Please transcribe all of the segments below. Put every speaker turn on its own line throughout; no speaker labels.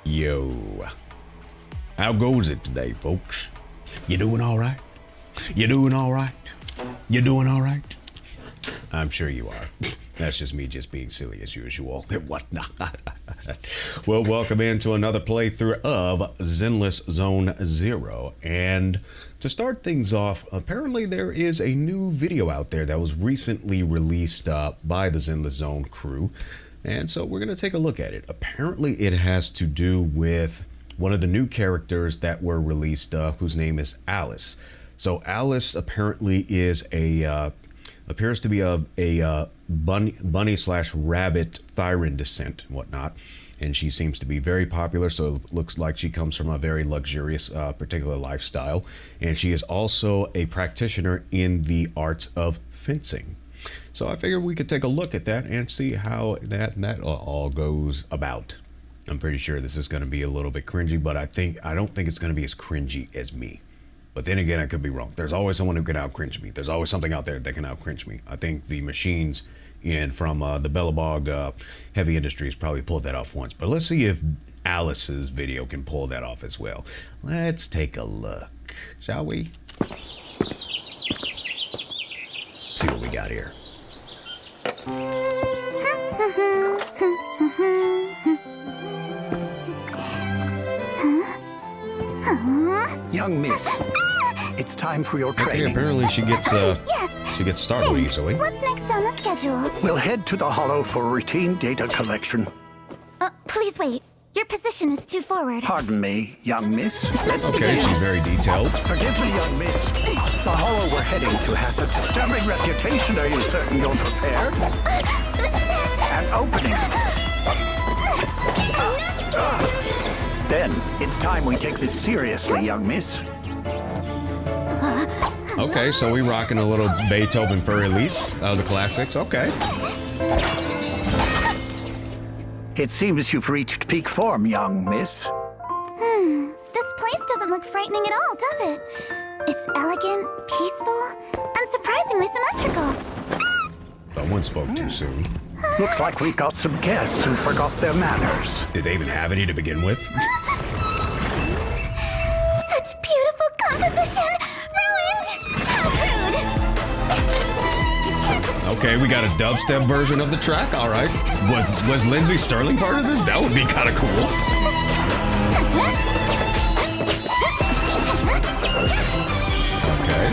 Yo, how goes it today, folks? You doing all right? You doing all right? You doing all right? I'm sure you are. That's just me just being silly as usual and whatnot. Well, welcome into another playthrough of Zenless Zone Zero. And to start things off, apparently there is a new video out there that was recently released by the Zenless Zone crew. And so we're going to take a look at it. Apparently it has to do with one of the new characters that were released, whose name is Alice. So Alice apparently is appears to be a bunny slash rabbit Thyran descent and whatnot. And she seems to be very popular, so it looks like she comes from a very luxurious particular lifestyle. And she is also a practitioner in the arts of fencing. So I figured we could take a look at that and see how that all goes about. I'm pretty sure this is going to be a little bit cringy, but I don't think it's going to be as cringy as me. But then again, I could be wrong. There's always someone who can out-cringe me. There's always something out there that can out-cringe me. I think the machines from the Bellabog Heavy Industries probably pulled that off once. But let's see if Alice's video can pull that off as well. Let's take a look, shall we? See what we got here.
Young miss, it's time for your training.
Okay, apparently she gets
Yes.
she gets startled easily.
What's next on the schedule?
We'll head to the Hollow for routine data collection.
Please wait. Your position is too forward.
Pardon me, young miss. Let's
Okay,
begin.
she's very detailed.
Forgive me, young miss. The Hollow we're heading to has a disturbing reputation. Are you certain you're prepared? An opening. Then, it's time we take this seriously, young miss.
Okay, so we rocking a little Beethoven for release of the classics. Okay.
It seems you've reached peak form, young miss.
This place doesn't look frightening at all, does it? It's elegant, peaceful, and surprisingly symmetrical.
Someone spoke too soon.
Looks like we've got some guests who forgot their manners.
Did they even have any to begin with?
Such beautiful composition! Ruined! How rude!
Okay, we got a dubstep version of the track. All right. Was Lindsay Sterling part of this? That would be kind of cool. Okay.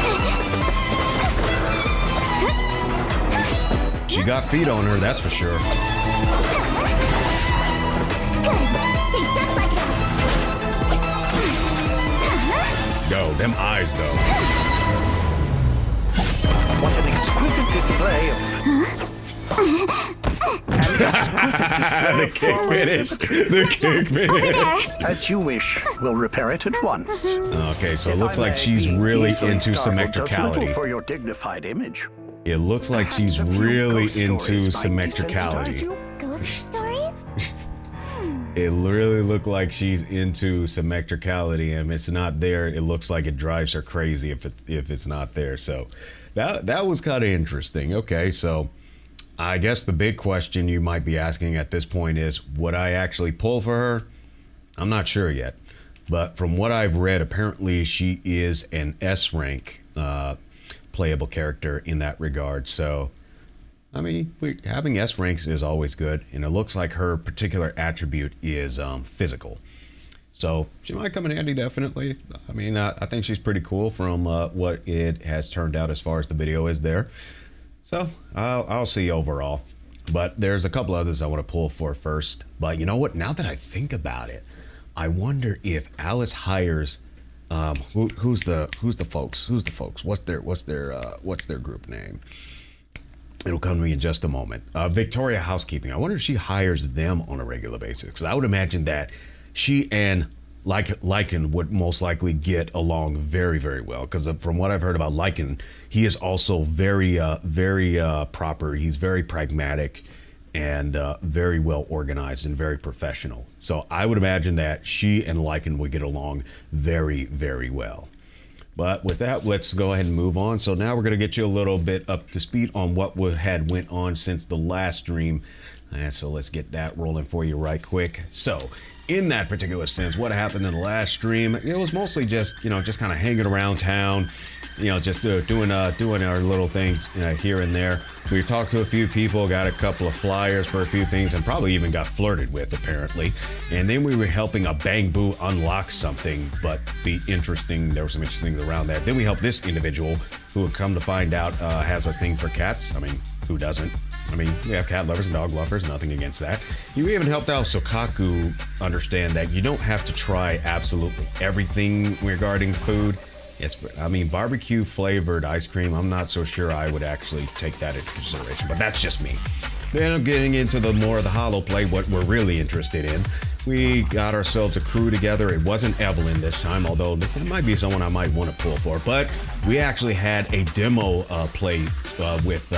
She got feet on her, that's for sure.
Stay just like that.
Go, them eyes though.
What an exquisite display of... An
The kick finish. The kick finish.
As you wish. We'll repair it at once.
Okay, so it
If
looks
I
like
may
she's
be
really
easily
into
startled does little
symmetricality.
for your dignified image.
It looks like she's
Perhaps a few
really
ghost
into
stories might desensitize
symmetricality.
you.
Ghost stories?
It really looked like she's into symmetricality, and if it's not there, it looks like it drives her crazy if it's not there. So that was kind of interesting. Okay, so I guess the big question you might be asking at this point is, would I actually pull for her? I'm not sure yet, but from what I've read, apparently she is an S rank playable character in that regard. So I mean, having S ranks is always good, and it looks like her particular attribute is physical. So she might come in handy, definitely. I mean, I think she's pretty cool from what it has turned out as far as the video is there. So I'll see overall. But there's a couple others I want to pull for first. But you know what? Now that I think about it, I wonder if Alice hires who's the folks? Who's the folks? What's their group name? It'll come to me in just a moment. Victoria Housekeeping. I wonder if she hires them on a regular basis, because I would imagine that she and Lycan would most likely get along very, very well. Because from what I've heard about Lycan, he is also very proper. He's very pragmatic and very well organized and very professional. So I would imagine that she and Lycan would get along very, very well. But with that, let's go ahead and move on. So now we're going to get you a little bit up to speed on what had went on since the last stream. And so let's get that rolling for you right quick. So in that particular sense, what happened in the last stream, it was mostly just kind of hanging around town, just doing our little thing here and there. We talked to a few people, got a couple of flyers for a few things, and probably even got flirted with, apparently. And then we were helping a Bangboo unlock something, but there were some interesting things around that. Then we helped this individual, who had come to find out has a thing for cats. I mean, who doesn't? I mean, we have cat lovers and dog lovers, nothing against that. You even helped out Sokaku understand that you don't have to try absolutely everything regarding food. Yes, but I mean, barbecue flavored ice cream, I'm not so sure I would actually take that into consideration, but that's just me. Then I'm getting into more of the holo play, what we're really interested in. We got ourselves a crew together. It wasn't Evelyn this time, although it might be someone I might want to pull for, but we actually had a demo play with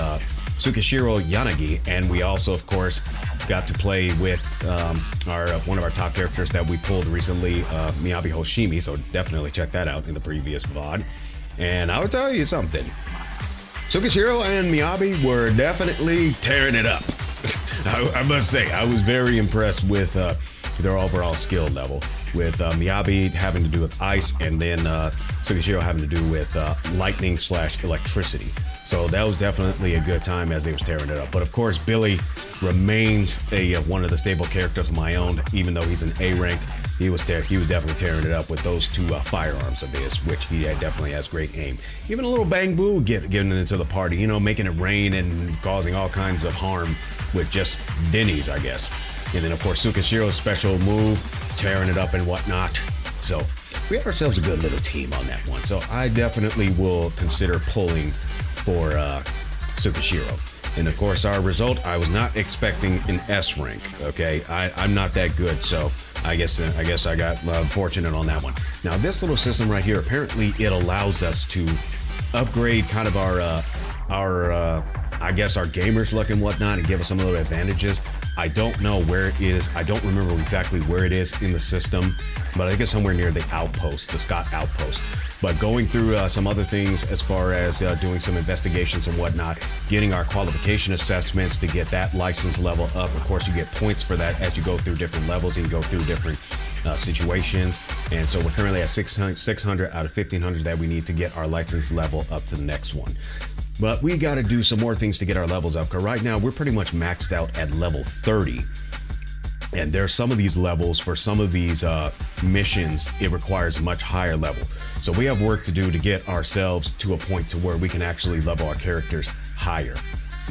Tsukishiro Yanagi, and we also, of course, got to play with one of our top characters that we pulled recently, Miyabi Hoshimi, so definitely check that out in the previous VOD. And I will tell you something. Tsukishiro and Miyabi were definitely tearing it up. I must say, I was very impressed with their overall skill level, with Miyabi having to do with ice, and then Tsukishiro having to do with lightning/electricity. So that was definitely a good time as they was tearing it up. But of course, Billy remains one of the stable characters of my own, even though he's an A rank. He was definitely tearing it up with those two firearms of his, which he definitely has great aim. Even a little Bangboo getting into the party, making it rain and causing all kinds of harm with just Denny's, I guess. And then of course, Tsukishiro's special move, tearing it up and whatnot. So we had ourselves a good little team on that one. So I definitely will consider pulling for Tsukishiro. And of course, our result, I was not expecting an S rank. Okay, I'm not that good, so I guess I got fortunate on that one. Now this little system right here, apparently it allows us to upgrade kind of our I guess our gamers look and whatnot, and give us some little advantages. I don't know where it is. I don't remember exactly where it is in the system, but I think it's somewhere near the outpost, the Scott outpost. But going through some other things as far as doing some investigations and whatnot, getting our qualification assessments to get that license level up. Of course, you get points for that as you go through different levels and go through different situations. And so we're currently at 600 out of 1,500 that we need to get our license level up to the next one. But we got to do some more things to get our levels up, because right now we're pretty much maxed out at level 30. And there's some of these levels for some of these missions, it requires a much higher level. So we have work to do to get ourselves to a point to where we can actually level our characters higher.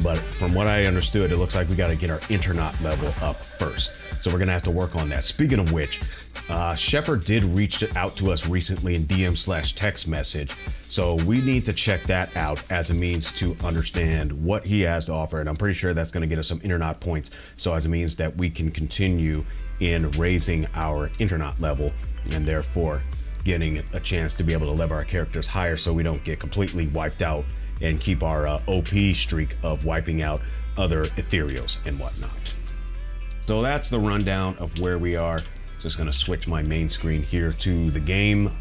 But from what I understood, it looks like we got to get our internaut level up first. So we're going to have to work on that. Speaking of which, Shepard did reach out to us recently in DM/text message. So we need to check that out as a means to understand what he has to offer. And I'm pretty sure that's going to get us some internaut points. So as a means that we can continue in raising our internaut level and therefore getting a chance to be able to level our characters higher so we don't get completely wiped out and keep our OP streak of wiping out other ethereals and whatnot. So that's the rundown of where we are. Just gonna switch my main screen here to the game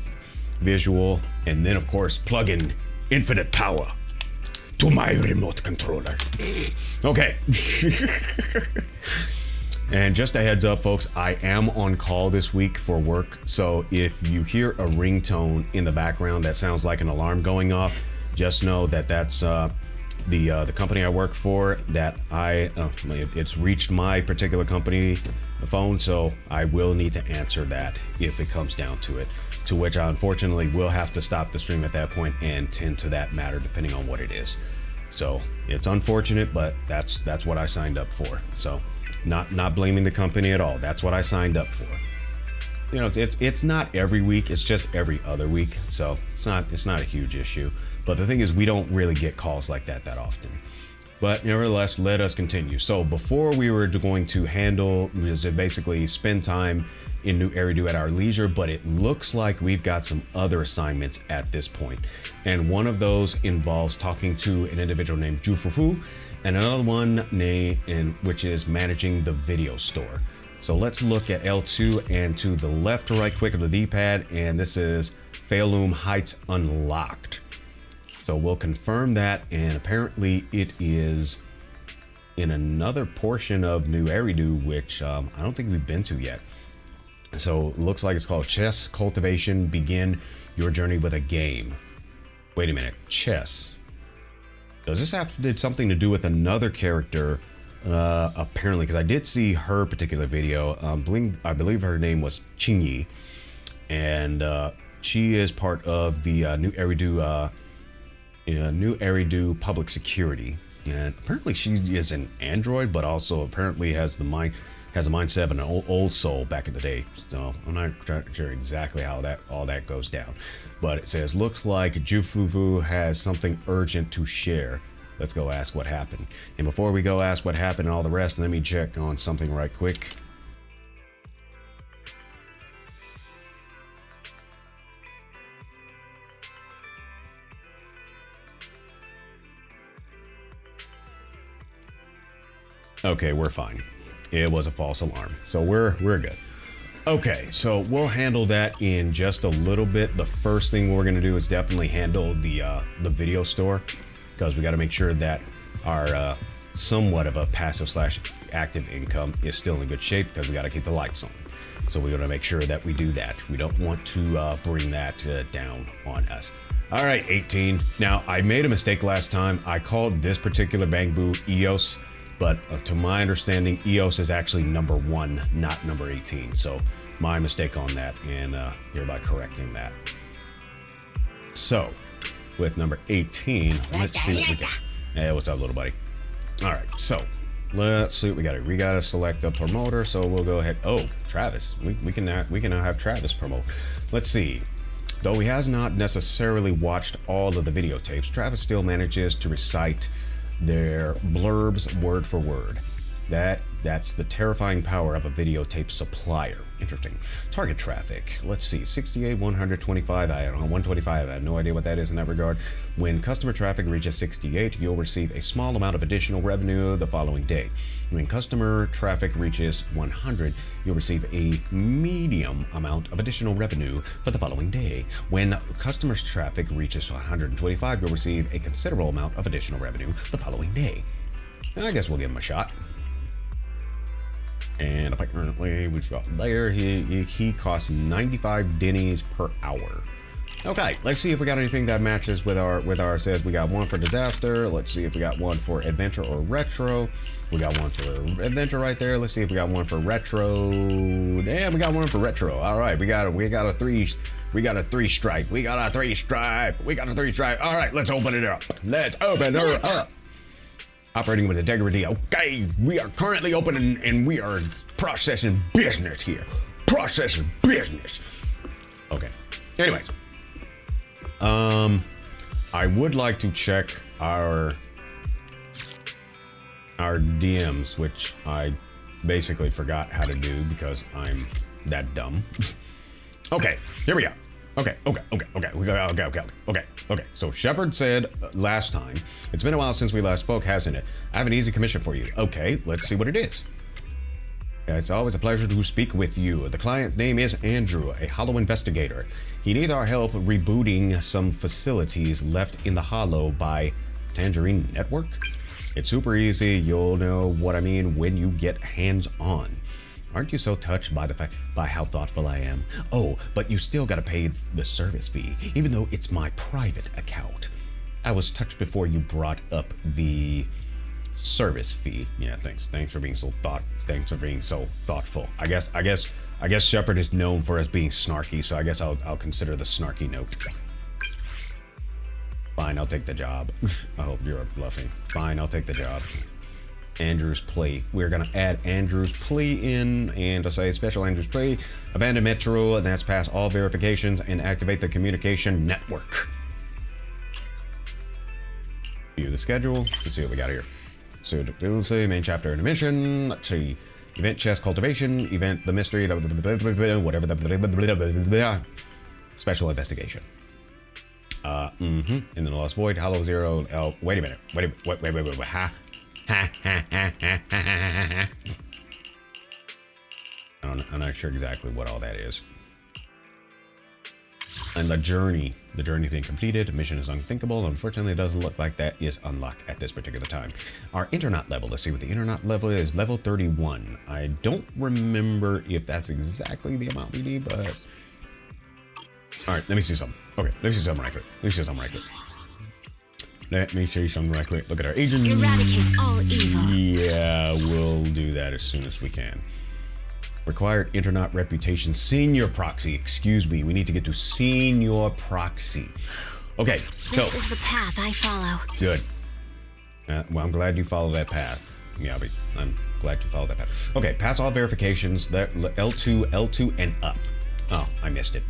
visual, and then of course plug in infinite power to my remote controller. Okay. And just a heads up, folks, I am on call this week for work. So if you hear a ringtone in the background that sounds like an alarm going off, just know that that's the company I work for, that it's reached my particular company phone, so I will need to answer that if it comes down to it, to which I unfortunately will have to stop the stream at that point and tend to that matter depending on what it is. So it's unfortunate, but that's what I signed up for. So not blaming the company at all. That's what I signed up for. You know, it's not every week, it's just every other week. So it's not a huge issue. But the thing is, we don't really get calls like that often. But nevertheless, let us continue. So before we were going to handle, basically spend time in New Eridu at our leisure, but it looks like we've got some other assignments at this point. And one of those involves talking to an individual named Jufufu, and another one which is managing the video store. So let's look at L2 and to the left or right quick of the D-pad, and this is Failum Heights Unlocked. So we'll confirm that, and apparently it is in another portion of New Eridu, which I don't think we've been to yet. So it looks like it's called Chess Cultivation. Begin your journey with a game. Wait a minute, chess. Does this have something to do with another character? Apparently, because I did see her particular video. I believe her name was Qingyi, and she is part of the New Eridu public security. And apparently she is an android, but also apparently has a mindset of an old soul back in the day. So I'm not sure exactly how all that goes down. But it says, looks like Jufufu has something urgent to share. Let's go ask what happened. And before we go ask what happened and all the rest, let me check on something right quick. Okay, we're fine. It was a false alarm, so we're good. Okay, so we'll handle that in just a little bit. The first thing we're gonna do is definitely handle the video store, because we got to make sure that our somewhat of a passive/active income is still in good shape, because we got to keep the lights on. So we're gonna make sure that we do that. We don't want to bring that down on us. All right, 18. Now I made a mistake last time. I called this particular Bangboo EOS. But to my understanding, EOS is actually number 1, not number 18. So my mistake on that, and hereby correcting that. So with number 18, let's see what we got. Hey, what's up, little buddy? All right, so let's see what we got. We got to select a promoter, so we'll go ahead. Oh, Travis, we can now have Travis promote. Let's see. Though he has not necessarily watched all of the videotapes, Travis still manages to recite their blurbs word for word. That's the terrifying power of a videotape supplier. Interesting. Target traffic. Let's see. 68, 125. I don't know. 125. I have no idea what that is in that regard. When customer traffic reaches 68, you'll receive a small amount of additional revenue the following day. When customer traffic reaches 100, you'll receive a medium amount of additional revenue for the following day. When customer traffic reaches 125, you'll receive a considerable amount of additional revenue the following day. I guess we'll give him a shot. And apparently we've got there, he costs 95 dennies per hour. Okay, let's see if we got anything that matches with our says we got one for disaster. Let's see if we got one for adventure or retro. We got one for adventure right there. Let's see if we got one for retro. Damn, we got one for retro. All right, we got a three stripe. All right, let's open it up. Let's open her up. Operating with integrity. Okay, we are currently open and we are processing business here. Processing business. Okay. Anyways. I would like to check our DMs, which I basically forgot how to do because I'm that dumb. Okay, here we go. Okay. So Shepard said last time, it's been a while since we last spoke, hasn't it? I have an easy commission for you. Okay, let's see what it is. It's always a pleasure to speak with you. The client's name is Andrew, a Hollow investigator. He needs our help rebooting some facilities left in the Hollow by Tangerine Network. It's super easy. You'll know what I mean when you get hands-on. Aren't you so touched by how thoughtful I am? Oh, but you still gotta pay the service fee, even though it's my private account. I was touched before you brought up the service fee. Yeah, thanks for being so thoughtful. I guess Shepard is known for us being snarky, so I guess I'll consider the snarky note. Fine, I'll take the job. I hope you're bluffing. Fine, I'll take the job. Andrew's plea. We're gonna add Andrew's plea in, and to say special Andrew's plea, abandon Metro, and that's pass all verifications and activate the communication network. View the schedule. Let's see what we got here. So let's see, main chapter in the mission. Let's see, event chest cultivation, event the mystery, whatever the special investigation. In the Lost Void, Hollow Zero. Oh, wait a minute. Wait. Ha. I'm not sure exactly what all that is. And the journey thing completed. Mission is unthinkable. Unfortunately, it doesn't look like that is unlocked at this particular time. Our internet level. Let's see what the internet level is. Level 31. I don't remember if that's exactly the amount we need, but all right. Let me see something. Okay, let me see something right quick. Let me show you something right quick. Look at our agent.
Eradicate all evil.
Yeah, we'll do that as soon as we can. Required internet reputation. Senior proxy. Excuse me. We need to get to senior proxy. Okay, so.
This is the path I follow.
Good. Well, I'm glad you follow that path. Yeah, I'm glad you follow that path. Okay, pass all verifications. L2, and up. Oh, I missed it.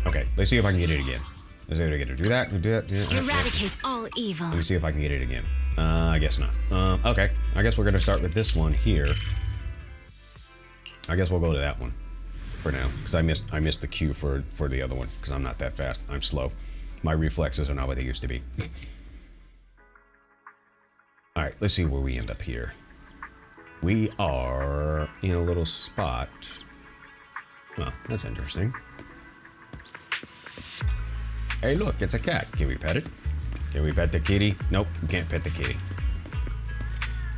Okay, let's see if I can get it again. Let's see if I can do that. Yeah.
Eradicate all evil.
Let me see if I can get it again. I guess not. Okay. I guess we're gonna start with this one here. I guess we'll go to that one for now, because I missed the cue for the other one, because I'm not that fast. I'm slow. My reflexes are not what they used to be. All right. Let's see where we end up here. We are in a little spot. Oh, that's interesting. Hey, look, it's a cat. Can we pet it? Can we pet the kitty? Nope, we can't pet the kitty.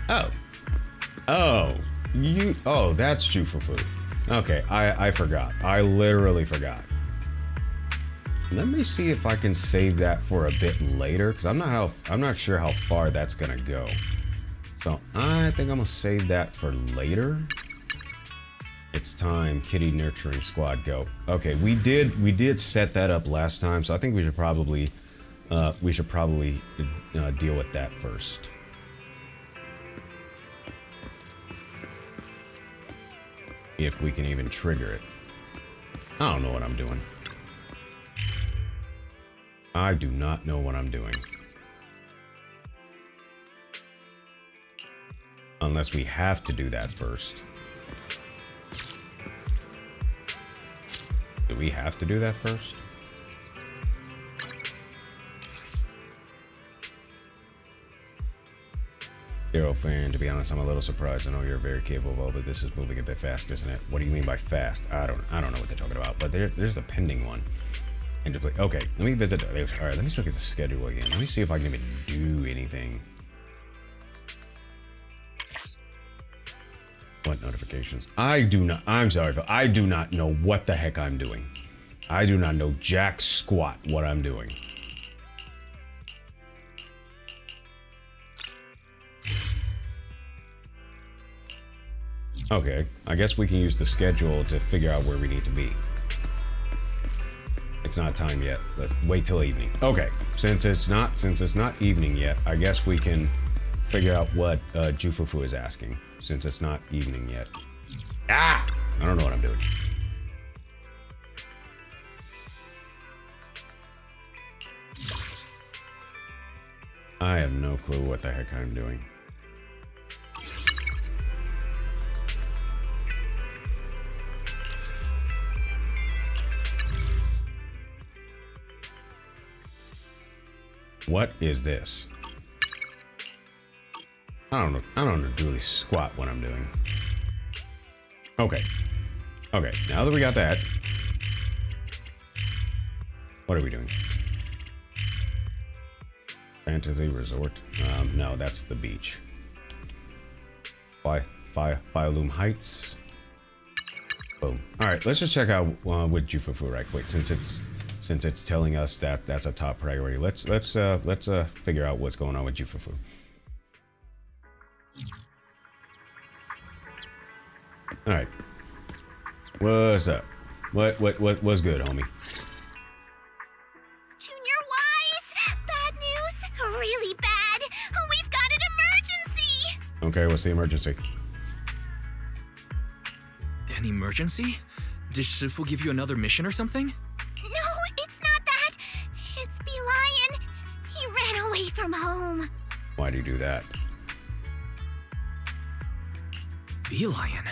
Oh, that's Jufufu. Okay, I forgot. I literally forgot. Let me see if I can save that for a bit later, because I'm not sure how far that's gonna go. So I think I'm gonna save that for later. It's time. Kitty nurturing squad, go. Okay, we did set that up last time, so I think we should probably deal with that first. If we can even trigger it. I don't know what I'm doing. I do not know what I'm doing. Unless we have to do that first. Do we have to do that first? Hero fan, to be honest, I'm a little surprised. I know you're very capable, but this is moving a bit fast, isn't it? What do you mean by fast? I don't know what they're talking about, but there's a pending one. Okay, let me visit. All right, let me look at the schedule again. Let me see if I can even do anything. What notifications? I'm sorry, I do not know what the heck I'm doing. I do not know jack squat what I'm doing. Okay, I guess we can use the schedule to figure out where we need to be. It's not time yet. Let's wait till evening. Okay, since it's not evening yet, I guess we can figure out what Jufufu is asking, since it's not evening yet. Ah! I don't know what I'm doing. I have no clue what the heck I'm doing. What is this? I don't know. I don't really squat what I'm doing. Okay. Okay, now that we got that, what are we doing? Fantasy Resort? No, that's the beach. Fireloom Heights. Boom. All right, let's just check out with Jufufu right quick, since it's telling us that that's a top priority. Let's figure out what's going on with Jufufu. All right. What's up? What's good, homie?
Junior Wise! Bad news! Really bad! We've got an emergency!
Okay, what's the emergency?
An emergency? Did Shifu give you another mission or something?
No, it's not that! It's Bee-Lion! He ran away from home!
Why do you do that?
Bee-Lion?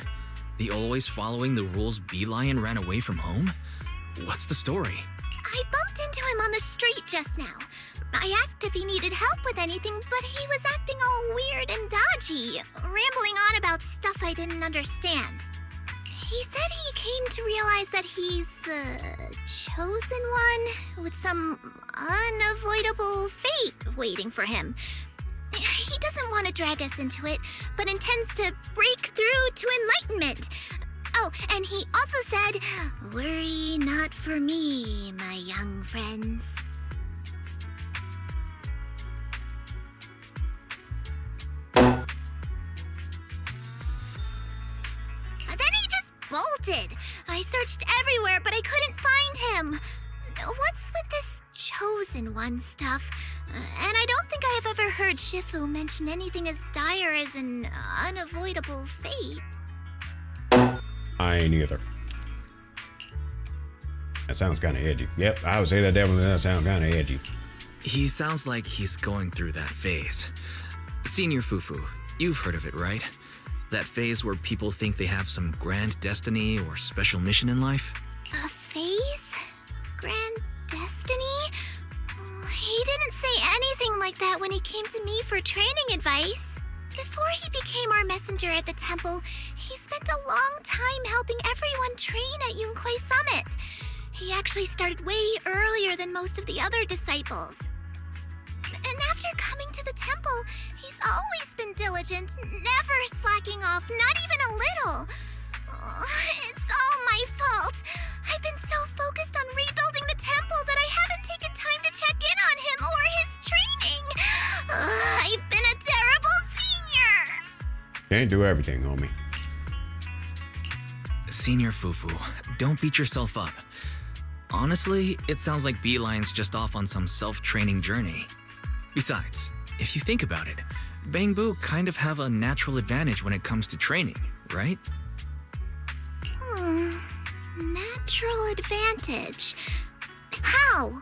The always following the rules Bee-Lion ran away from home? What's the story?
I bumped into him on the street just now. I asked if he needed help with anything, but he was acting all weird and dodgy, rambling on about stuff I didn't understand. He said he came to realize that he's the chosen one with some unavoidable fate waiting for him. He doesn't want to drag us into it, but intends to break through to enlightenment. Oh, and he also said, "Worry not for me, my young friends." Then he just bolted. I searched everywhere, but I couldn't find him. What's with this chosen one stuff? And I don't think I have ever heard Shifu mention anything as dire as an unavoidable fate.
I ain't either. That sounds kind of edgy. Yep, I would say that definitely does sound kind of edgy.
He sounds like he's going through that phase. Senior Fufu, you've heard of it, right? That phase where people think they have some grand destiny or special mission in life?
A phase? Grand destiny? He didn't say anything like that when he came to me for training advice. Before he became our messenger at the temple, he spent a long time helping everyone train at Yunkwei Summit. He actually started way earlier than most of the other disciples. And after coming to the temple, he's always been diligent, never slacking off, not even a little. It's all my fault. I've been so focused on rebuilding the temple that I haven't taken time to check in on him or his training. I've been a terrible senior.
Can't do everything, homie.
Senior Fufu, don't beat yourself up. Honestly, it sounds like Bee-Lion's just off on some self-training journey. Besides, if you think about it, Bangboo kind of have a natural advantage when it comes to training, right?
Natural advantage. How?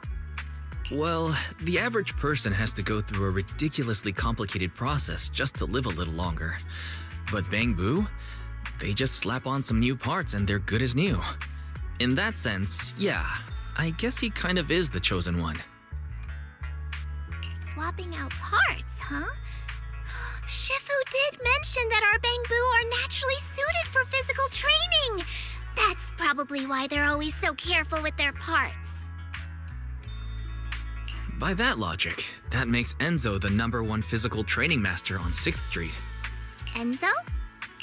Well, the average person has to go through a ridiculously complicated process just to live a little longer. But Bangboo, they just slap on some new parts and they're good as new. In that sense, yeah, I guess he kind of is the chosen one.
Swapping out parts, huh? Shifu did mention that our Bangboo are naturally suited for physical training. That's probably why they're always so careful with their parts.
By that logic, that makes Enzo the #1 physical training master on 6th Street.
Enzo?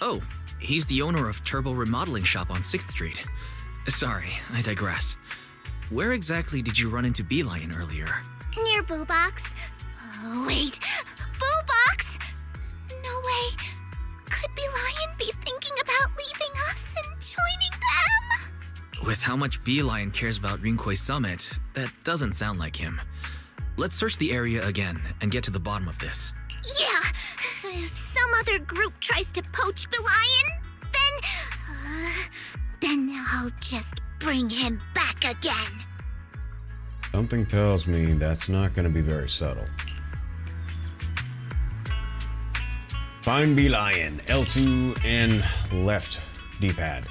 Oh, he's the owner of Turbo Remodeling Shop on 6th Street. Sorry, I digress. Where exactly did you run into Bee-Lion earlier?
Near Boo Box. Oh, wait. Boo Box? No way. Could Bee-Lion be thinking about leaving us and joining them?
With how much Bee-Lion cares about Yunkwei Summit, that doesn't sound like him. Let's search the area again and get to the bottom of this.
Yeah. If some other group tries to poach Belian, then I'll just bring him back again.
Something tells me that's not going to be very subtle. Find Belian, L2 and left D-pad.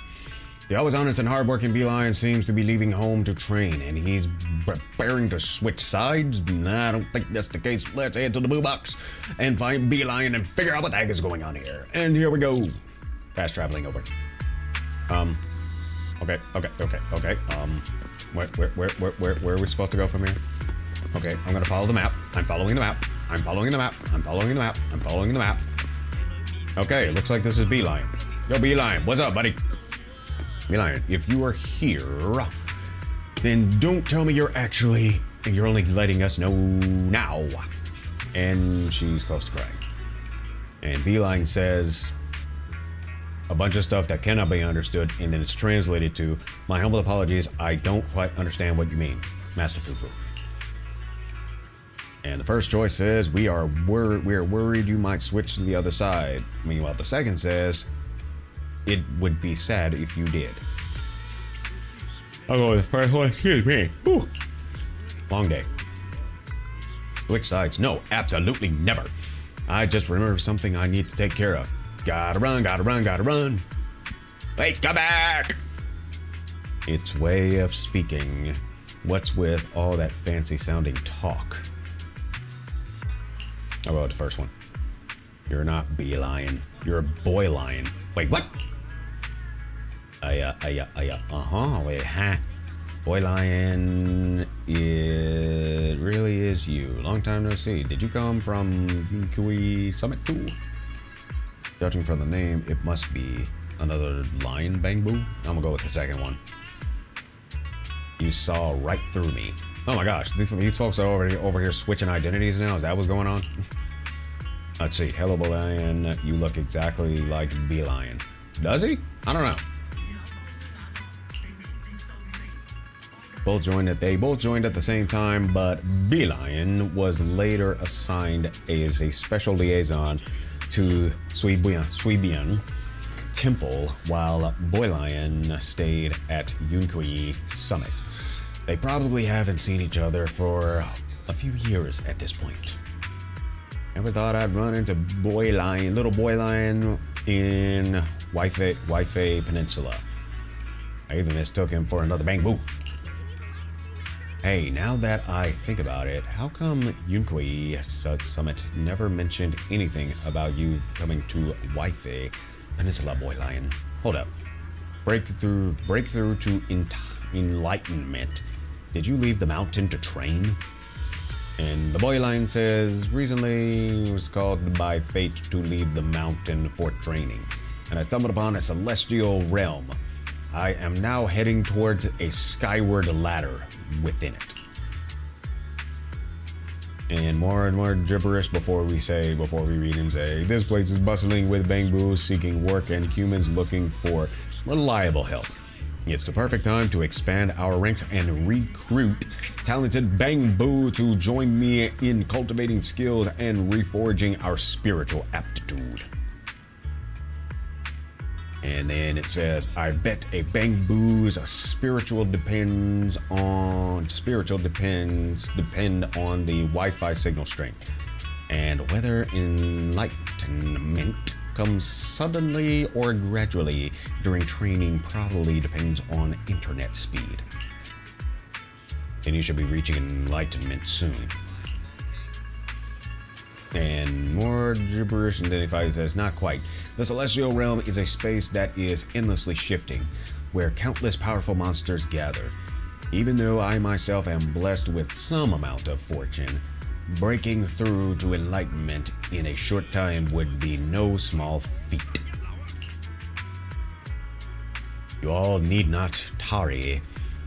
The always honest and hardworking Belian seems to be leaving home to train, and he's preparing to switch sides. Nah, I don't think that's the case. Let's head to the boo box and find Belian and figure out what the heck is going on here. And here we go. Fast traveling over. Okay. Where are we supposed to go from here? Okay, I'm gonna follow the map. I'm following the map. I'm following the map. I'm following the map. I'm following the map. Okay, looks like this is Belian. Yo, Belian, what's up, buddy? Belian, if you are here, then don't tell me you're only letting us know now. And she's close to crying. And Belian says a bunch of stuff that cannot be understood, and then it's translated to, my humble apologies, I don't quite understand what you mean, Master Fufu. And the first choice says, we are worried you might switch to the other side. Meanwhile, the second says, it would be sad if you did. I'll go with the first one, excuse me. Whew. Long day. Switch sides? No, absolutely never. I just remembered something I need to take care of. Gotta run. Wait, come back! Its way of speaking. What's with all that fancy sounding talk? How about the first one? You're not Belian. You're a boy lion. Wait, what? Wait, huh? Boy lion, it really is you. Long time no see. Did you come from Yunkui Summit too? Judging from the name, it must be another lion Bangboo. I'm gonna go with the second one. You saw right through me. Oh my gosh, these folks are over here switching identities now. Is that what's going on? Let's see. Hello, Belian. You look exactly like Belian. Does he? I don't know. They both joined at the same time, but Belian was later assigned as a special liaison to Suibian Temple, while Boylion stayed at Yunkui Summit. They probably haven't seen each other for a few years at this point. Never thought I'd run into little Boylion in Waifei Peninsula. I even mistook him for another Bangboo. Hey, now that I think about it, how come Yunkui Summit never mentioned anything about you coming to Waifei Peninsula, Boylion? Hold up. Breakthrough to enlightenment. Did you leave the mountain to train? And the Boylion says, recently was called by fate to leave the mountain for training, and I stumbled upon a celestial realm. I am now heading towards a skyward ladder within it. And more and more gibberish before we read and say, this place is bustling with Bangboo seeking work and humans looking for reliable help. It's the perfect time to expand our ranks and recruit talented Bangboo to join me in cultivating skills and reforging our spiritual aptitude. And then it says, I bet a Bangboo's spiritual depend on the Wi-Fi signal strength, and whether enlightenment comes suddenly or gradually during training probably depends on internet speed. And you should be reaching enlightenment soon. And more gibberish, and then if I says, not quite. The celestial realm is a space that is endlessly shifting, where countless powerful monsters gather. Even though I myself am blessed with some amount of fortune, breaking through to enlightenment in a short time would be no small feat. You all need not tarry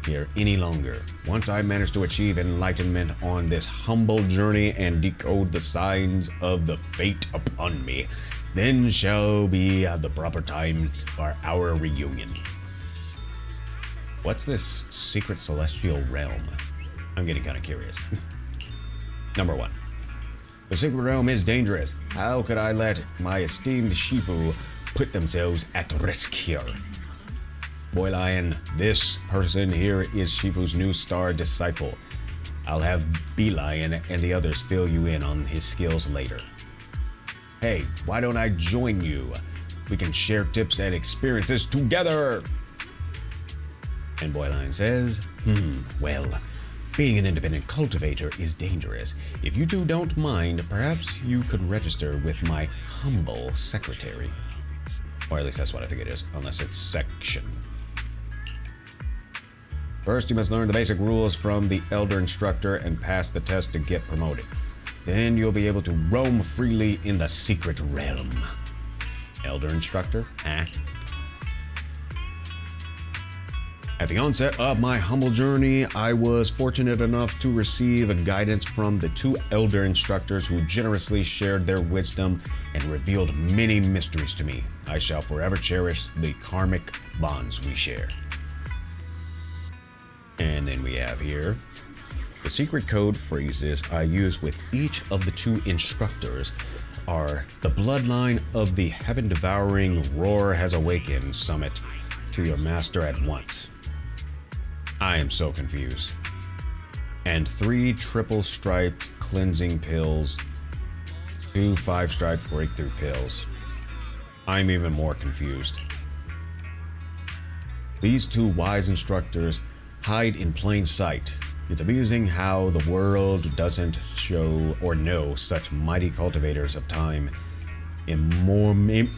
here any longer. Once I manage to achieve enlightenment on this humble journey and decode the signs of the fate upon me, then shall be the proper time for our reunion. What's this secret celestial realm? I'm getting kind of curious. Number 1. The secret realm is dangerous. How could I let my esteemed Shifu put themselves at risk here? Boy Lion, this person here is Shifu's new star disciple. I'll have Bee Lion and the others fill you in on his skills later. Hey, why don't I join you? We can share tips and experiences together. And Boy Lion says, well, being an independent cultivator is dangerous. If you two don't mind, perhaps you could register with my humble secretary. Or at least that's what I think it is, unless it's section. First, you must learn the basic rules from the Elder Instructor and pass the test to get promoted. Then you'll be able to roam freely in the secret realm. Elder Instructor, huh? At the onset of my humble journey, I was fortunate enough to receive guidance from the two Elder Instructors who generously shared their wisdom and revealed many mysteries to me. I shall forever cherish the karmic bonds we share. And then we have here the secret code phrases I use with each of the two instructors are the bloodline of the heaven-devouring roar has awakened summit to your master at once. I am so confused. And 3 triple-striped cleansing pills, 2 5-striped breakthrough pills. I'm even more confused. These 2 wise instructors hide in plain sight. It's amusing how the world doesn't show or know such mighty cultivators of time. Immemorial.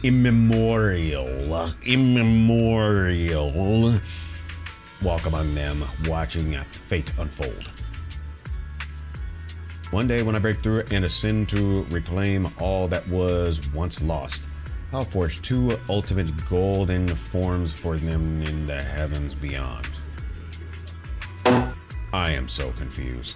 Walk among them, watching fate unfold. One day when I break through and ascend to reclaim all that was once lost, I'll forge 2 ultimate golden forms for them in the heavens beyond. I am so confused.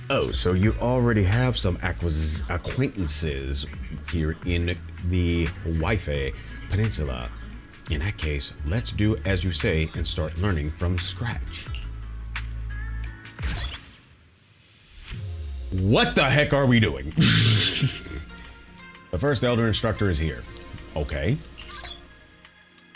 Oh, so you already have some acquaintances here in the Wi-Fi Peninsula. In that case, let's do as you say and start learning from scratch. What the heck are we doing? The first Elder Instructor is here. Okay.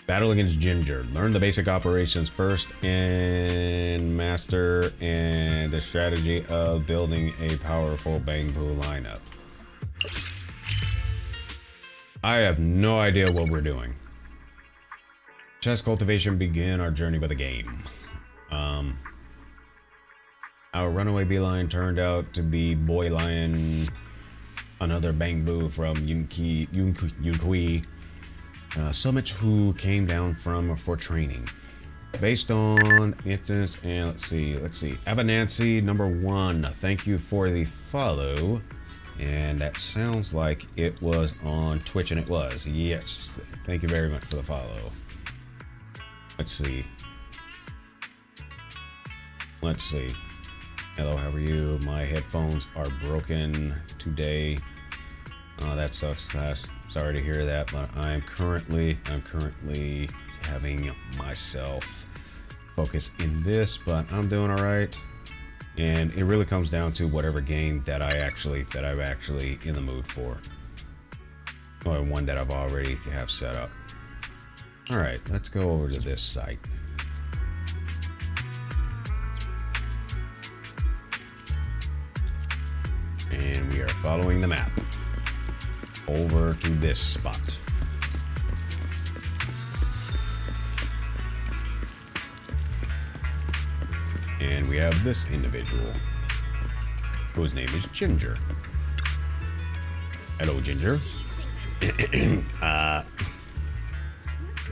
Battle against Ginger. Learn the basic operations first and master and the strategy of building a powerful Bangboo lineup. I have no idea what we're doing. Chess cultivation begin our journey with a game. Our runaway beeline turned out to be Boy Lion, another Bangboo from Yunkui Summit who came down for training. Based on instance, and let's see. Evanancy number 1. Thank you for the follow. And that sounds like it was on Twitch, and it was. Yes. Thank you very much for the follow. Let's see. Hello, how are you? My headphones are broken today. Oh, that sucks. Sorry to hear that, but I'm currently having myself focus in this, but I'm doing all right. And it really comes down to whatever game that I'm actually in the mood for, or one that I've already have set up. All right, let's go over to this site. And we are following the map over to this spot. And we have this individual whose name is Ginger. Hello, Ginger.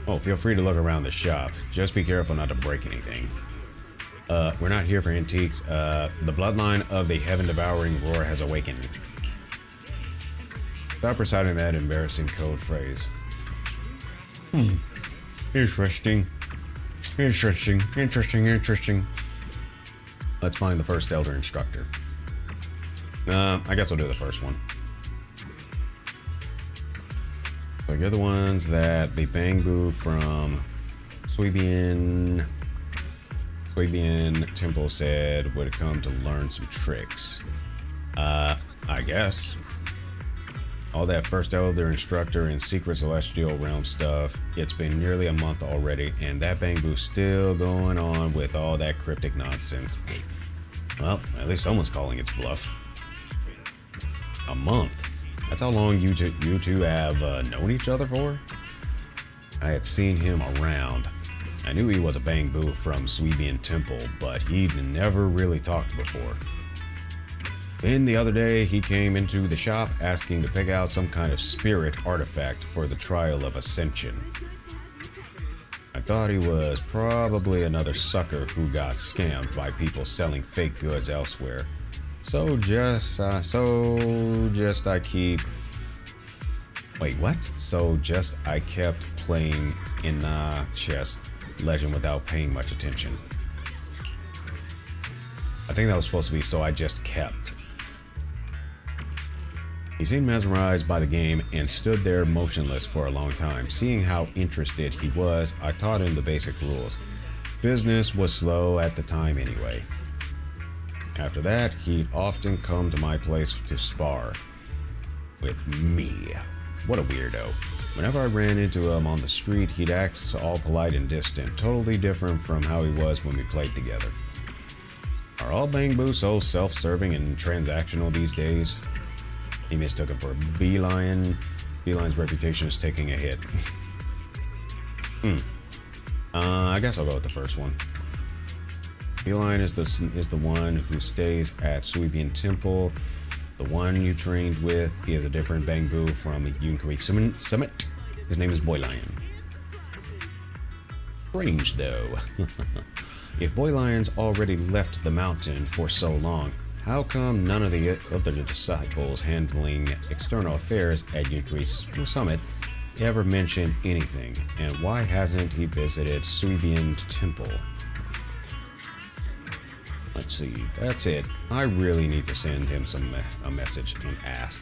Oh, feel free to look around the shop. Just be careful not to break anything. We're not here for antiques. The bloodline of the heaven-devouring roar has awakened. Stop reciting that embarrassing code phrase. Interesting. Let's find the first Elder Instructor. I guess we'll do the first one. So you're the ones that the Bangboo from Sweebian Swabian Temple said would come to learn some tricks. I guess. All that first elder instructor and secret celestial realm stuff, it's been nearly a month already, and that Bangboo's still going on with all that cryptic nonsense. Well, at least someone's calling its bluff. A month? That's how long you two have known each other for? I had seen him around. I knew he was a Bangboo from Swabian Temple, but he'd never really talked before. Then the other day, he came into the shop asking to pick out some kind of spirit artifact for the Trial of Ascension. I thought he was probably another sucker who got scammed by people selling fake goods elsewhere. So just I kept playing in chess legend without paying much attention. I think that was supposed to be so I just kept. He seemed mesmerized by the game and stood there motionless for a long time. Seeing how interested he was, I taught him the basic rules. Business was slow at the time anyway. After that, he'd often come to my place to spar. With me. What a weirdo. Whenever I ran into him on the street, he'd act all polite and distant, totally different from how he was when we played together. Are all Bangboo so self-serving and transactional these days? He mistook him for a beeline. Beeline's reputation is taking a hit. I guess I'll go with the first one. Beeline is the one who stays at Swabian Temple. The one you trained with is a different Bangboo from Yunkari Summit. His name is Boylion. Strange though. If Boylion's already left the mountain for so long, how come none of the other disciples handling external affairs at Yunkari Summit ever mentioned anything? And why hasn't he visited Swabian Temple? Let's see, that's it. I really need to send him a message and ask.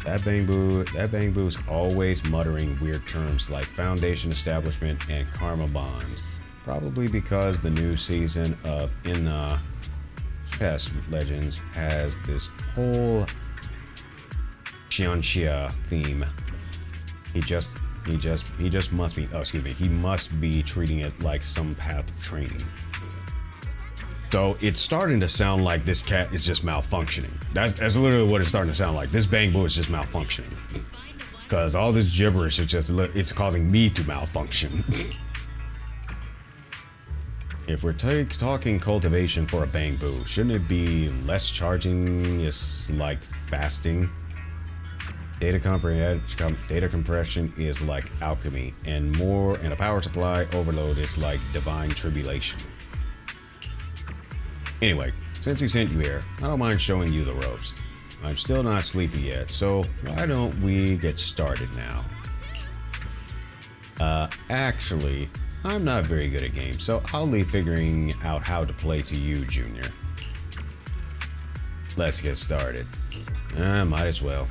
That Bangboo's always muttering weird terms like Foundation Establishment and Karma Bonds. Probably because the new season of Chess Legends has this whole Xianxia theme. He must be treating it like some path of training. So it's starting to sound like this cat is just malfunctioning. That's literally what it's starting to sound like. This Bangboo is just malfunctioning. Because all this gibberish is it's causing me to malfunction. If we're talking cultivation for a Bangboo, shouldn't it be less charging? Is like fasting. Data compression is like alchemy, and a power supply overload is like divine tribulation. Anyway, since he sent you here, I don't mind showing you the ropes. I'm still not sleepy yet, so why don't we get started now? Actually, I'm not very good at games, so I'll leave figuring out how to play to you, Junior. Let's get started. Might as well.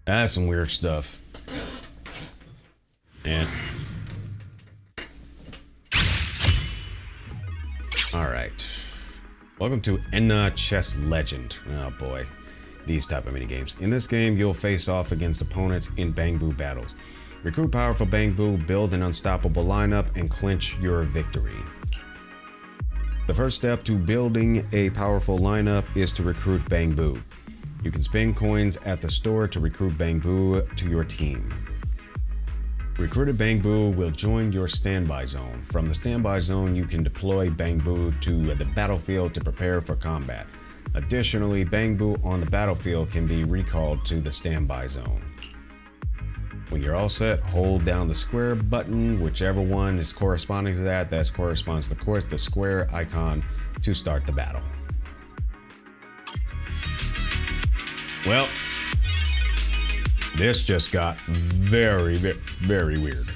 That's some weird stuff. And alright. Welcome to Enna Chess Legend. Oh boy. These type of minigames. In this game, you'll face off against opponents in Bangboo battles. Recruit powerful Bangboo, build an unstoppable lineup, and clinch your victory. The first step to building a powerful lineup is to recruit Bangboo. You can spend coins at the store to recruit Bangboo to your team. Recruited Bangboo will join your standby zone. From the standby zone, you can deploy Bangboo to the battlefield to prepare for combat. Additionally, Bangboo on the battlefield can be recalled to the standby zone. When you're all set, hold down the square button, whichever one is corresponding to that corresponds to the square icon to start the battle. Well, this just got very, very, very weird.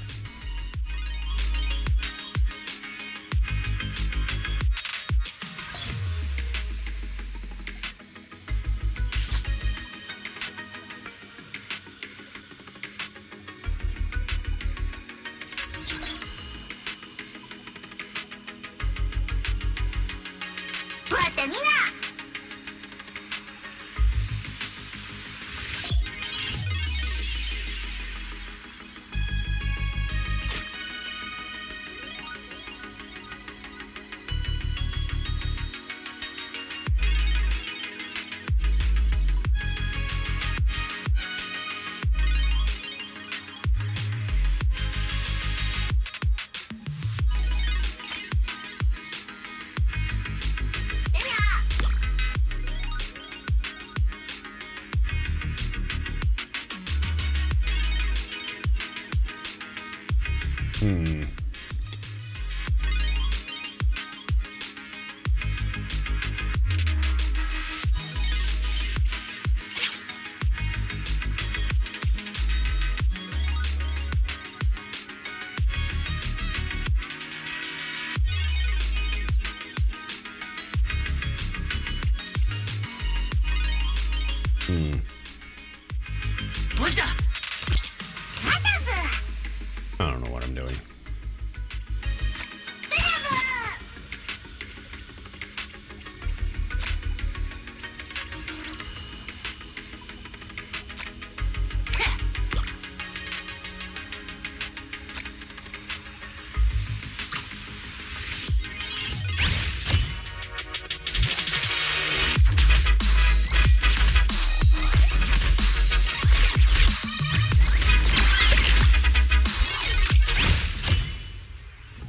I don't know what I'm doing.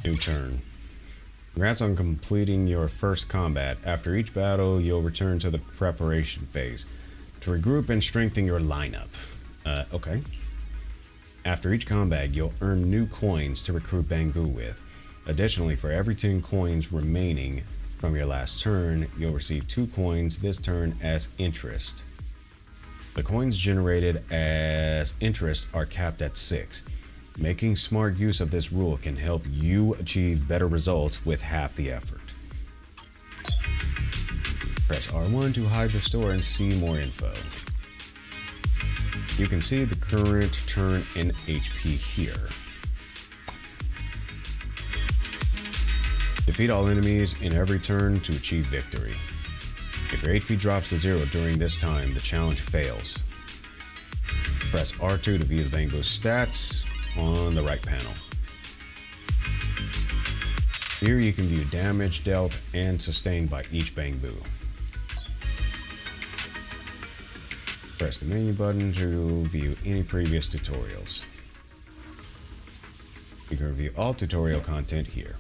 New turn. Congrats on completing your first combat. After each battle, you'll return to the preparation phase to regroup and strengthen your lineup. Okay. After each combat, you'll earn new coins to recruit Bangboo with. Additionally, for every 10 coins remaining from your last turn, you'll receive 2 coins this turn as interest. The coins generated as interest are capped at 6. Making smart use of this rule can help you achieve better results with half the effort. Press R1 to hide the store and see more info. You can see the current turn and HP here. Defeat all enemies in every turn to achieve victory. If your HP drops to 0 during this time, the challenge fails. Press R2 to view the Bangboo stats on the right panel. Here you can view damage dealt and sustained by each Bangboo. Press the menu button to view any previous tutorials. You can review all tutorial content here.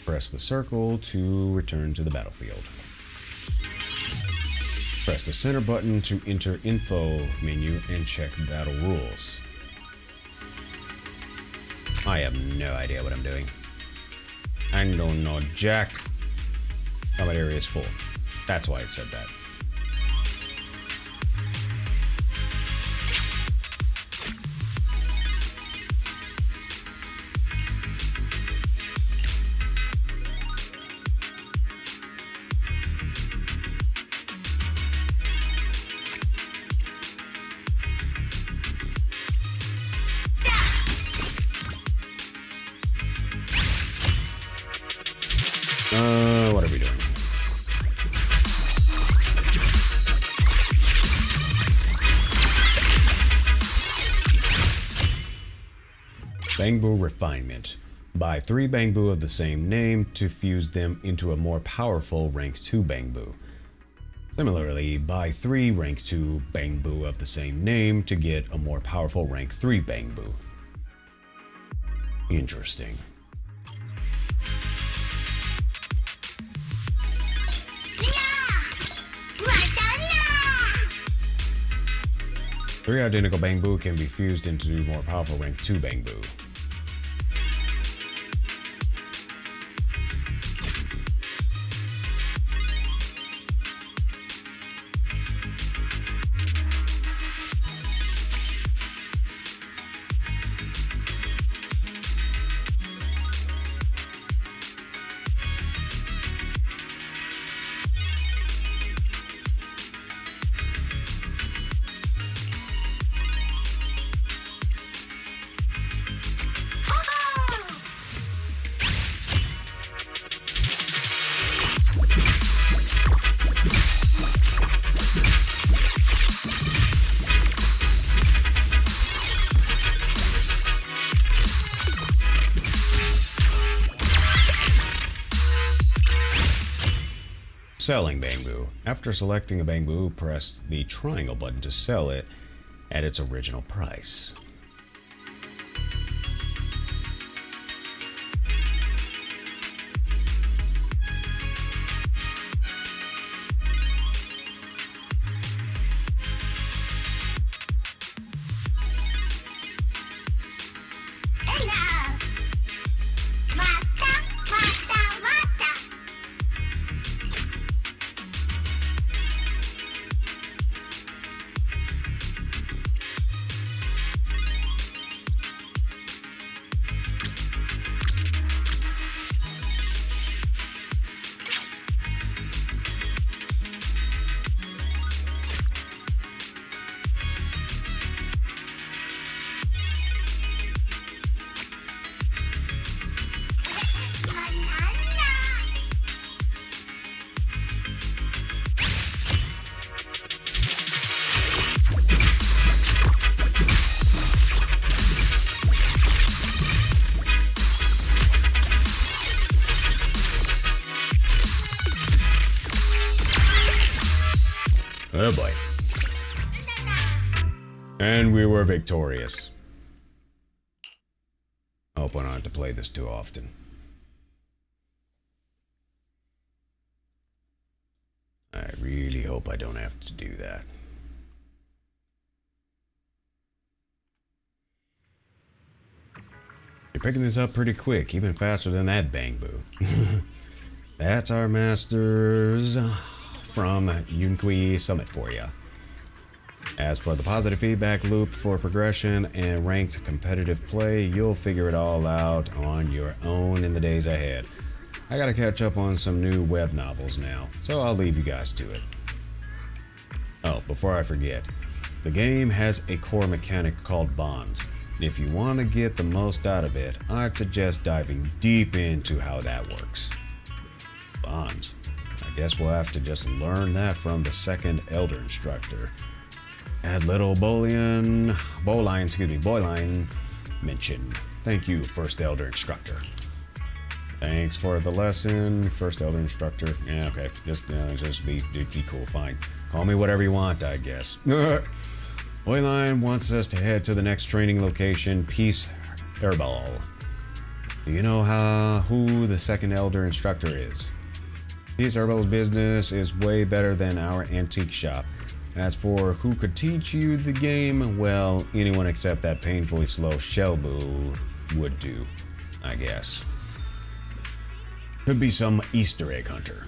Press the circle to return to the battlefield. Press the center button to enter info menu and check battle rules. I have no idea what I'm doing. I don't know jack. Combat area is full. That's why it said that. What are we doing? Bangboo refinement. Buy 3 Bangboo of the same name to fuse them into a more powerful rank 2 Bangboo. Similarly, buy 3 rank 2 Bangboo of the same name to get a more powerful rank 3 Bangboo. Interesting. Three identical Bangboo can be fused into more powerful rank 2 Bangboo. Selling Bangboo. After selecting a Bangboo, press the triangle button to sell it at its original price. Oh boy. And we were victorious. I hope I don't have to play this too often. I really hope I don't have to do that. You're picking this up pretty quick, even faster than that Bangboo. That's our masters from Yunqui Summit for you. As for the positive feedback loop for progression and ranked competitive play, you'll figure it all out on your own in the days ahead. I gotta catch up on some new web novels now, so I'll leave you guys to it. Oh, before I forget, the game has a core mechanic called bonds. And if you want to get the most out of it, I'd suggest diving deep into how that works. Bonds. I guess we'll have to just learn that from the second Elder Instructor. Had little Boyline mentioned. Thank you, first Elder Instructor. Thanks for the lesson, first Elder Instructor. Yeah, okay. Just be cool, fine. Call me whatever you want, I guess. Boyline wants us to head to the next training location, Peace Herbal. Do you know who the second Elder Instructor is? Peace Herbal's business is way better than our antique shop. As for who could teach you the game, well, anyone except that painfully slow Shelbu would do, I guess. Could be some Easter egg hunter.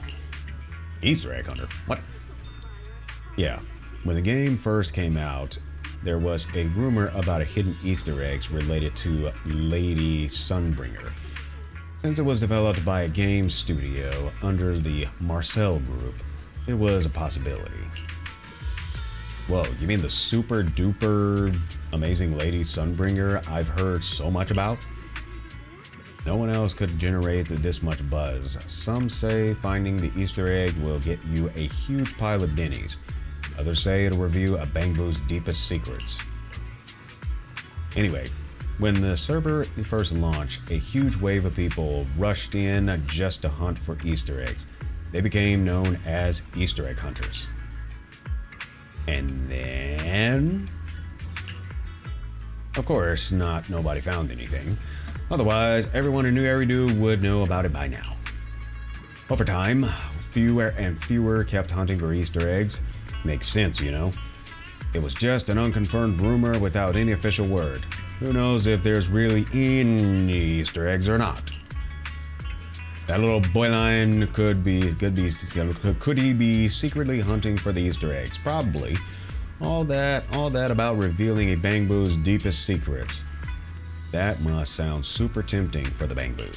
Easter egg hunter? What? Yeah, when the game first came out, there was a rumor about a hidden Easter eggs related to Lady Sunbringer. Since it was developed by a game studio under the Marcel Group, it was a possibility. Whoa, you mean the super duper amazing Lady Sunbringer I've heard so much about? No one else could generate this much buzz. Some say finding the Easter egg will get you a huge pile of Denny's. Others say it'll reveal a Bangboo's deepest secrets. Anyway, when the server first launched, a huge wave of people rushed in just to hunt for Easter eggs. They became known as Easter egg hunters. And then, of course, nobody found anything. Otherwise, everyone who knew Eridu would know about it by now. Over time, fewer and fewer kept hunting for Easter eggs. Makes sense, you know. It was just an unconfirmed rumor without any official word. Who knows if there's really any Easter eggs or not? That little boyline could he be secretly hunting for the Easter eggs? Probably. All that about revealing a Bangboo's deepest secrets. That must sound super tempting for the Bangboo.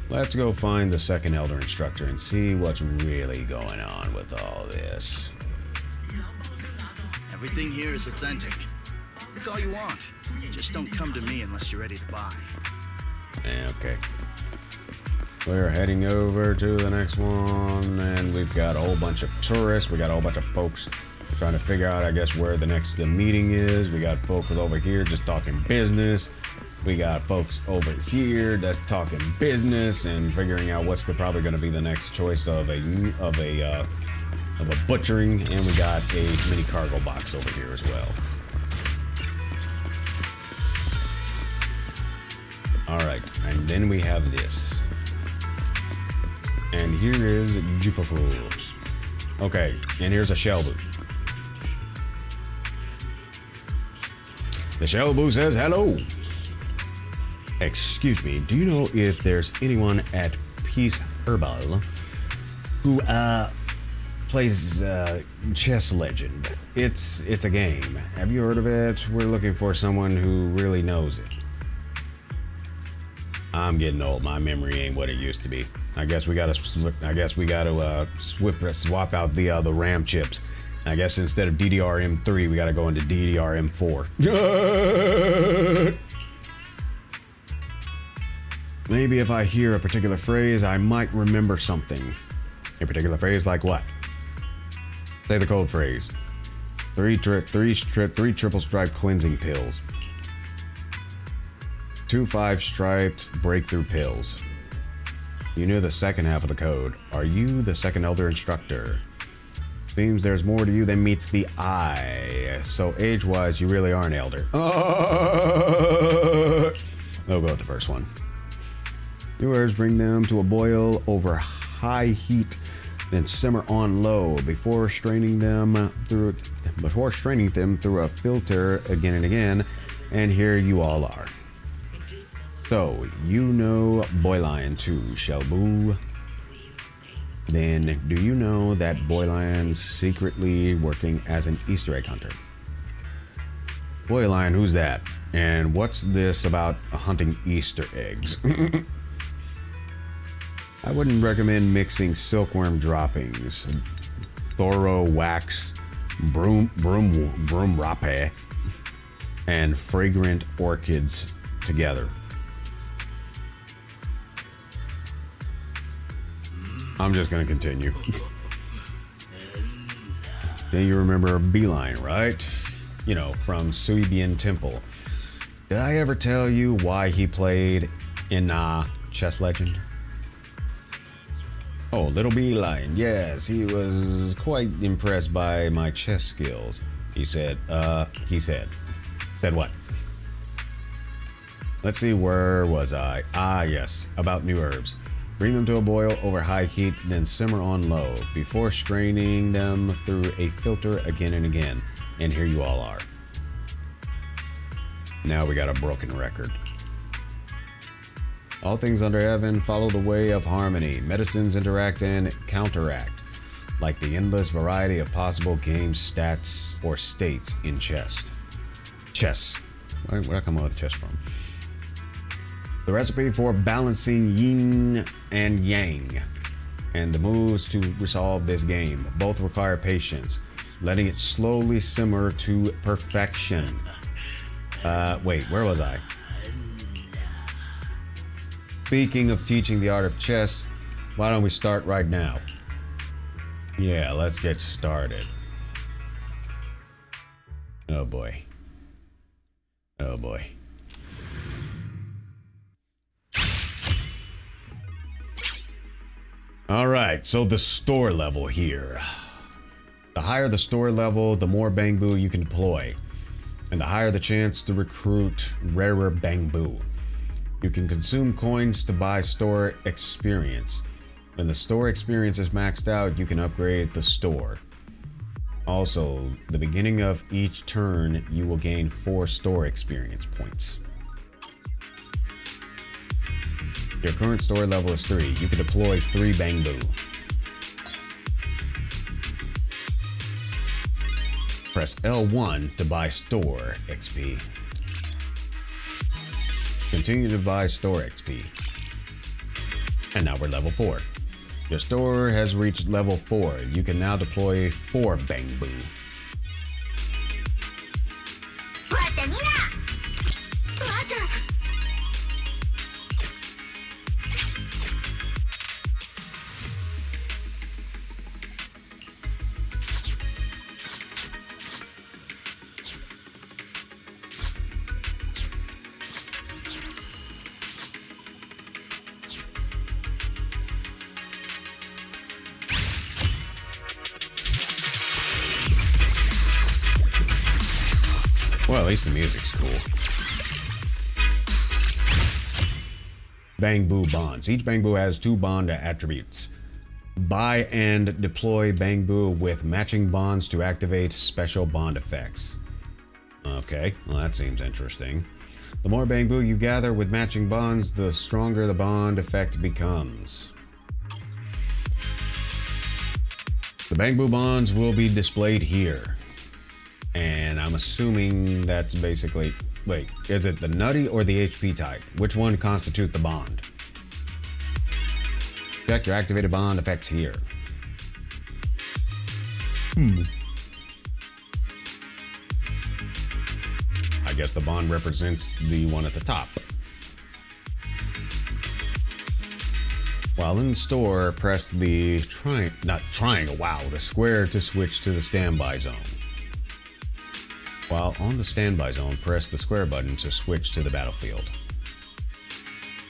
Let's go find the second Elder Instructor and see what's really going on with all this.
Everything here is authentic. Look all you want. Just don't come to me unless you're ready to buy.
Okay. We're heading over to the next one, and we've got a whole bunch of tourists. We got a whole bunch of folks trying to figure out, I guess, where the next meeting is. We got folks over here just talking business. We got folks over here that's talking business and figuring out what's probably going to be the next choice of a butchering, and we got a mini cargo box over here as well. All right, and then we have this. And here is Jufafu. Okay, and here's a Shelbu. The Shelbu says hello. Excuse me, do you know if there's anyone at Peace Herbal who plays Chess Legend? It's a game. Have you heard of it? We're looking for someone who really knows it. I'm getting old. My memory ain't what it used to be. I guess we gotta swap out the RAM chips. I guess instead of DDR-M3, we gotta go into DDR-M4. Maybe if I hear a particular phrase, I might remember something. A particular phrase like what? Say the code phrase. Three triple stripe cleansing pills. 2 5-striped breakthrough pills. You knew the second half of the code. Are you the second Elder Instructor? Seems there's more to you than meets the eye. So age-wise, you really are an elder. I'll go with the first one. New herbs bring them to a boil over high heat, then simmer on low before straining them through a filter again and again. And here you all are. So you know Boylion too, Shelboo. Then do you know that Boylion's secretly working as an Easter egg hunter? Boylion, who's that? And what's this about hunting Easter eggs? I wouldn't recommend mixing silkworm droppings, thoro wax, broom rape, and fragrant orchids together. I'm just gonna continue. Then you remember Beeline, right? You know, from Suibian Temple. Did I ever tell you why he played in Chess Legend? Oh, little Beeline, yes, he was quite impressed by my chess skills. He said what? Let's see, where was I? Ah, yes, about new herbs. Bring them to a boil over high heat, then simmer on low, before straining them through a filter again and again. And here you all are. Now we got a broken record. All things under heaven follow the way of harmony. Medicines interact and counteract, like the endless variety of possible game stats or states in chess. Chess. Where'd I come up with chess from? The recipe for balancing yin and yang, and the moves to resolve this game. Both require patience, letting it slowly simmer to perfection. Wait, where was I? Speaking of teaching the art of chess, why don't we start right now? Yeah, let's get started. Oh boy. Oh boy. Alright, so the store level here. The higher the store level, the more Bangboo you can deploy. And the higher the chance to recruit rarer Bangboo. You can consume coins to buy store experience. When the store experience is maxed out, you can upgrade the store. Also, the beginning of each turn, you will gain 4 store experience points. Your current store level is 3. You can deploy 3 Bangboo. Press L1 to buy store XP. Continue to buy store XP. And now we're level 4. Your store has reached level 4. You can now deploy 4 Bangboo. Well, at least the music's cool. Bangboo bonds. Each Bangboo has 2 bond attributes. Buy and deploy Bangboo with matching bonds to activate special bond effects. Okay, well that seems interesting. The more Bangboo you gather with matching bonds, the stronger the bond effect becomes. The Bangboo bonds will be displayed here. And I'm assuming that's basically... Wait, is it the nutty or the HP type? Which one constitutes the bond? Check your activated bond effects here. I guess the bond represents the one at the top. While in the store, press the the square to switch to the standby zone. While on the standby zone, press the square button to switch to the battlefield.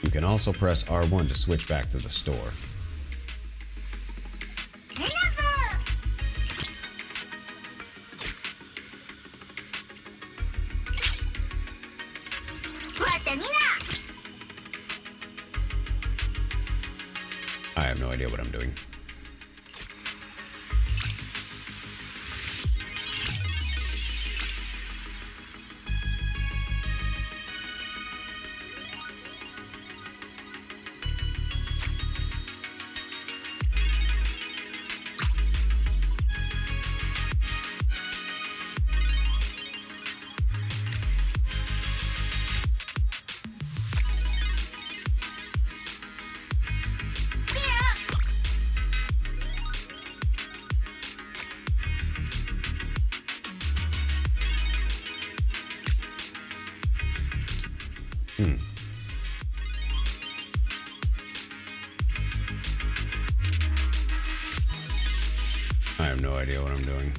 You can also press R1 to switch back to the store. idea what I'm doing. I have no idea what I'm doing.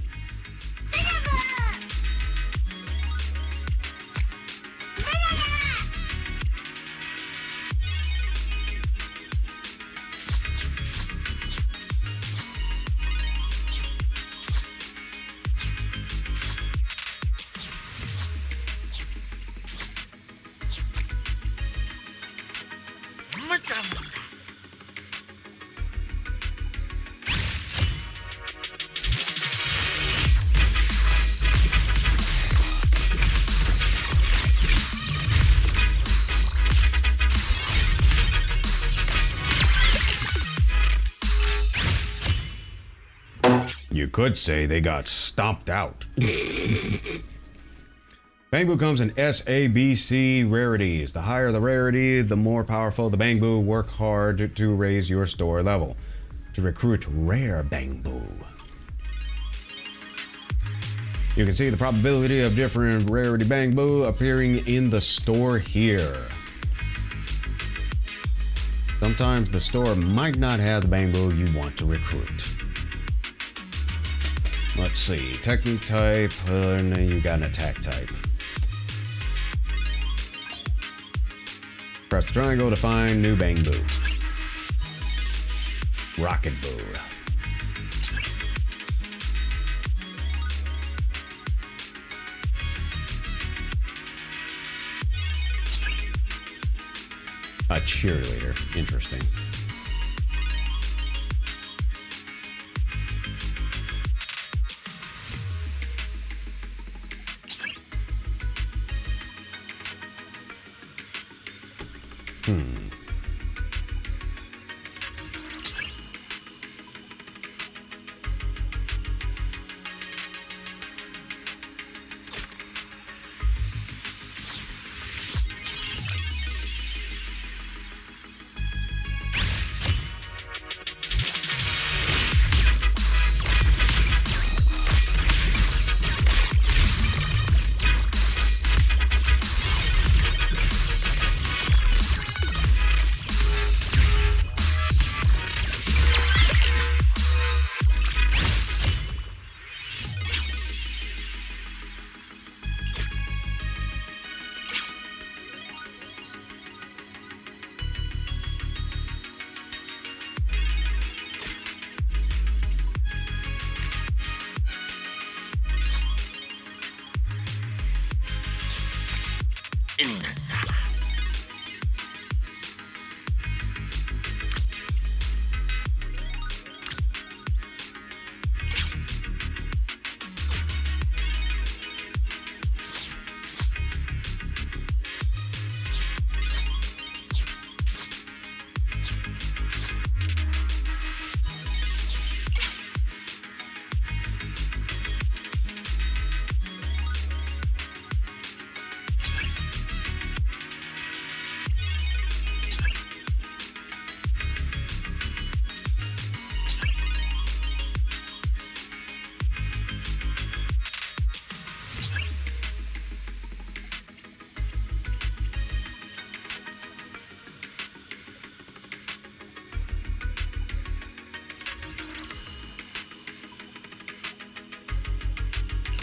You could say they got stomped out. Bangboo comes in SABC rarities. The higher the rarity, the more powerful the Bangboo. Work hard to raise your store level. To recruit rare Bangboo. You can see the probability of different rarity Bangboo appearing in the store here. Sometimes the store might not have the Bangboo you want to recruit. Let's see, technique type, and then you got an attack type. Press the triangle to find new Bangboo. Rocket Boo. A cheerleader, interesting.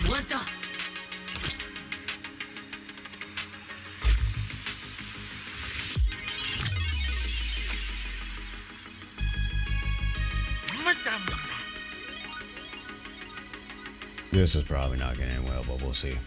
What the?
This is probably not going to end well, but we'll see.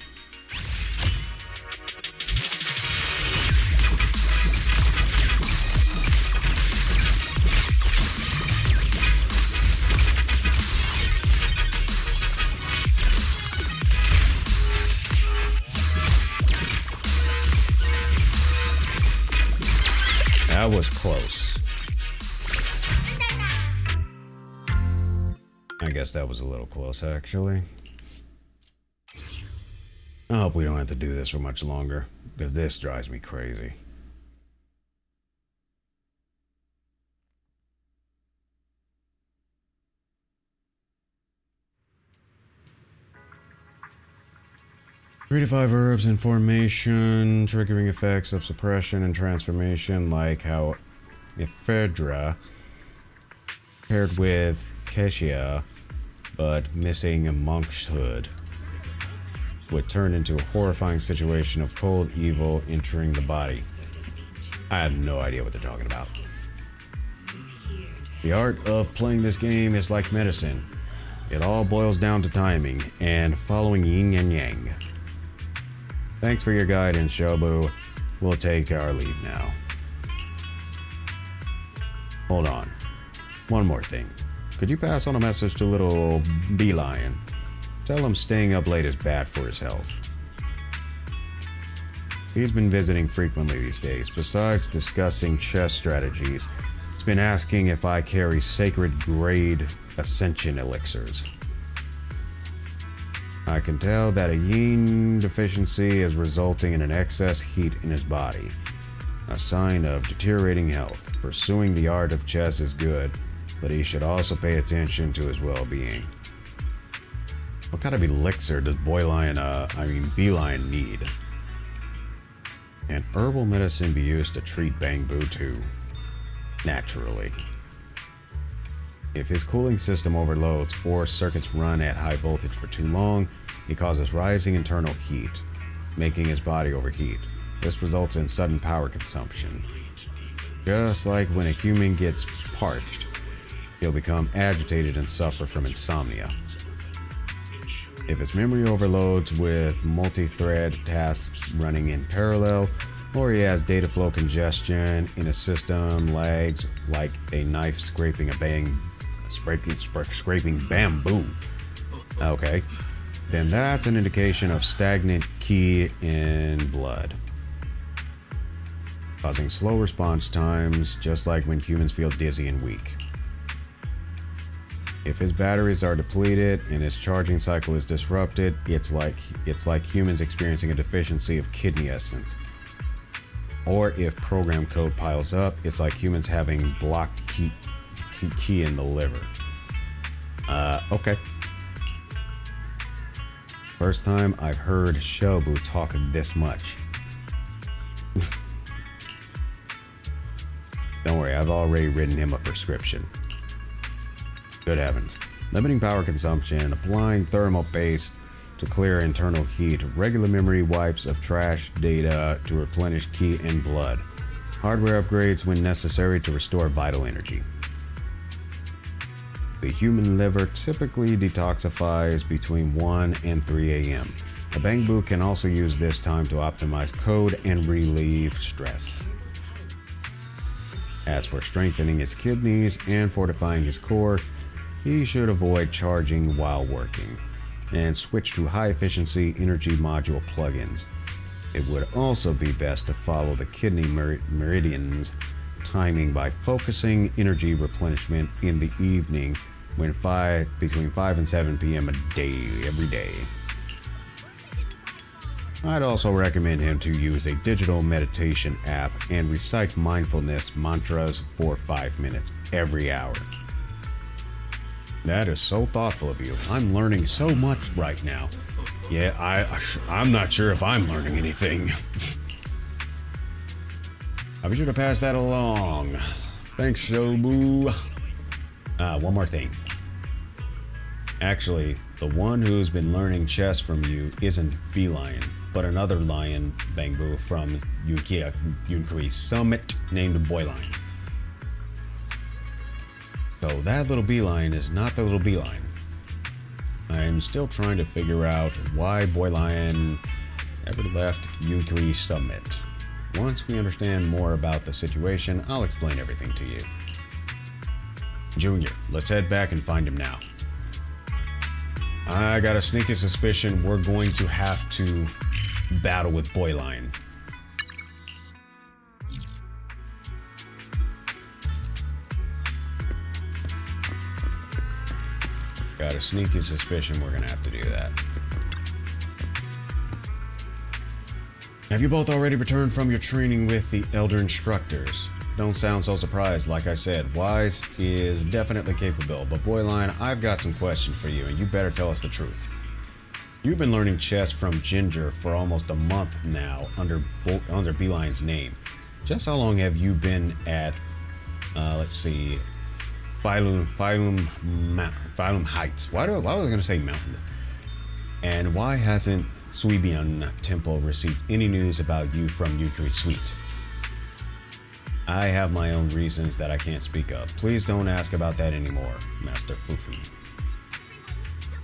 That was close. I guess that was a little close, actually. I hope we don't have to do this for much longer, because this drives me crazy. Three to 5 herbs in formation, triggering effects of suppression and transformation, like how Ephedra paired with Keshia, but missing a monk's hood, would turn into a horrifying situation of cold evil entering the body. I have no idea what they're talking about. The art of playing this game is like medicine. It all boils down to timing and following yin and yang. Thanks for your guidance, Shobu. We'll take our leave now. Hold on. One more thing. Could you pass on a message to little Beeline? Tell him staying up late is bad for his health. He's been visiting frequently these days. Besides discussing chess strategies, he's been asking if I carry sacred grade ascension elixirs. I can tell that a yin deficiency is resulting in an excess heat in his body, a sign of deteriorating health. Pursuing the art of chess is good, but he should also pay attention to his well-being. What kind of elixir does Beeline need? Can herbal medicine be used to treat Bangboo too? Naturally. If his cooling system overloads or circuits run at high voltage for too long, he causes rising internal heat, making his body overheat. This results in sudden power consumption. Just like when a human gets parched, he'll become agitated and suffer from insomnia. If his memory overloads with multi-thread tasks running in parallel, or he has data flow congestion in a system lags like a knife scraping scraping bamboo. Okay, then that's an indication of stagnant ki in blood, causing slow response times, just like when humans feel dizzy and weak. If his batteries are depleted and his charging cycle is disrupted, it's like humans experiencing a deficiency of kidney essence. Or if program code piles up, it's like humans having blocked ki in the liver. Okay. First time I've heard Shobu talk this much. Don't worry, I've already written him a prescription. Good heavens. Limiting power consumption, applying thermal paste to clear internal heat, regular memory wipes of trash data to replenish ki and blood, hardware upgrades when necessary to restore vital energy. The human liver typically detoxifies between 1 and 3 a.m. A Bangboo can also use this time to optimize code and relieve stress. As for strengthening his kidneys and fortifying his core, he should avoid charging while working and switch to high-efficiency energy module plugins. It would also be best to follow the kidney meridians timing by focusing energy replenishment in the evening between 5 and 7 p.m. a day, every day. I'd also recommend him to use a digital meditation app and recite mindfulness mantras for 5 minutes every hour. That is so thoughtful of you. I'm learning so much right now. Yeah, I'm not sure if I'm learning anything. I'll be sure to pass that along. Thanks, Shobu. One more thing. Actually, the one who's been learning chess from you isn't Beeline, but another lion Bangboo from Yunkui Summit named Boyline. So that little Beeline is not the little Beeline. I'm still trying to figure out why Boyline ever left Yunkui Summit. Once we understand more about the situation, I'll explain everything to you. Junior, let's head back and find him now. I got a sneaky suspicion we're going to have to battle with Boyline. got a sneaky suspicion we're gonna have to do that. Have you both already returned from your training with the Elder Instructors? Don't sound so surprised. Like I said, Wise is definitely capable, but Boyline, I've got some questions for you, and you better tell us the truth. You've been learning chess from Ginger for almost a month now under Beeline's name. Just how long have you been at, let's see, Phylum Heights? Why was I going to say mountain? And why hasn't Suibian Temple received any news about you from Yutri Suite? I have my own reasons that I can't speak of. Please don't ask about that anymore, Master Fufu.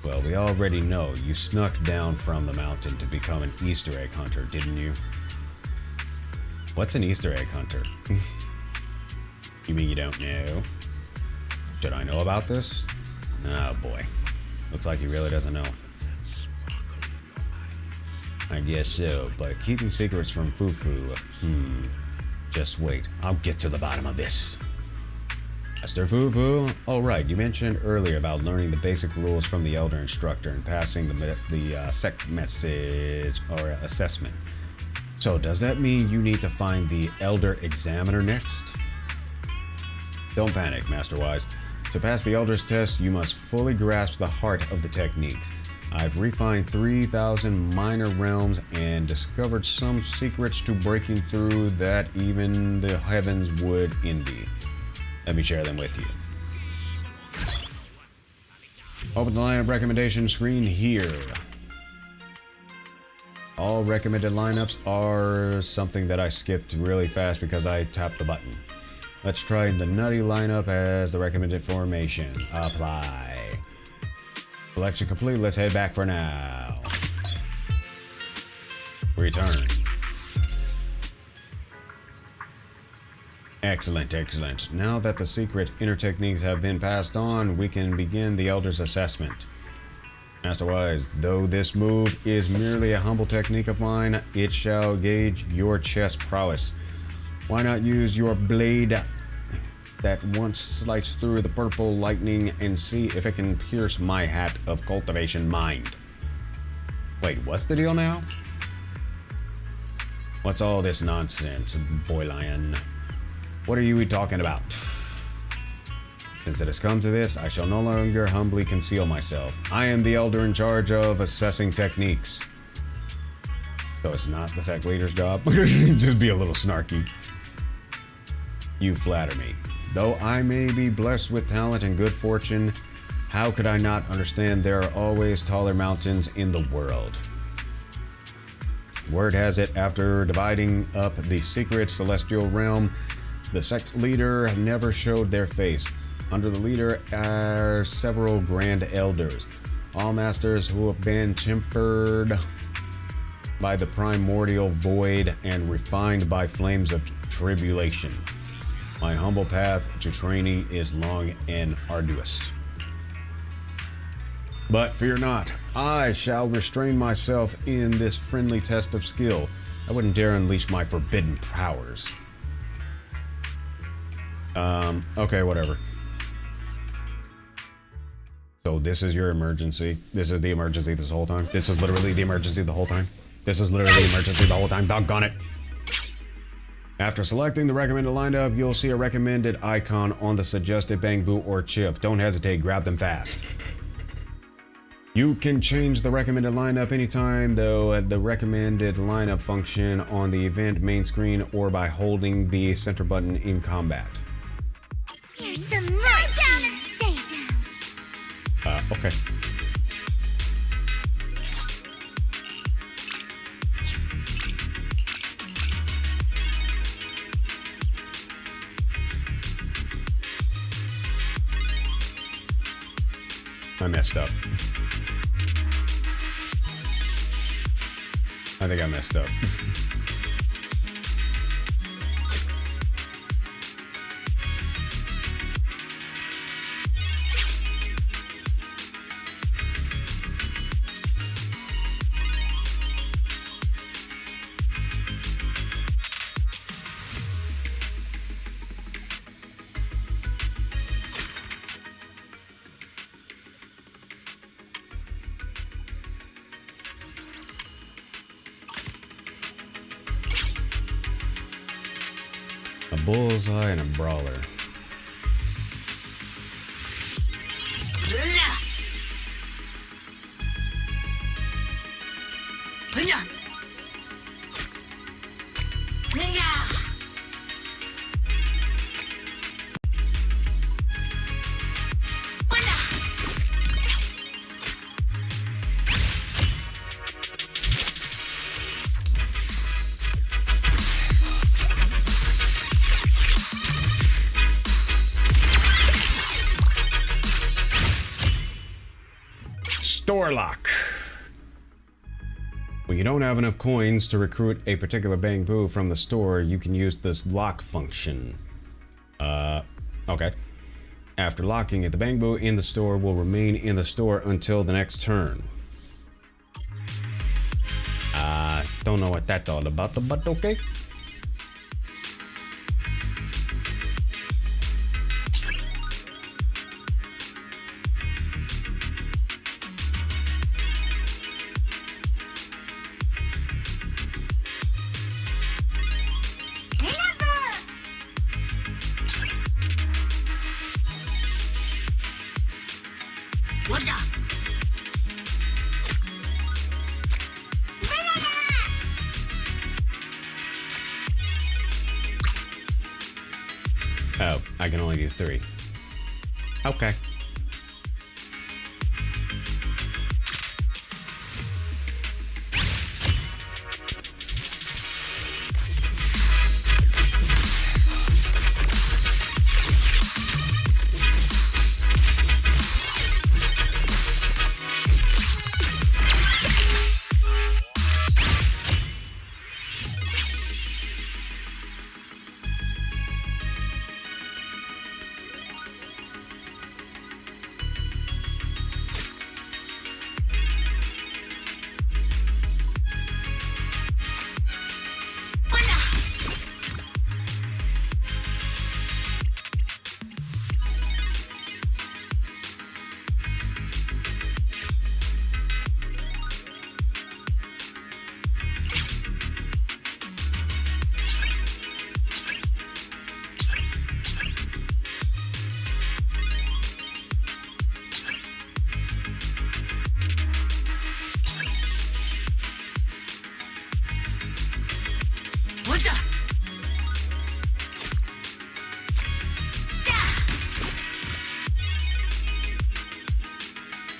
Well, we already know you snuck down from the mountain to become an Easter egg hunter, didn't you? What's an Easter egg hunter? You mean you don't know? Should I know about this? Oh boy. Looks like he really doesn't know. I guess so, but keeping secrets from Fufu, just wait. I'll get to the bottom of this. Master Fufu, alright, you mentioned earlier about learning the basic rules from the Elder Instructor and passing the sect message or assessment. So does that mean you need to find the Elder Examiner next? Don't panic, Master Wise. To pass the Elder's test, you must fully grasp the heart of the techniques. I've refined 3,000 minor realms and discovered some secrets to breaking through that even the heavens would envy. Let me share them with you. Open the lineup recommendation screen here. All recommended lineups are something that I skipped really fast because I tapped the button. Let's try the nutty lineup as the recommended formation. Apply. Selection complete. Let's head back for now. Return. Excellent, excellent. Now that the secret inner techniques have been passed on, we can begin the Elder's assessment. Master Wise, though this move is merely a humble technique of mine, it shall gauge your chess prowess. Why not use your blade that once sliced through the purple lightning and see if it can pierce my hat of cultivation mind? Wait, what's the deal now? What's all this nonsense, boy lion? What are you talking about? Since it has come to this, I shall no longer humbly conceal myself. I am the Elder in charge of assessing techniques. So it's not the sect leader's job? Just be a little snarky. You flatter me. Though I may be blessed with talent and good fortune, how could I not understand there are always taller mountains in the world? Word has it, after dividing up the secret celestial realm, the sect leader never showed their face. Under the leader are several grand elders, all masters who have been tempered by the primordial void and refined by flames of tribulation. My humble path to training is long and arduous. But fear not, I shall restrain myself in this friendly test of skill. I wouldn't dare unleash my forbidden powers. Okay, whatever. So this is your emergency. This is the emergency this whole time. This is literally the emergency the whole time. This is literally the emergency the whole time. Doggone it. After selecting the recommended lineup, you'll see a recommended icon on the suggested Bangboo or chip. Don't hesitate, grab them fast. You can change the recommended lineup anytime, though, at the recommended lineup function on the event main screen or by holding the center button in combat.
Here's some more down and stay down.
Okay. I messed up. I think I messed up. bullseye and a brawler. Store lock. When you don't have enough coins to recruit a particular Bangboo from the store, you can use this lock function. Okay. After locking it, the Bangboo in the store will remain in the store until the next turn. Don't know what that's all about, but okay. Oh, I can only do 3. Okay.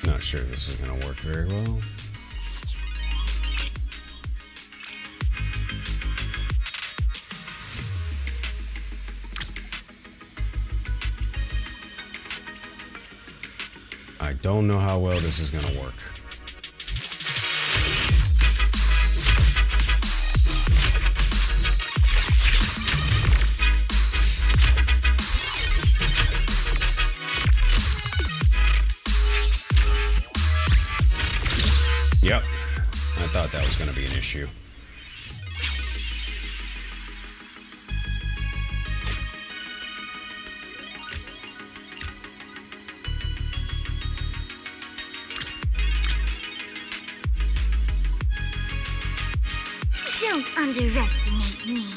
Not sure this is going to work very well. I don't know how well this is going to work. Yep, I thought that was going to be an issue.
Don't underestimate me.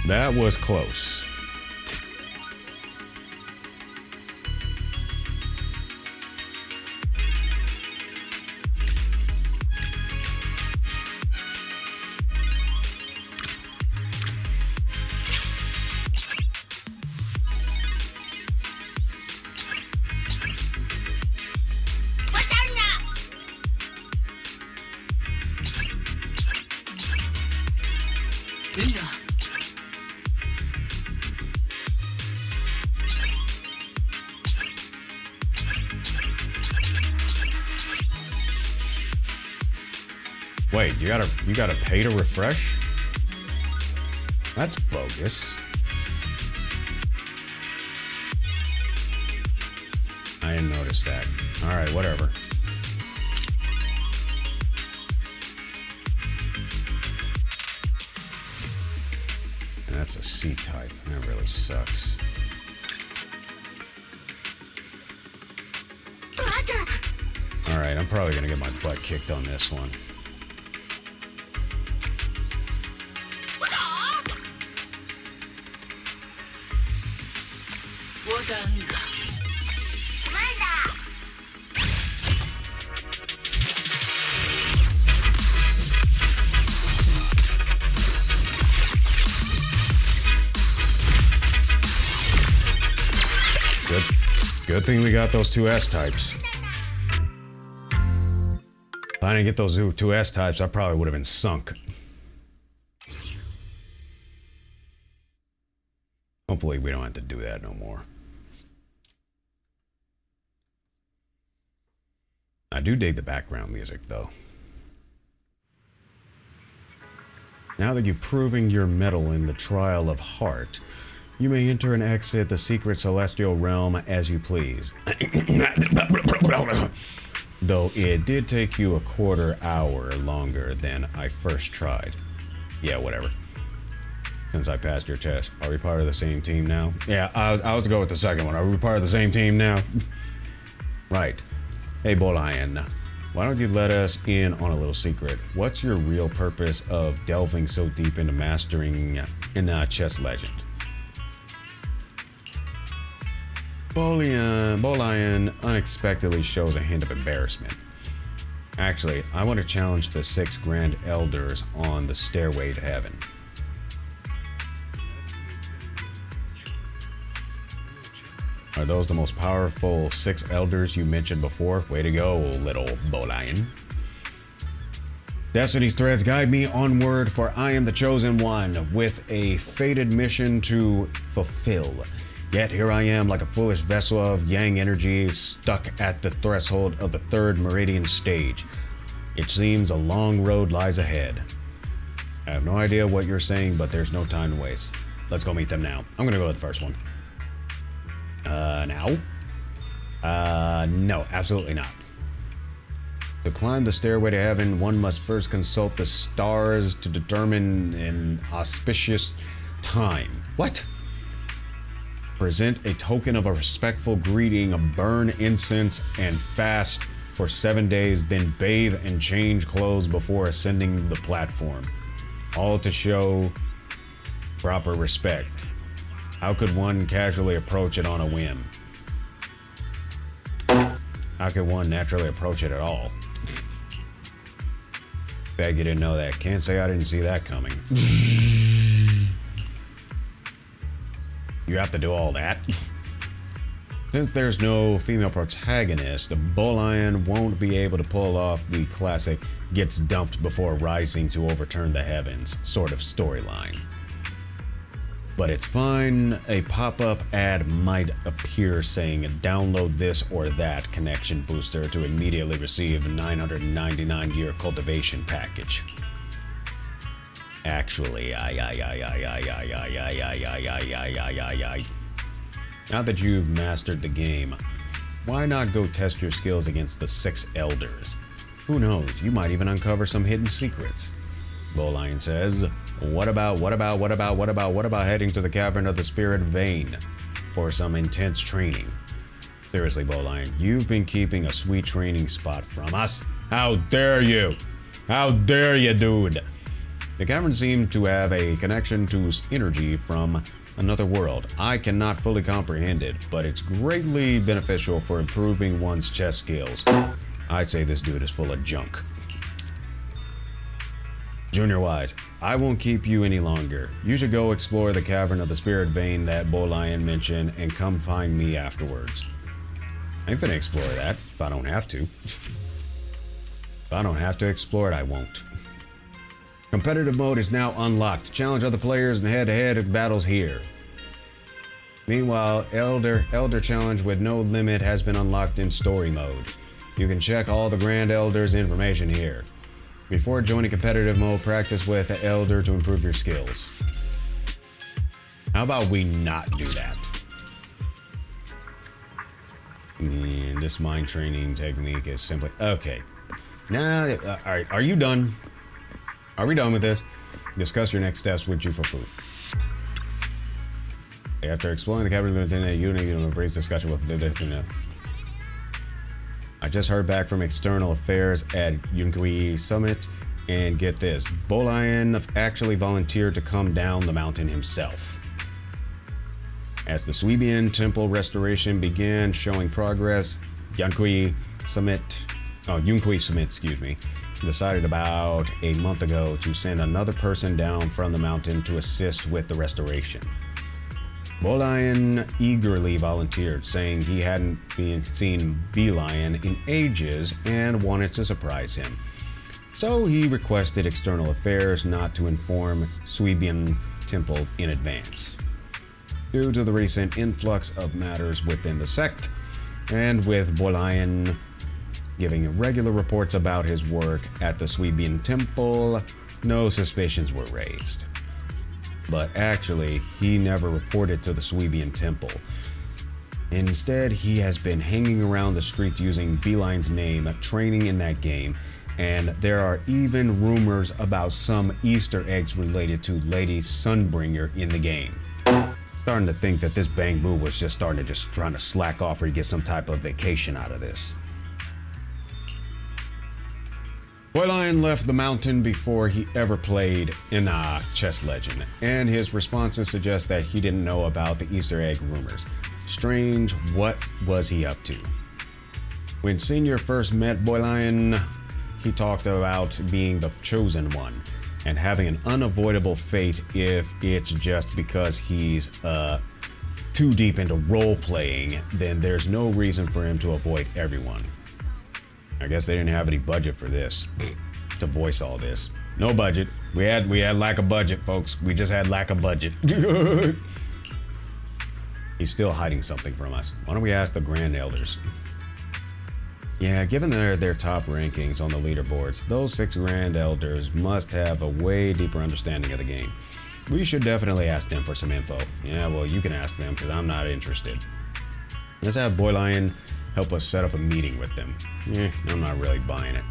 That was close. Wait, you gotta pay to refresh? That's bogus. I didn't notice that. Alright, whatever. And that's a C-type. That really sucks. Alright, I'm probably gonna get my butt kicked on this one. Good thing we got those two S-types. If I didn't get those two S-types, I probably would have been sunk. Hopefully we don't have to do that no more. I do dig the background music, though. Now that you've proven your mettle in the trial of heart, you may enter and exit the secret celestial realm as you please. Though it did take you a quarter hour longer than I first tried. Yeah, whatever. Since I passed your test, are we part of the same team now? Yeah, I'll go with the second one. Are we part of the same team now? Right. Hey, Bolayan, why don't you let us in on a little secret? What's your real purpose of delving so deep into mastering in chess legend? Bolayan unexpectedly shows a hint of embarrassment. Actually, I want to challenge the 6 Grand Elders on the Stairway to Heaven. Are those the most powerful 6 elders you mentioned before? Way to go, little Bolayan. Destiny's threads guide me onward, for I am the chosen one, with a fated mission to fulfill. Yet here I am, like a foolish vessel of yang energy, stuck at the threshold of the 3rd Meridian stage. It seems a long road lies ahead. I have no idea what you're saying, but there's no time to waste. Let's go meet them now. I'm gonna go with the first one. Now? No, absolutely not. To climb the Stairway to Heaven, one must first consult the stars to determine an auspicious time. What? Present a token of a respectful greeting, burn incense, and fast for 7 days, then bathe and change clothes before ascending the platform. All to show proper respect. How could one casually approach it on a whim? How could one naturally approach it at all? Bet you didn't know that. Can't say I didn't see that coming. You have to do all that? Since there's no female protagonist, Bolayan won't be able to pull off the classic gets dumped before rising to overturn the heavens sort of storyline. But it's fine, a pop-up ad might appear saying download this or that connection booster to immediately receive a 999-year cultivation package. Actually, now that you've mastered the game, why not go test your skills against the 6 elders? Who knows, you might even uncover some hidden secrets. Bolayan says, what about heading to the Cavern of the Spirit Vein for some intense training? Seriously, Bolayan, you've been keeping a sweet training spot from us. How dare you? How dare you, dude? The cavern seemed to have a connection to energy from another world. I cannot fully comprehend it, but it's greatly beneficial for improving one's chess skills. I'd say this dude is full of junk. Junior Wise, I won't keep you any longer. You should go explore the cavern of the spirit vein that Bolian mentioned and come find me afterwards. I ain't finna explore that if I don't have to. If I don't have to explore it, I won't. Competitive mode is now unlocked. Challenge other players in head-to-head battles here. Meanwhile, Elder Challenge with no limit has been unlocked in story mode. You can check all the Grand Elder's information here. Before joining competitive mode, practice with the Elder to improve your skills. How about we not do that? And this mind training technique is simply... Okay. Now, alright, are you done? Are we done with this? Discuss your next steps with Jufufu. After exploring the cavern within a unit, you embrace discussion with the I just heard back from External Affairs at Yunkui Summit, and get this, Bolian actually volunteered to come down the mountain himself. As the Suibian Temple restoration began showing progress, Yunkui Summit, decided about a month ago to send another person down from the mountain to assist with the restoration. Bolian eagerly volunteered, saying he hadn't seen Belian in ages and wanted to surprise him. So he requested External Affairs not to inform Suibian Temple in advance. Due to the recent influx of matters within the sect, and with Bolian giving regular reports about his work at the Suibian Temple, no suspicions were raised. But actually, he never reported to the Suibian Temple. Instead, he has been hanging around the streets using Belian's name, training in that game, and there are even rumors about some Easter eggs related to Lady Sunbringer in the game. Starting to think that this Bangboo was just trying to slack off or get some type of vacation out of this. Bolian left the mountain before he ever played in Chess Legend, and his responses suggest that he didn't know about the Easter egg rumors. Strange, what was he up to? When Senior first met Bolian, he talked about being the chosen one and having an unavoidable fate if it's just because he's too deep into role-playing, then there's no reason for him to avoid everyone. I guess they didn't have any budget for this, to voice all this. No budget. We had lack of budget, folks. We just had lack of budget. He's still hiding something from us. Why don't we ask the Grand Elders? Yeah, given their top rankings on the leaderboards, those 6 Grand Elders must have a way deeper understanding of the game. We should definitely ask them for some info. Yeah, well, you can ask them, because I'm not interested. Let's have Bolian help us set up a meeting with them. I'm not really buying it.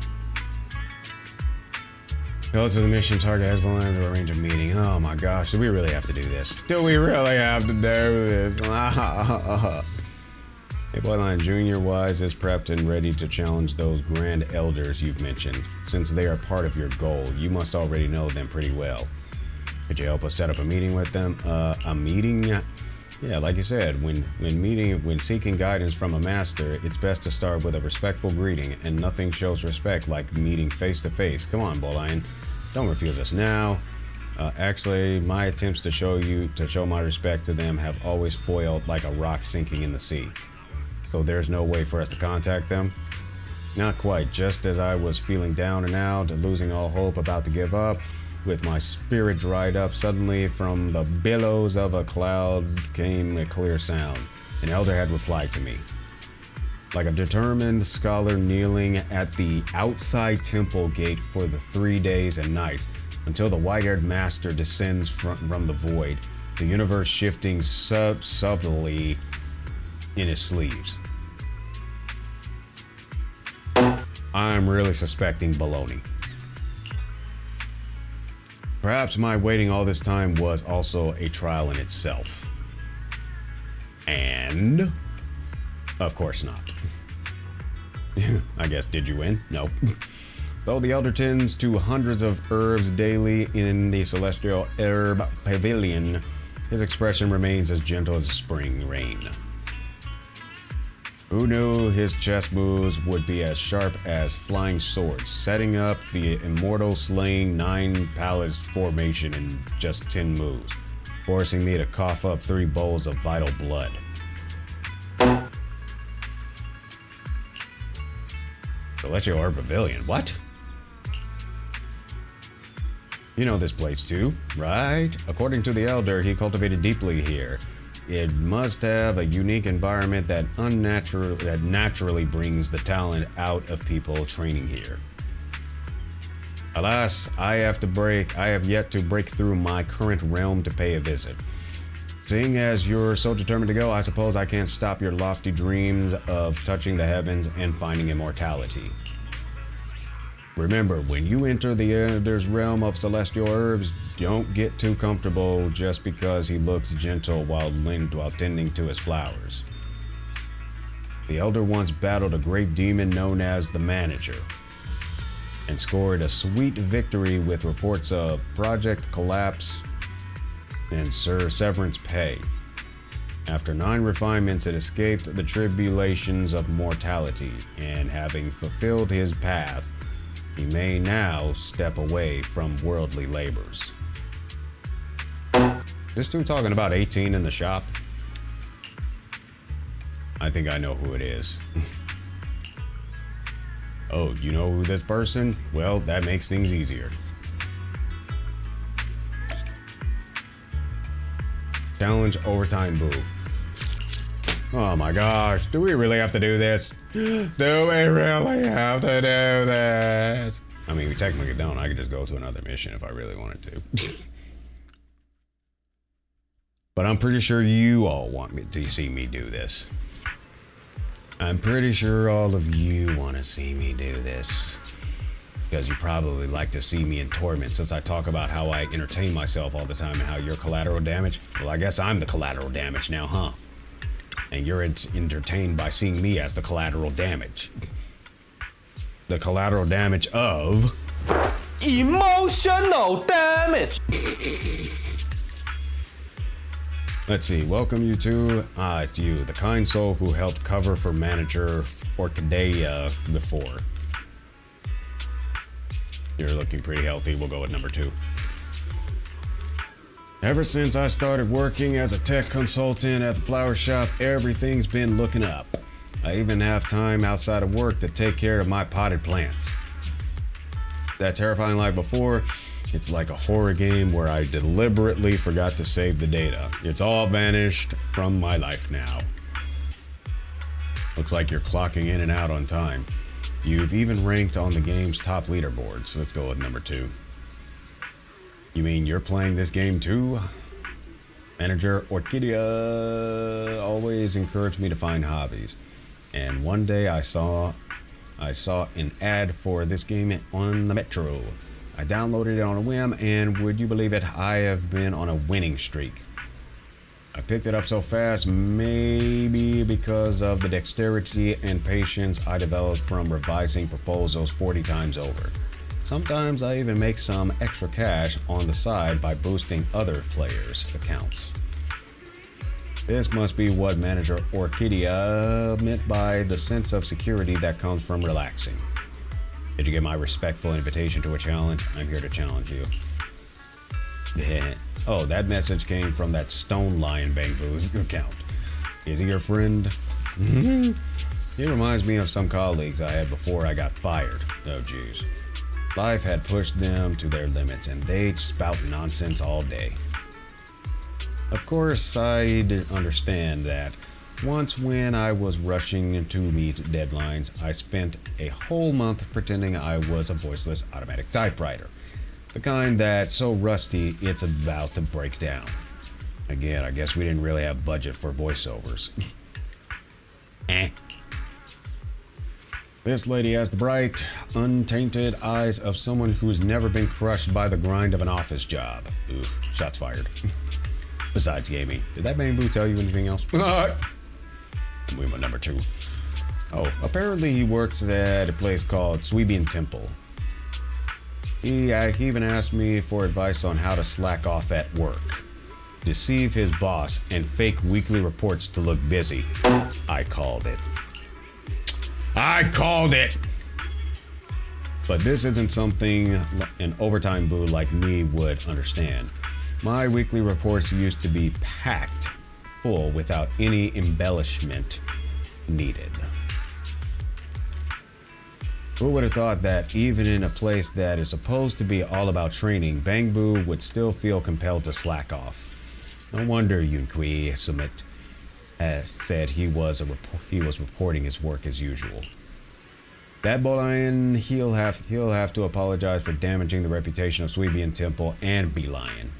Go to the mission. Target has Bolian to arrange a meeting. Oh my gosh, do we really have to do this? Do we really have to do this? Hey, Bolian, Junior Wise is prepped and ready to challenge those Grand Elders you've mentioned. Since they are part of your goal, you must already know them pretty well. Could you help us set up a meeting with them? A meeting? Yeah, like you said, when seeking guidance from a master, it's best to start with a respectful greeting, and nothing shows respect like meeting face to face. Come on, Bolian, don't refuse us now. Actually, my attempts to show my respect to them have always foiled like a rock sinking in the sea. So there's no way for us to contact them? Not quite. Just as I was feeling down and out, losing all hope, about to give up, with my spirit dried up, suddenly from the billows of a cloud came a clear sound. An elder had replied to me. Like a determined scholar kneeling at the outside temple gate for the 3 days and nights, until the white-haired master descends from the void, the universe shifting subtly in his sleeves. I'm really suspecting baloney. Perhaps my waiting all this time was also a trial in itself. And of course not. I guess, did you win? Nope. Though the elder tends to hundreds of herbs daily in the celestial herb pavilion, his expression remains as gentle as spring rain. Who knew his chess moves would be as sharp as flying swords, setting up the immortal slaying 9 palace formation in just 10 moves, forcing me to cough up 3 bowls of vital blood. Celestial Herb Pavilion, what? You know this place too, right? According to the Elder, he cultivated deeply here. It must have a unique environment that naturally brings the talent out of people training here. Alas, I have yet to break through my current realm to pay a visit. Seeing as you're so determined to go, I suppose I can't stop your lofty dreams of touching the heavens and finding immortality. Remember, when you enter the Elder's realm of celestial herbs, don't get too comfortable just because he looks gentle while tending to his flowers. The Elder once battled a great demon known as the Manager, and scored a sweet victory with reports of project collapse and severance pay. After 9 refinements, it escaped the tribulations of mortality, and having fulfilled his path, he may now step away from worldly labors. This dude talking about 18 in the shop? I think I know who it is. Oh, you know who this person? Well, that makes things easier. Challenge Overtime Boo. Oh my gosh, do we really have to do this? Do we really have to do this? I mean, we technically don't. I could just go to another mission if I really wanted to. But I'm pretty sure you all want me to see me do this. I'm pretty sure all of you want to see me do this. Because you probably like to see me in torment since I talk about how I entertain myself all the time and how you're collateral damage. Well, I guess I'm the collateral damage now, huh? And you're entertained by seeing me as the collateral damage. The collateral damage of...
emotional damage!
Let's see, welcome you to... it's you, the kind soul who helped cover for manager Orchidea before. You're looking pretty healthy, we'll go with number 2. Ever since I started working as a tech consultant at the flower shop, everything's been looking up. I even have time outside of work to take care of my potted plants. That terrifying life before, it's like a horror game where I deliberately forgot to save the data. It's all vanished from my life now. Looks like you're clocking in and out on time. You've even ranked on the game's top leaderboards. Let's go with number 2. You mean you're playing this game too? Manager Orchidea always encouraged me to find hobbies. And one day I saw an ad for this game on the Metro. I downloaded it on a whim, and would you believe it, I have been on a winning streak. I picked it up so fast, maybe because of the dexterity and patience I developed from revising proposals 40 times over. Sometimes I even make some extra cash on the side by boosting other players' accounts. This must be what Manager Orchidea meant by the sense of security that comes from relaxing. Did you get my respectful invitation to a challenge? I'm here to challenge you. Oh, that message came from that Stone Lion Bangboo's account. Is he your friend? He reminds me of some colleagues I had before I got fired. Oh, geez. Life had pushed them to their limits, and they'd spout nonsense all day. Of course, I understand that. Once when I was rushing to meet deadlines, I spent a whole month pretending I was a voiceless automatic typewriter. The kind that's so rusty, it's about to break down. Again, I guess we didn't really have budget for voiceovers. This lady has the bright, untainted eyes of someone who's never been crushed by the grind of an office job. Oof, shots fired. Besides gaming, did that Bangboo tell you anything else? We went number 2. Oh, apparently he works at a place called Sweebian Temple. He even asked me for advice on how to slack off at work, deceive his boss, and fake weekly reports to look busy. I called it. I called it! But this isn't something an overtime boo like me would understand. My weekly reports used to be packed full without any embellishment needed. Who would have thought that even in a place that is supposed to be all about training, Bangboo would still feel compelled to slack off? No wonder Yunkui Summit said he was reporting his work as usual. That Bolian, he'll have to apologize for damaging the reputation of Sweebian Temple and Belion.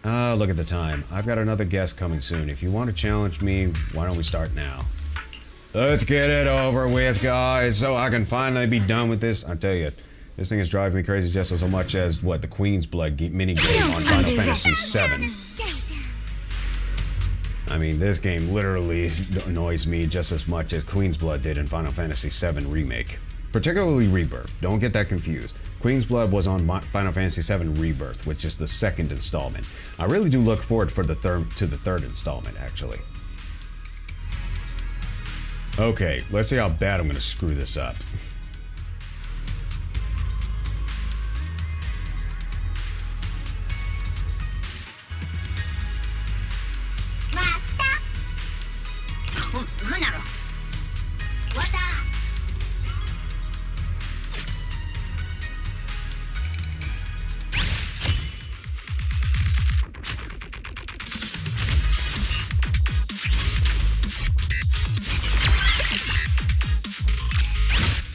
Look at the time. I've got another guest coming soon. If you want to challenge me, why don't we start now? Let's get it over with, guys, so I can finally be done with this. I tell you, this thing is driving me crazy just so much as what the Queen's Blood minigame on Final Fantasy VII. I mean, this game literally annoys me just as much as Queen's Blood did in Final Fantasy VII Remake. Particularly Rebirth. Don't get that confused. Queen's Blood was on Final Fantasy VII Rebirth, which is the second installment. I really do look forward to the third installment, actually. Okay, let's see how bad I'm going to screw this up.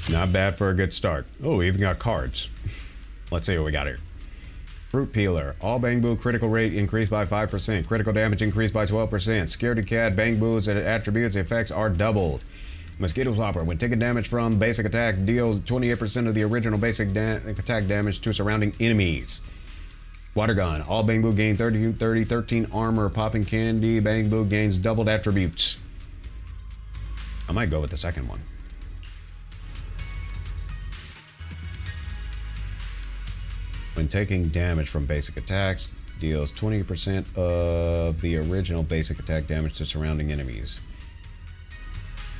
Not bad for a good start. Oh, we even got cards. Let's see what we got here. Fruit Peeler. All Bangboo critical rate increased by 5%. Critical damage increased by 12%. Scaredy Cat Bangboo's attributes effects are doubled. Mosquito Swapper. When taking damage from basic attacks, deals 28% of the original basic attack damage to surrounding enemies. Water Gun. All Bangboo gain 13 armor. Popping Candy. Bangboo gains doubled attributes. I might go with the second one. When taking damage from basic attacks, deals 20% of the original basic attack damage to surrounding enemies.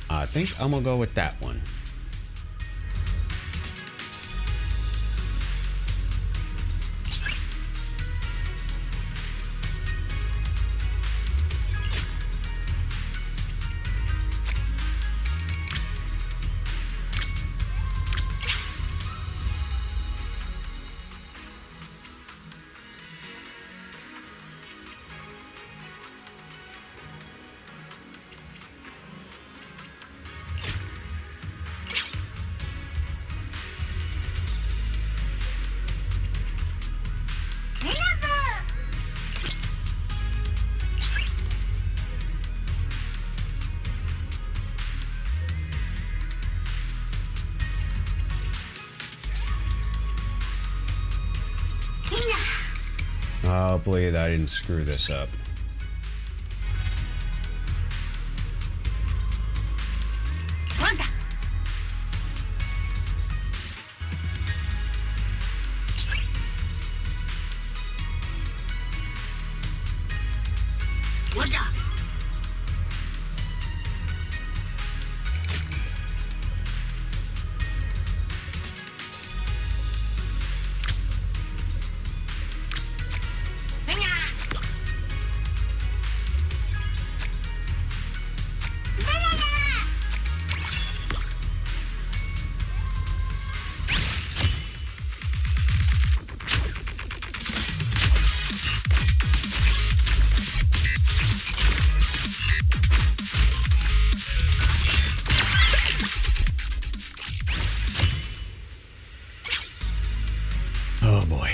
I think I'm gonna go with that one. Hopefully that I didn't screw this up. Oh boy.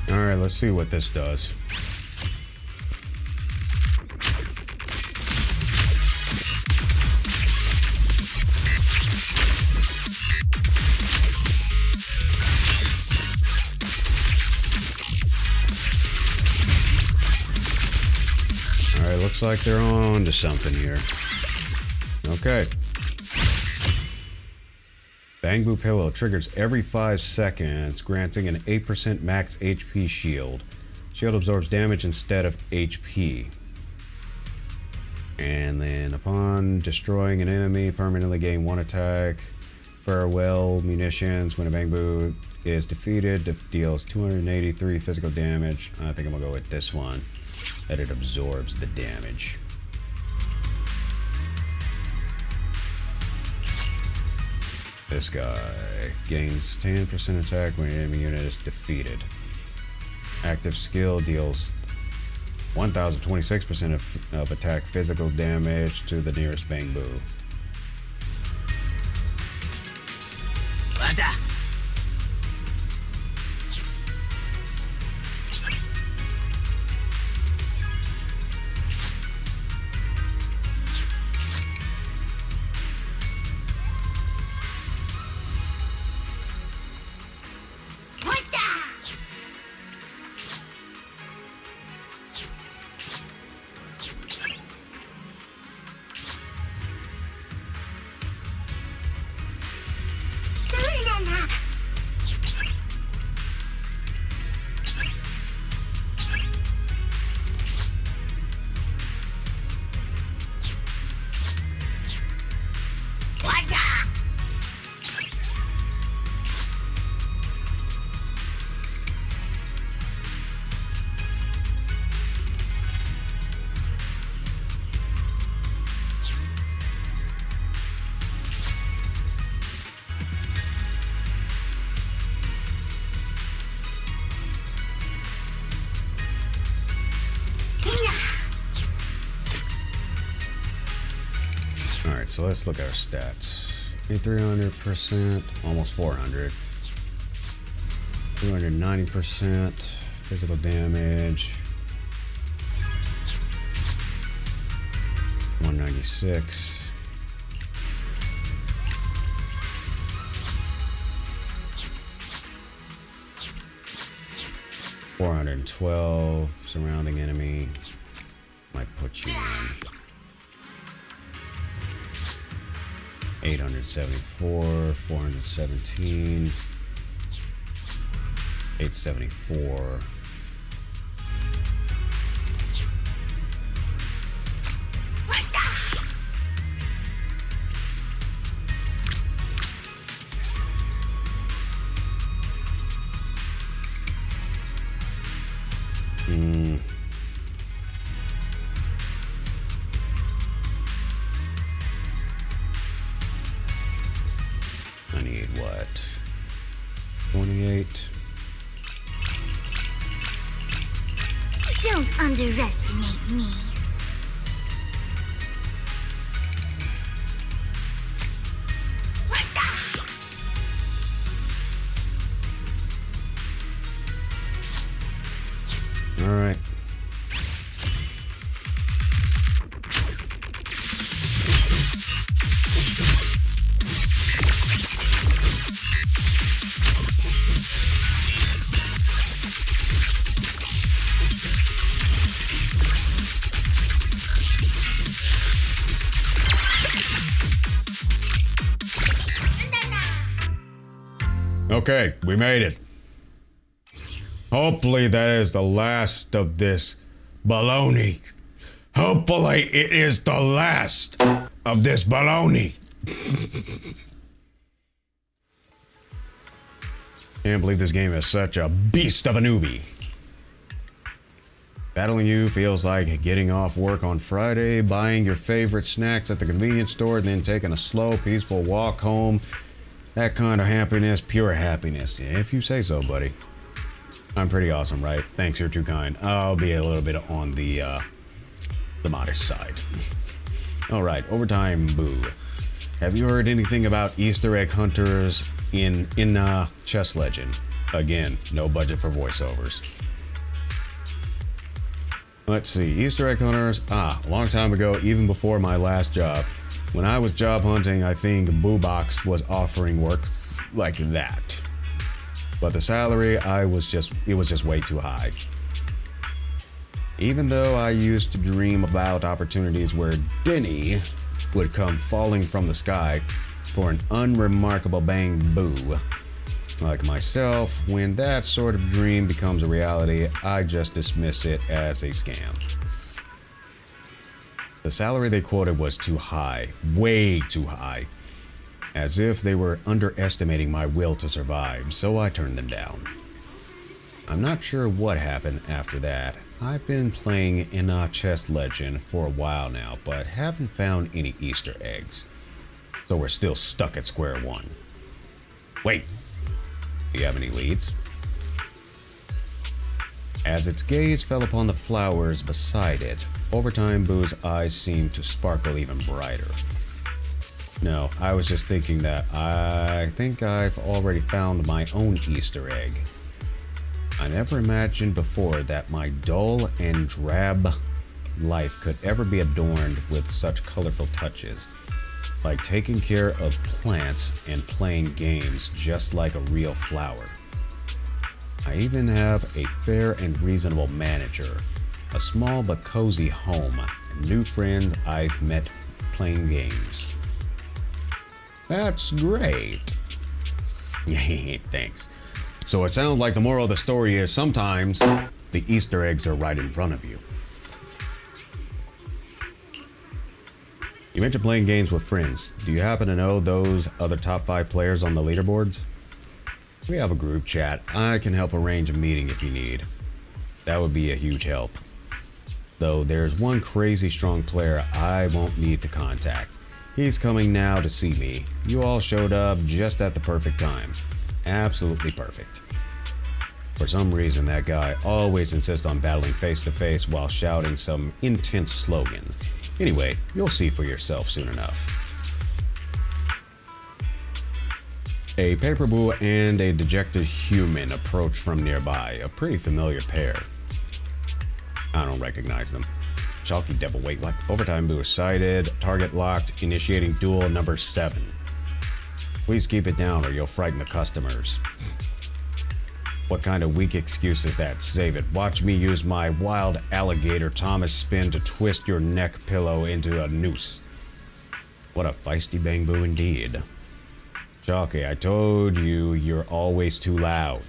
Alright, let's see what this does. Alright, looks like they're on to something here. Okay. Bangboo Pillow triggers every 5 seconds, granting an 8% max HP shield. Shield absorbs damage instead of HP. And then upon destroying an enemy, permanently gain 1 attack. Farewell munitions. When a Bangboo is defeated, it deals 283 physical damage. I think I'm gonna go with this one. That it absorbs the damage. This guy gains 10% attack when an enemy unit is defeated. Active skill deals 1026% of attack physical damage to the nearest Bangboo. Alright, so let's look at our stats. 300%, almost 400. 290% physical damage. 196. $412 surrounding enemy. Might put you in 874, 417, 874. I need what? 28.
Don't underestimate me.
All right. Okay, we made it. Hopefully that is the last of this baloney. Hopefully it is the last of this baloney. Can't believe this game is such a beast of a newbie. Battling you feels like getting off work on Friday, buying your favorite snacks at the convenience store, then taking a slow, peaceful walk home. That kind of happiness, pure happiness. If you say so, buddy. I'm pretty awesome, right? Thanks, you're too kind. I'll be a little bit on the modest side. All right, overtime boo. Have you heard anything about Easter egg hunters in Chess Legend? Again, no budget for voiceovers. Let's see, Easter egg hunters. A long time ago, even before my last job, when I was job hunting, I think Boo Box was offering work like that. But the salary, it was just way too high. Even though I used to dream about opportunities where Denny would come falling from the sky for an unremarkable Bangboo. Like myself, when that sort of dream becomes a reality, I just dismiss it as a scam. The salary they quoted was too high, way too high, as if they were underestimating my will to survive, so I turned them down. I'm not sure what happened after that. I've been playing in Chess Legend for a while now, but haven't found any Easter eggs. So we're still stuck at square one. Wait, do you have any leads? As its gaze fell upon the flowers beside it, Overtime Boo's eyes seemed to sparkle even brighter. No, I was just thinking that I think I've already found my own Easter egg. I never imagined before that my dull and drab life could ever be adorned with such colorful touches, like taking care of plants and playing games just like a real flower. I even have a fair and reasonable manager, a small but cozy home, and new friends I've met playing games. That's great. Thanks. So it sounds like the moral of the story is sometimes the Easter eggs are right in front of you. You mentioned playing games with friends. Do you happen to know those other top 5 players on the leaderboards? We have a group chat. I can help arrange a meeting if you need. That would be a huge help. Though there's one crazy strong player I won't need to contact. He's coming now to see me. You all showed up just at the perfect time. Absolutely perfect. For some reason, that guy always insists on battling face to face while shouting some intense slogans. Anyway, you'll see for yourself soon enough. A paperboo and a dejected human approach from nearby, a pretty familiar pair. I don't recognize them. Chalky devil, wait, what? Overtime boo sighted, target locked, initiating duel number 7. Please keep it down or you'll frighten the customers. What kind of weak excuse is that? Save it. Watch me use my wild alligator Thomas spin to twist your neck pillow into a noose. What a feisty Bangboo indeed. Chalky, I told you you're always too loud.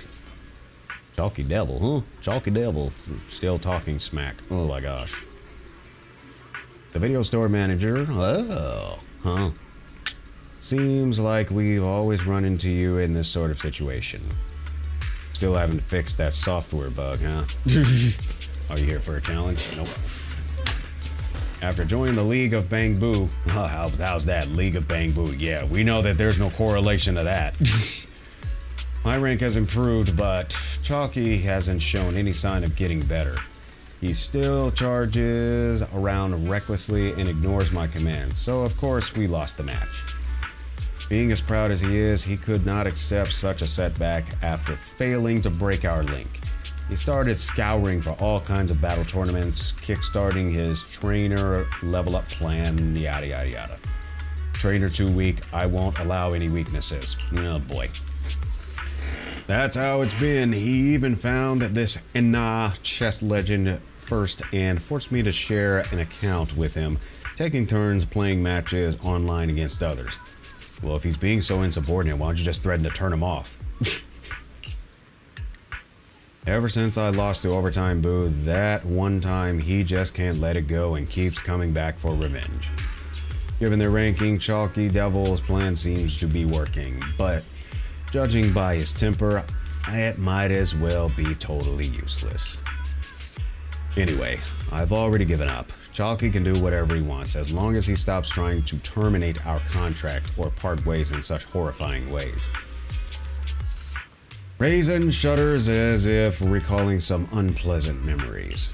Chalky devil, huh? Chalky devil, still talking smack. Oh my gosh. The video store manager, oh, huh? Seems like we've always run into you in this sort of situation. Still haven't fixed that software bug, huh? Are you here for a challenge? Nope. After joining the League of Bangboo, how's that? League of Bangboo? Yeah, we know that there's no correlation to that. My rank has improved, but Chalky hasn't shown any sign of getting better. He still charges around recklessly and ignores my commands, so of course we lost the match. Being as proud as he is, he could not accept such a setback after failing to break our link. He started scouring for all kinds of battle tournaments, kickstarting his trainer level up plan, yada yada yada. Trainer too weak, I won't allow any weaknesses. Oh boy. That's how it's been. He even found this Chess Legend first and forced me to share an account with him, taking turns playing matches online against others. Well, if he's being so insubordinate, why don't you just threaten to turn him off? Ever since I lost to Overtime Boo, that one time he just can't let it go and keeps coming back for revenge. Given their ranking, Chalky Devil's plan seems to be working, but judging by his temper, it might as well be totally useless. Anyway, I've already given up. Chalky can do whatever he wants, as long as he stops trying to terminate our contract or part ways in such horrifying ways. Raisin shudders as if recalling some unpleasant memories.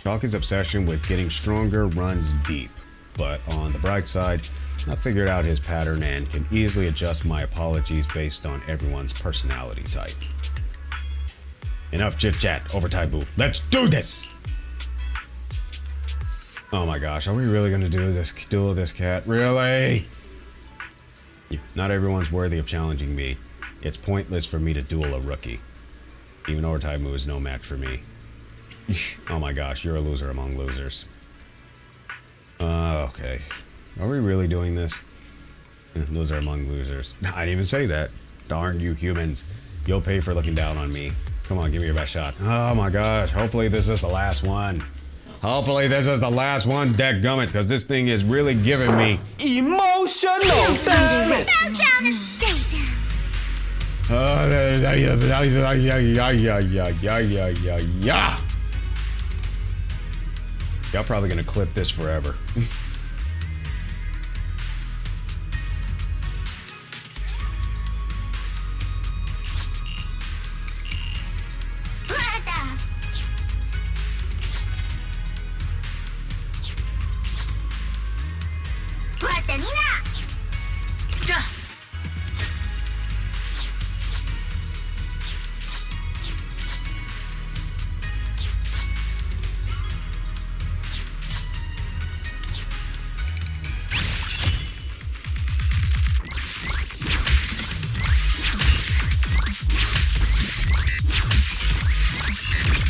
Chalky's obsession with getting stronger runs deep, but on the bright side, I figured out his pattern and can easily adjust my apologies based on everyone's personality type. Enough chit-chat, Overtime Boo. Let's do this! Oh my gosh, are we really gonna do this duel this cat? Really? Not everyone's worthy of challenging me. It's pointless for me to duel a rookie. Even Overtime Boo is no match for me. Oh my gosh, you're a loser among losers. Okay. Are we really doing this? Loser among losers. I didn't even say that. Darn you humans. You'll pay for looking down on me. Come on, give me your best shot. Oh my gosh, hopefully this is the last one. Hopefully this is the last one, dadgummit, because this thing is really giving me emotional damage.
Bow down and stay down.
Y'all probably gonna clip this forever.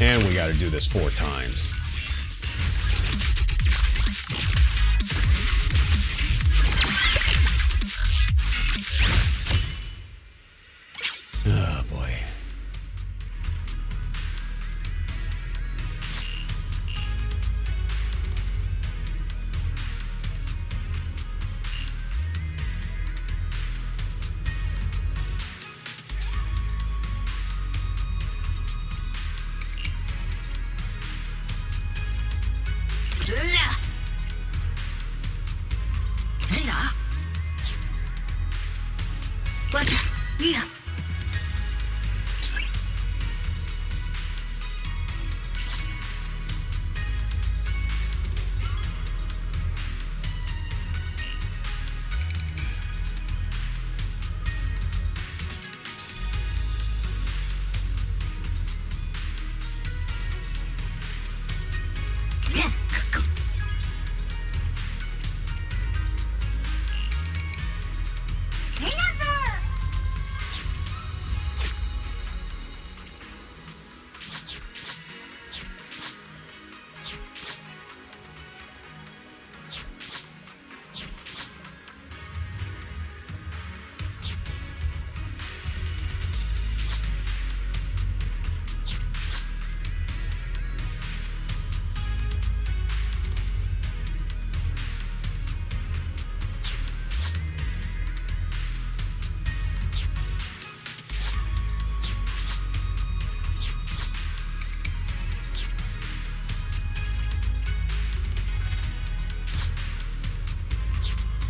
And we gotta do this 4 times. Oh boy.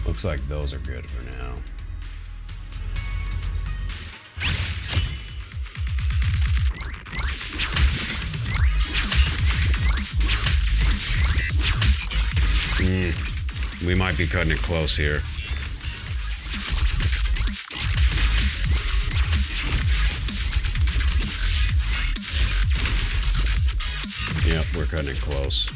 Looks like those are good for now. We might be cutting it close here. Yep, we're cutting it close.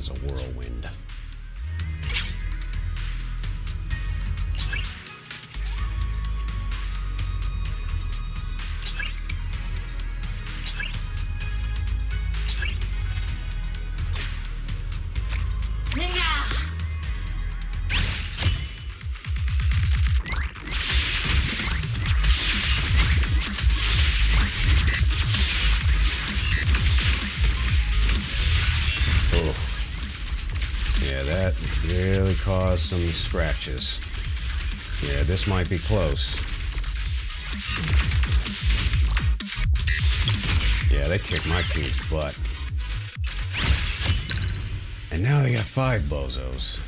was a whirlwind. Yeah, that really caused some scratches. Yeah, this might be close. Yeah, they kicked my team's butt. And now they got 5 bozos.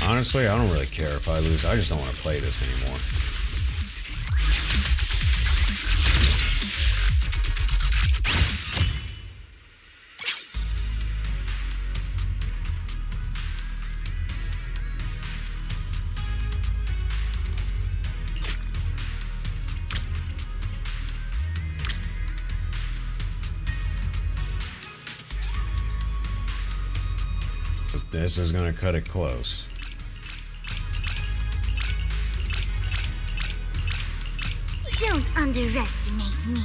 Honestly, I don't really care if I lose. I just don't want to play this anymore. This is gonna cut it close.
Don't underestimate me.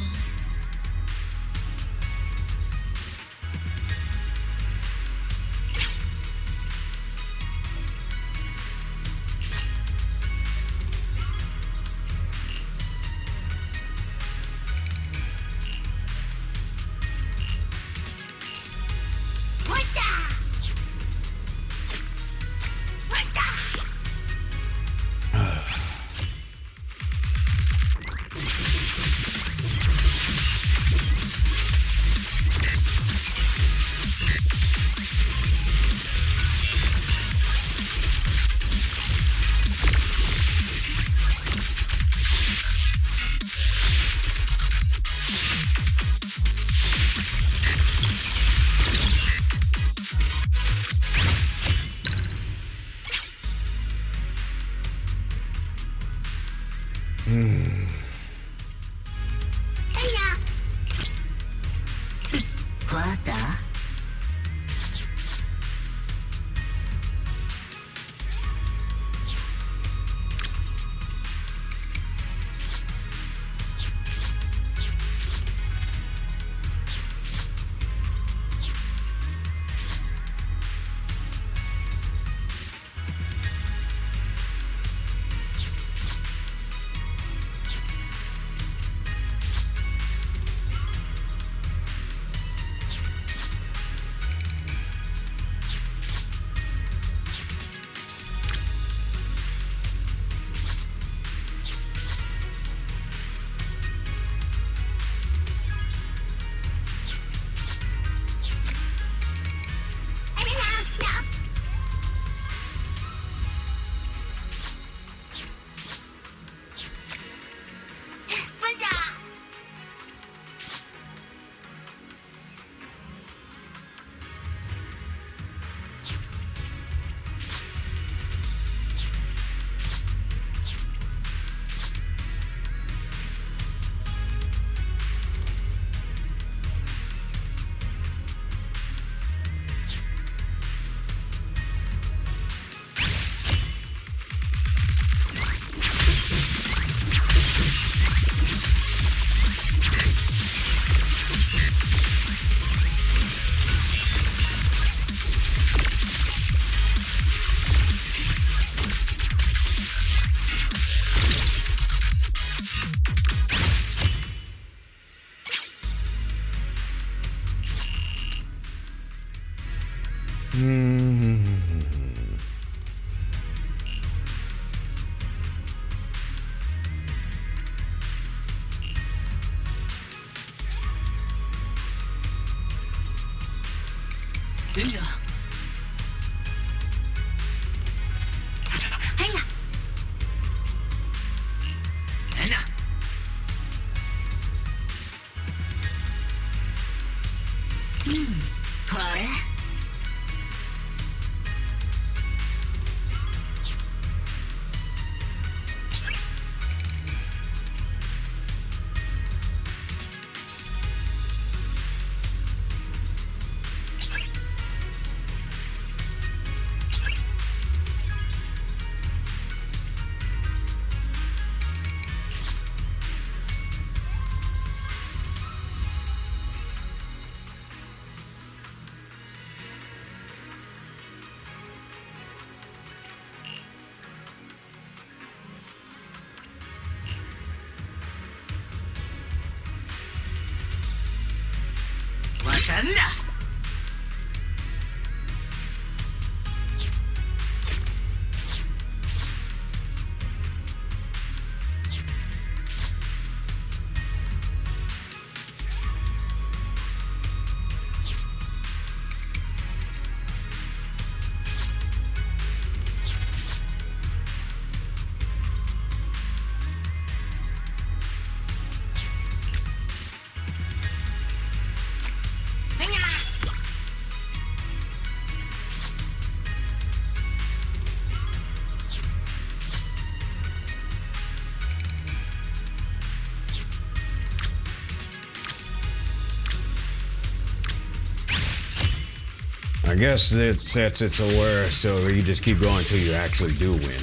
I guess it sets it's aware, so you just keep going until you actually do win.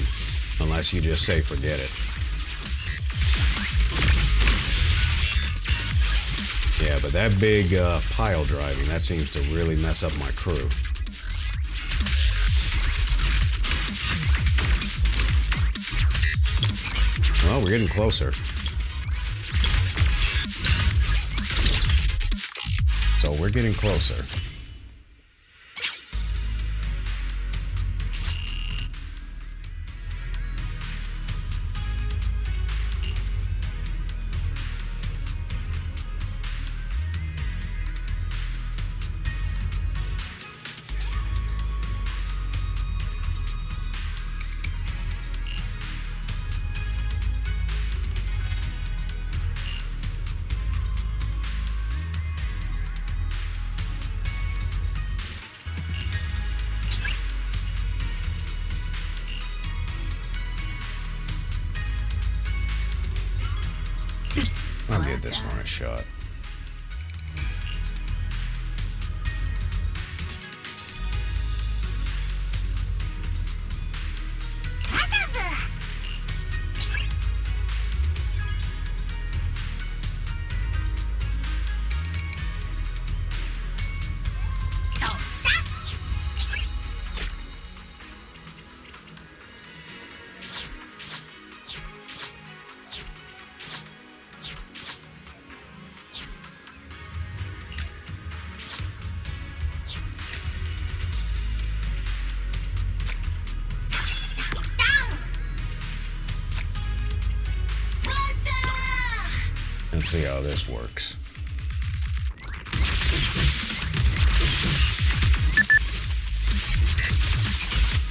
Unless you just say forget it. Yeah, but that big pile driving, that seems to really mess up my crew. Well, we're getting closer. So we're getting closer. I'll give this one a shot. Let's see how this works.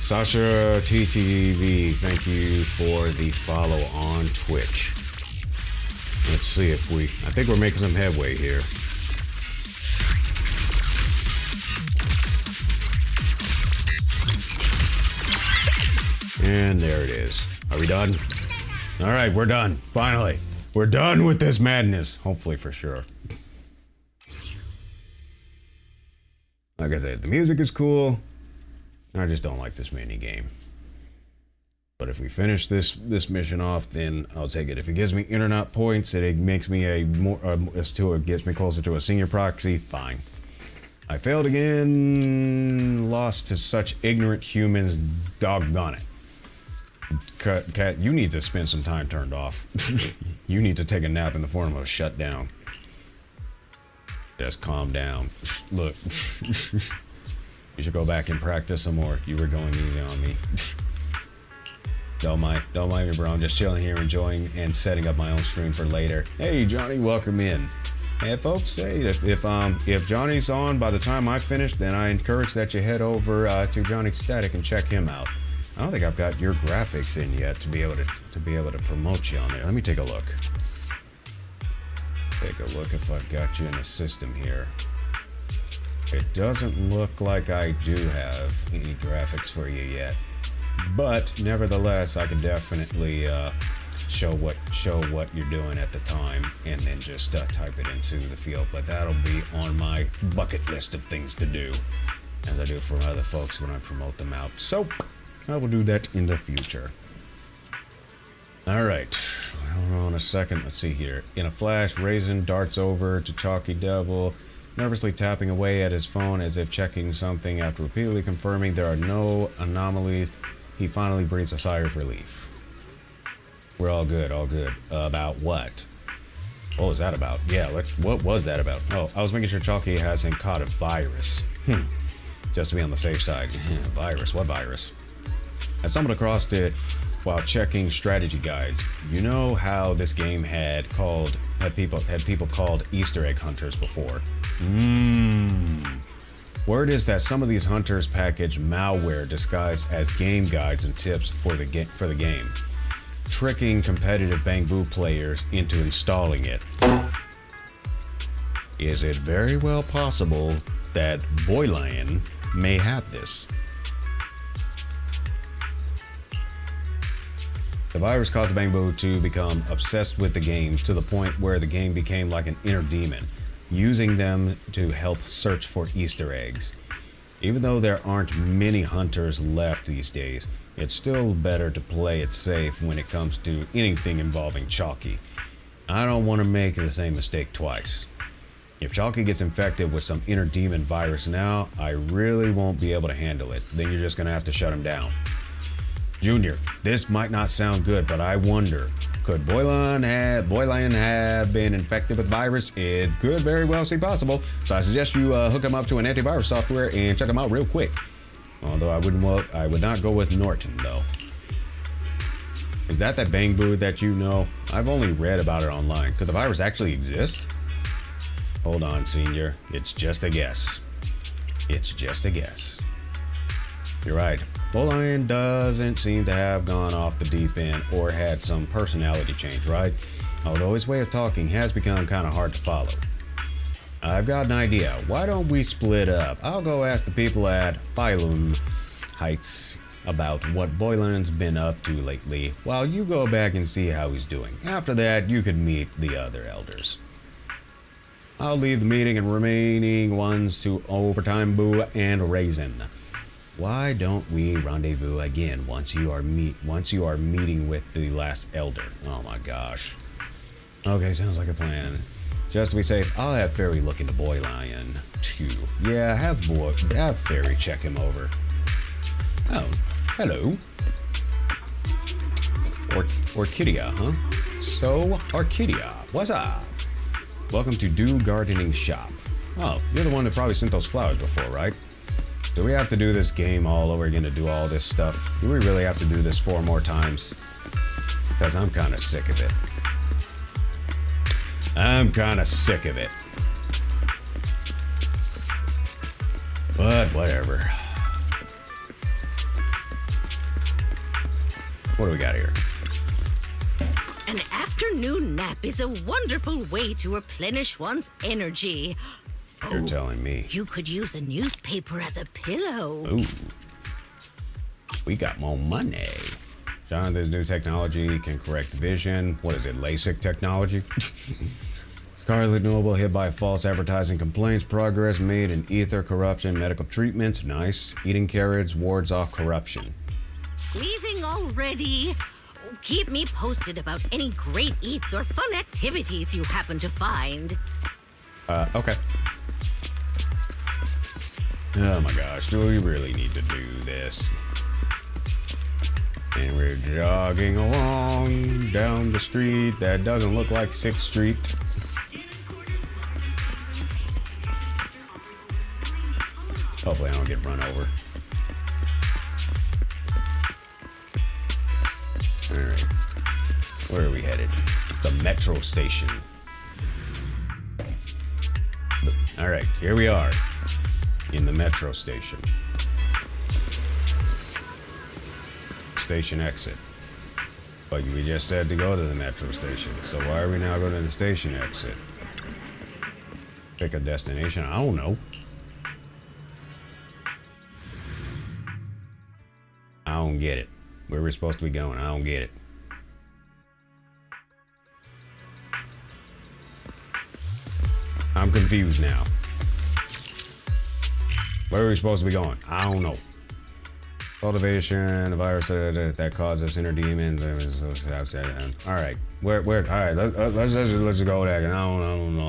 Sasha TTV, thank you for the follow on Twitch. Let's see if I think we're making some headway here. And there it is. Are we done? All right, we're done. Finally. We're done with this madness. Hopefully for sure. Like I said, the music is cool. I just don't like this mini game. But if we finish this mission off, then I'll take it. If it gives me internet points, it makes me it gets me closer to a senior proxy, fine. I failed again. Lost to such ignorant humans. Doggone it. Cat, you need to spend some time turned off. You need to take a nap in the form of a shutdown. Just calm down. Look. You should go back and practice some more. You were going easy on me. Don't mind me, bro. I'm just chilling here, enjoying and setting up my own stream for later. Hey, Johnny, welcome in. And folks, say if Johnny's on by the time I finish, then I encourage that you head over to Johnny Static and check him out. I don't think I've got your graphics in yet to be able to promote you on there. Let me take a look. Take a look if I've got you in the system here. It doesn't look like I do have any graphics for you yet, but nevertheless, I can definitely show what you're doing at the time, and then just type it into the field. But that'll be on my bucket list of things to do, as I do for other folks when I promote them out. So I will do that in the future. All right, hold on a second. Let's see here. In a flash, Raisin darts over to Chalky Devil, nervously tapping away at his phone as if checking something. After repeatedly confirming there are no anomalies, he finally breathes a sigh of relief. We're all good, all good. About what? What was that about? Yeah, what was that about? Oh, I was making sure Chalky hasn't caught a virus. Just to be on the safe side. Virus? What virus? I stumbled across it while checking strategy guides. You know how this game had people called Easter egg hunters before? Word is that some of these hunters package malware disguised as game guides and tips for the game, tricking competitive Bangboo players into installing it. Is it very well possible that Boylion may have this? The virus caused Bangboo to become obsessed with the game to the point where the game became like an inner demon, using them to help search for Easter eggs. Even though there aren't many hunters left these days, it's still better to play it safe when it comes to anything involving Chalky. I don't want to make the same mistake twice. If Chalky gets infected with some inner demon virus now, I really won't be able to handle it. Then you're just going to have to shut him down. Junior, this might not sound good, but I wonder, could Boylion have been infected with virus? It could very well seem possible, so I suggest you hook him up to an antivirus software and check him out real quick. Although I would not go with Norton, though. Is that Bangboo that you know? I've only read about it online. Could the virus actually exist? Hold on, Senior. It's just a guess. It's just a guess. You're right. Boylion doesn't seem to have gone off the deep end or had some personality change, right? Although his way of talking has become kind of hard to follow. I've got an idea. Why don't we split up? I'll go ask the people at Phylum Heights about what Boylion's been up to lately, while you go back and see how he's doing. After that, you could meet the other elders. I'll leave the meeting and remaining ones to Overtime Boo and Raisin. Why don't we rendezvous again once you are meeting with the last elder? Oh my gosh. Okay, sounds like a plan. Just to be safe, I'll have Fairy look into Boylion too. Yeah, have Fairy check him over. Oh, hello. Orchidia, huh? So, Orchidia, what's up? Welcome to Do Gardening Shop. Oh, you're the one that probably sent those flowers before, right? Do we have to do this game all over again to do all this stuff? Do we really have to do this 4 more times? Because I'm kind of sick of it. I'm kind of sick of it. But whatever. What do we got here?
An afternoon nap is a wonderful way to replenish one's energy.
You're telling me.
You could use a newspaper as a pillow.
Ooh. We got more money. John, this new technology can correct vision. What is it, LASIK technology? Scarlet Noble hit by false advertising complaints. Progress made in ether corruption. Medical treatments. Nice. Eating carrots wards off corruption.
Leaving already? Keep me posted about any great eats or fun activities you happen to find.
Okay. Oh my gosh, do we really need to do this? And we're jogging along down the street that doesn't look like 6th Street. Hopefully I don't get run over. Alright. Where are we headed? The metro station. Alright, here we are. In the metro station. Station exit. But we just said to go to the metro station. So why are we now going to the station exit? Pick a destination? I don't know. I don't get it. Where we're supposed to be going? I don't get it. I'm confused now. Where are we supposed to be going? I don't know. Cultivation, the virus that causes inner demons. All right, where? All right, let's go there. I don't know.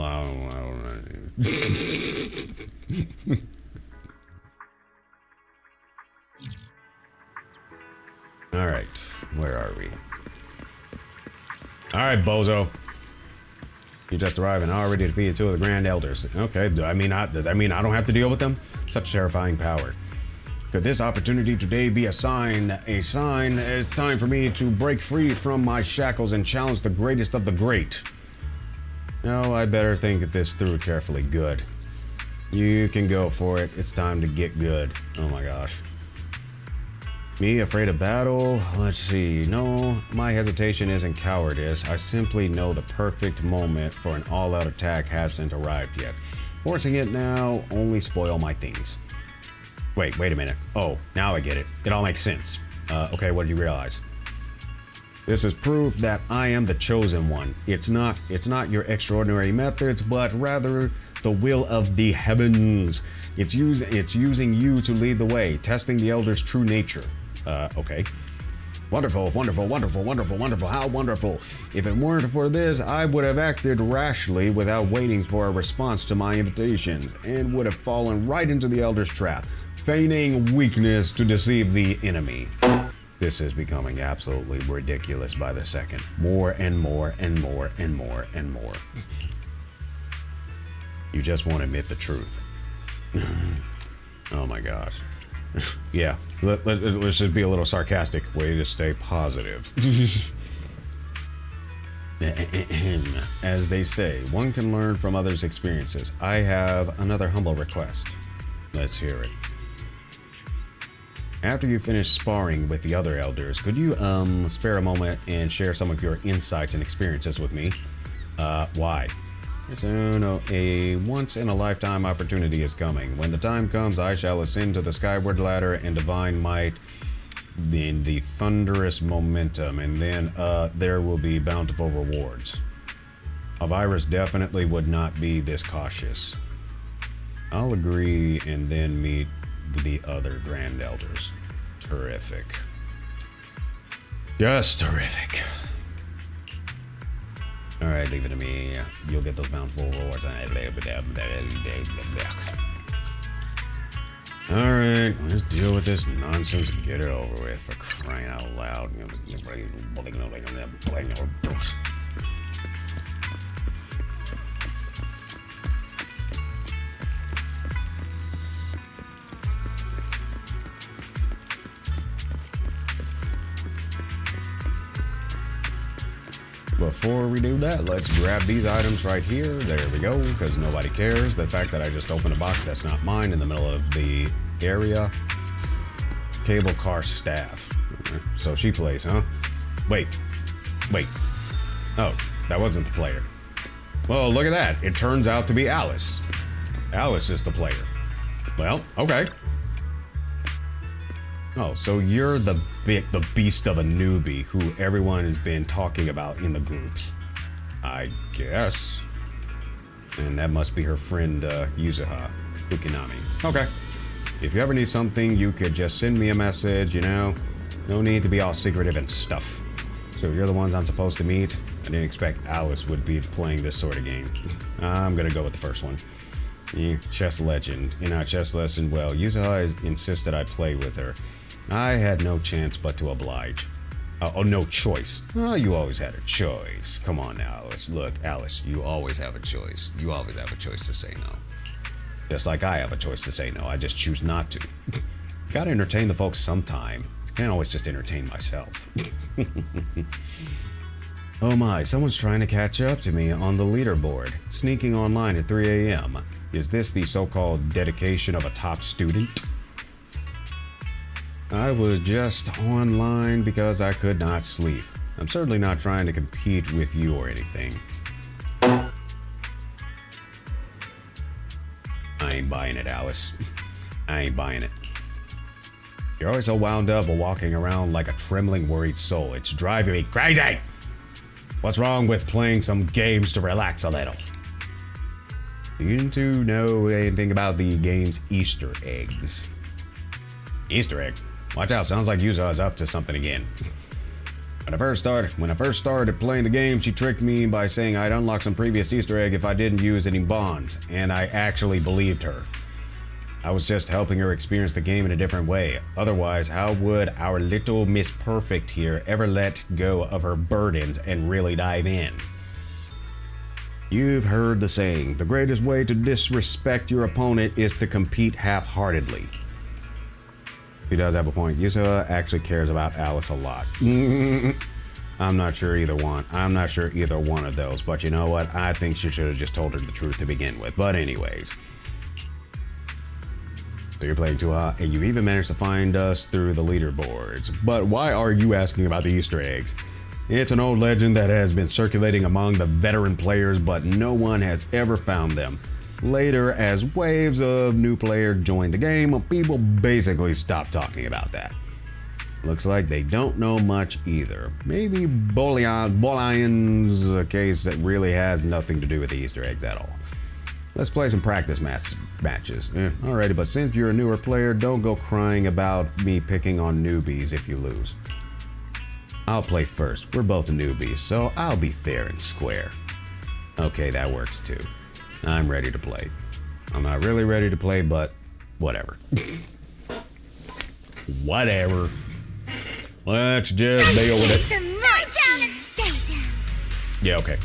All right, where are we? All right, bozo. You just arrived and already defeated 2 of the Grand Elders. Okay, does that mean I don't have to deal with them? Such terrifying power. Could this opportunity today be a sign? A sign? It's time for me to break free from my shackles and challenge the greatest of the great. No, I better think this through carefully. Good. You can go for it. It's time to get good. Oh my gosh. Me afraid of battle? Let's see. No, my hesitation isn't cowardice. I simply know the perfect moment for an all-out attack hasn't arrived yet. Forcing it now only spoil my things. Wait a minute. Oh, now I get it. It all makes sense. Okay, what did you realize? This is proof that I am the chosen one. It's not your extraordinary methods, but rather the will of the heavens. It's using you to lead the way, testing the Elder's true nature. Okay. Wonderful. How wonderful. If it weren't for this, I would have acted rashly without waiting for a response to my invitations, and would have fallen right into the Elder's trap, feigning weakness to deceive the enemy. This is becoming absolutely ridiculous by the second. More and more and more and more and more. You just won't admit the truth. Oh my gosh. Yeah, let's just be a little sarcastic. Way to stay positive. As they say, one can learn from others' experiences. I have another humble request. Let's hear it. After you finish sparring with the other elders, could you spare a moment and share some of your insights and experiences with me? Why? So, no, a once-in-a-lifetime opportunity is coming. When the time comes, I shall ascend to the skyward ladder and divine might in the thunderous momentum, and then there will be bountiful rewards. A virus definitely would not be this cautious. I'll agree and then meet the other Grand Elders. Terrific. Just terrific. Alright, leave it to me. You'll get those bountiful rewards. Alright, let's deal with this nonsense and get it over with, for crying out loud. Before we do that, let's grab these items right here. There we go, because nobody cares. The fact that I just opened a box that's not mine in the middle of the area. Cable car staff. So she plays, huh? Wait. Oh, that wasn't the player. Well, look at that. It turns out to be Alice. Alice is the player. Well, okay. Oh, so you're the beast of a newbie who everyone has been talking about in the groups. I guess. And that must be her friend, Yuzuha Ukinami. Okay. If you ever need something, you could just send me a message, you know? No need to be all secretive and stuff. So you're the ones I'm supposed to meet? I didn't expect Alice would be playing this sort of game. I'm gonna go with the first one. Yeah, chess legend. In our chess lesson, well, Yuzuha insisted I play with her. I had no chance but to oblige. No choice. Oh, you always had a choice. Come on now, Alice. Look, Alice, you always have a choice. You always have a choice to say no. Just like I have a choice to say no. I just choose not to. Gotta entertain the folks sometime. Can't always just entertain myself. Oh my, someone's trying to catch up to me on the leaderboard. Sneaking online at 3 a.m. Is this the so-called dedication of a top student? I was just online because I could not sleep. I'm certainly not trying to compete with you or anything. I ain't buying it, Alice. I ain't buying it. You're always so wound up or walking around like a trembling, worried soul. It's driving me crazy! What's wrong with playing some games to relax a little? Do you two know anything about the game's Easter eggs? Easter eggs? Watch out, sounds like Yuza is up to something again. When I first started playing the game, she tricked me by saying I'd unlock some previous Easter egg if I didn't use any bonds, and I actually believed her. I was just helping her experience the game in a different way. Otherwise, how would our little Miss Perfect here ever let go of her burdens and really dive in? You've heard the saying, the greatest way to disrespect your opponent is to compete half-heartedly. She does have a point. Yusa actually cares about Alice a lot. I'm not sure either one. I'm not sure either one of those, but you know what? I think she should have just told her the truth to begin with. But anyways. So you're playing too hot, and you even managed to find us through the leaderboards. But why are you asking about the Easter eggs? It's an old legend that has been circulating among the veteran players, but no one has ever found them. Later, as waves of new players joined the game, people basically stopped talking about that. Looks like they don't know much either. Maybe Bolion's a case that really has nothing to do with the Easter eggs at all. Let's play some practice matches. Alrighty, but since you're a newer player, don't go crying about me picking on newbies if you lose. I'll play first. We're both newbies, so I'll be fair and square. Okay, that works too. I'm ready to play. I'm not really ready to play, but whatever. Whatever. Let's just deal with it.
Lie down and stay down.
Yeah, okay.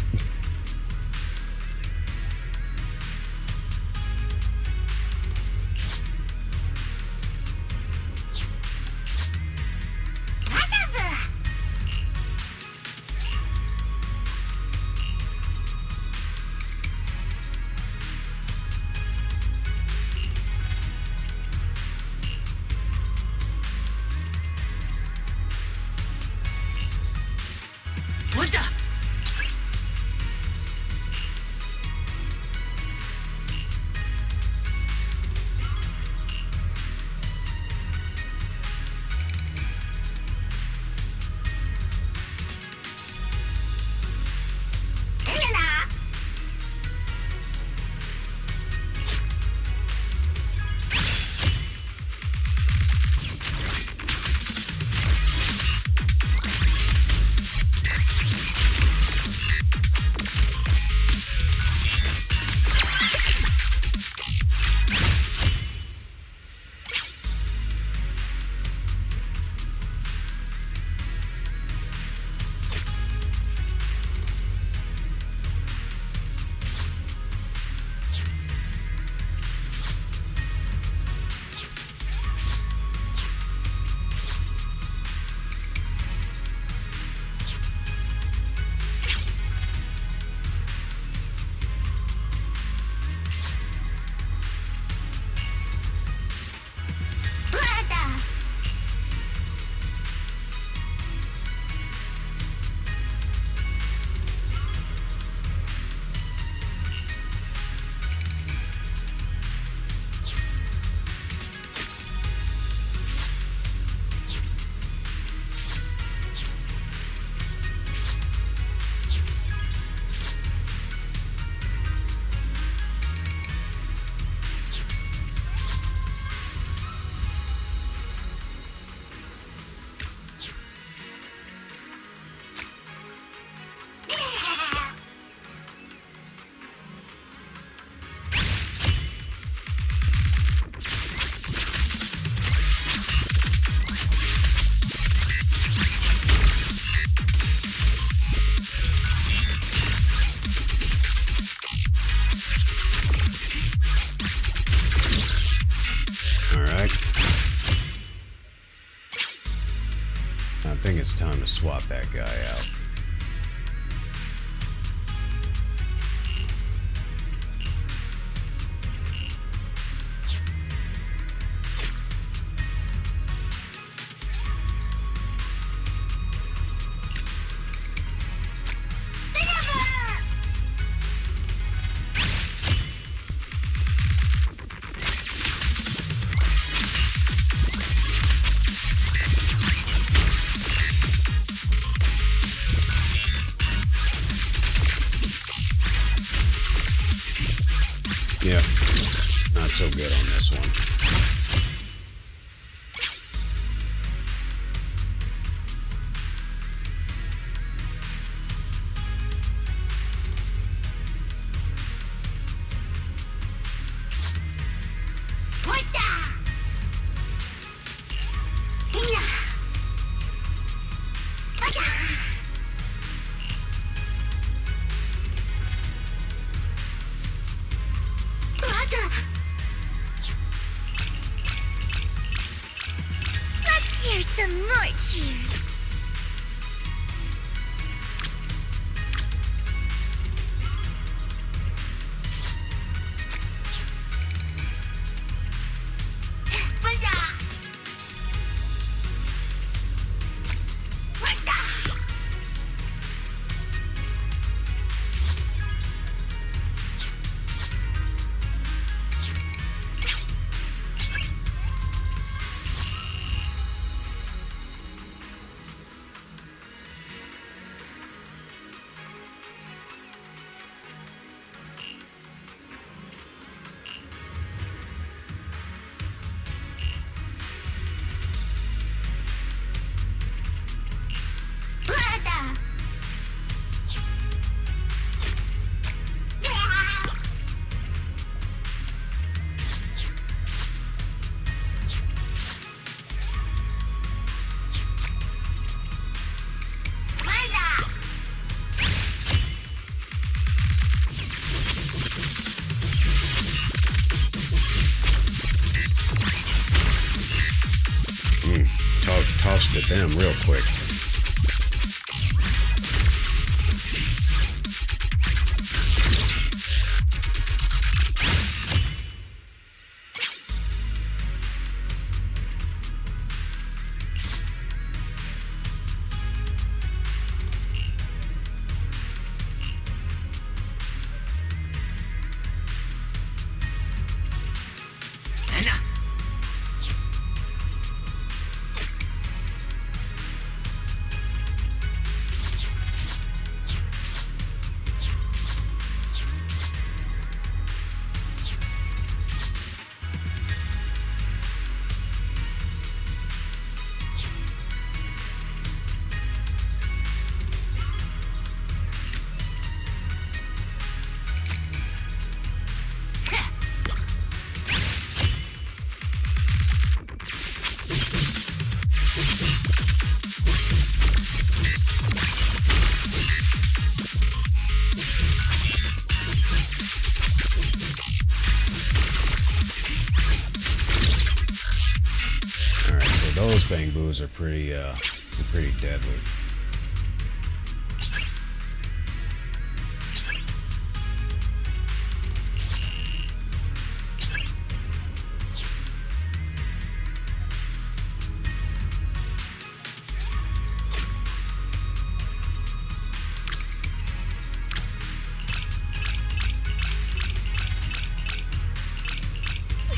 think it's time to swap that guy out. Yeah, not so good on this one.
Let's hear some more cheers.
Tossed it down real quick. Those Bangboos are pretty deadly.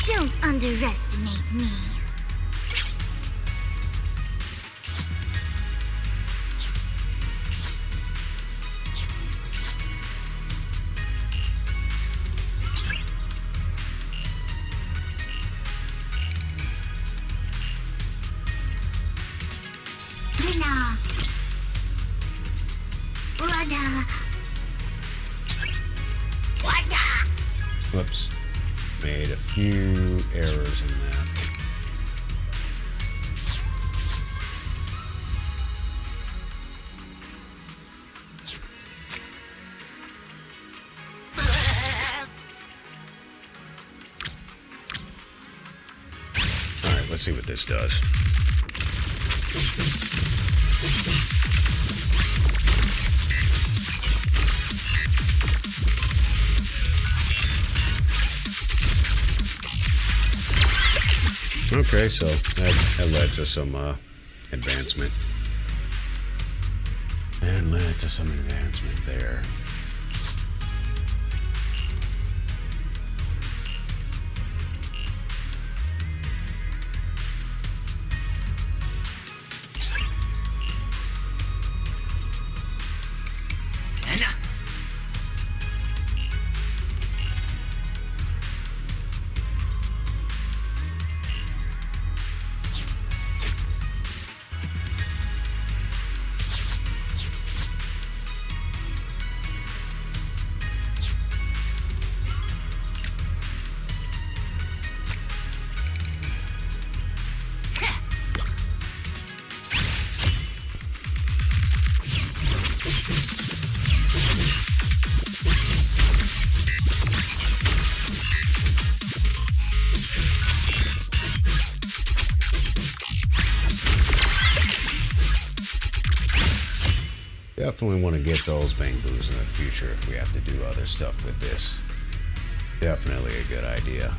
Don't underestimate me.
Whoops. Made a few errors in that. Alright, let's see what this does. Okay, so that led to some advancement. And led to some advancement there. Definitely want to get those Bangboos in the future if we have to do other stuff with this. Definitely a good idea.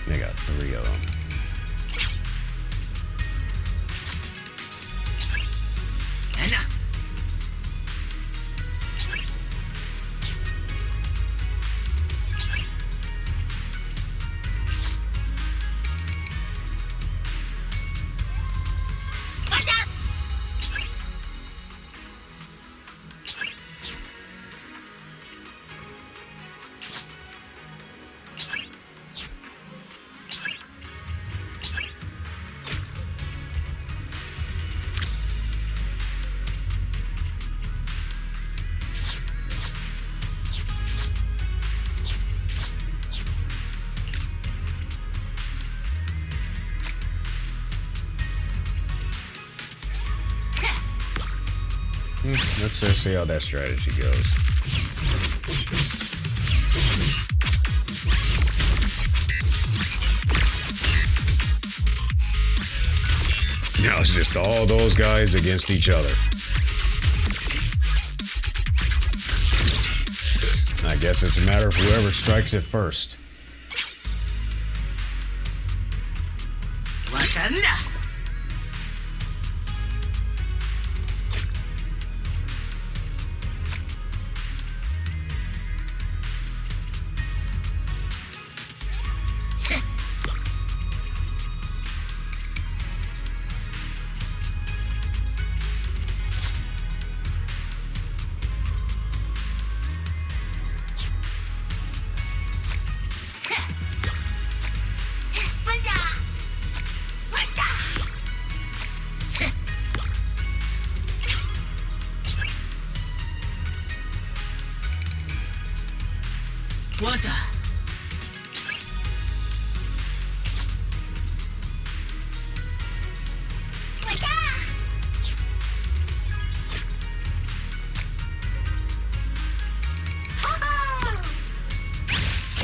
I got 3 of them. Let's just see how that strategy goes. Now it's just all those guys against each other. I guess it's a matter of whoever strikes it first.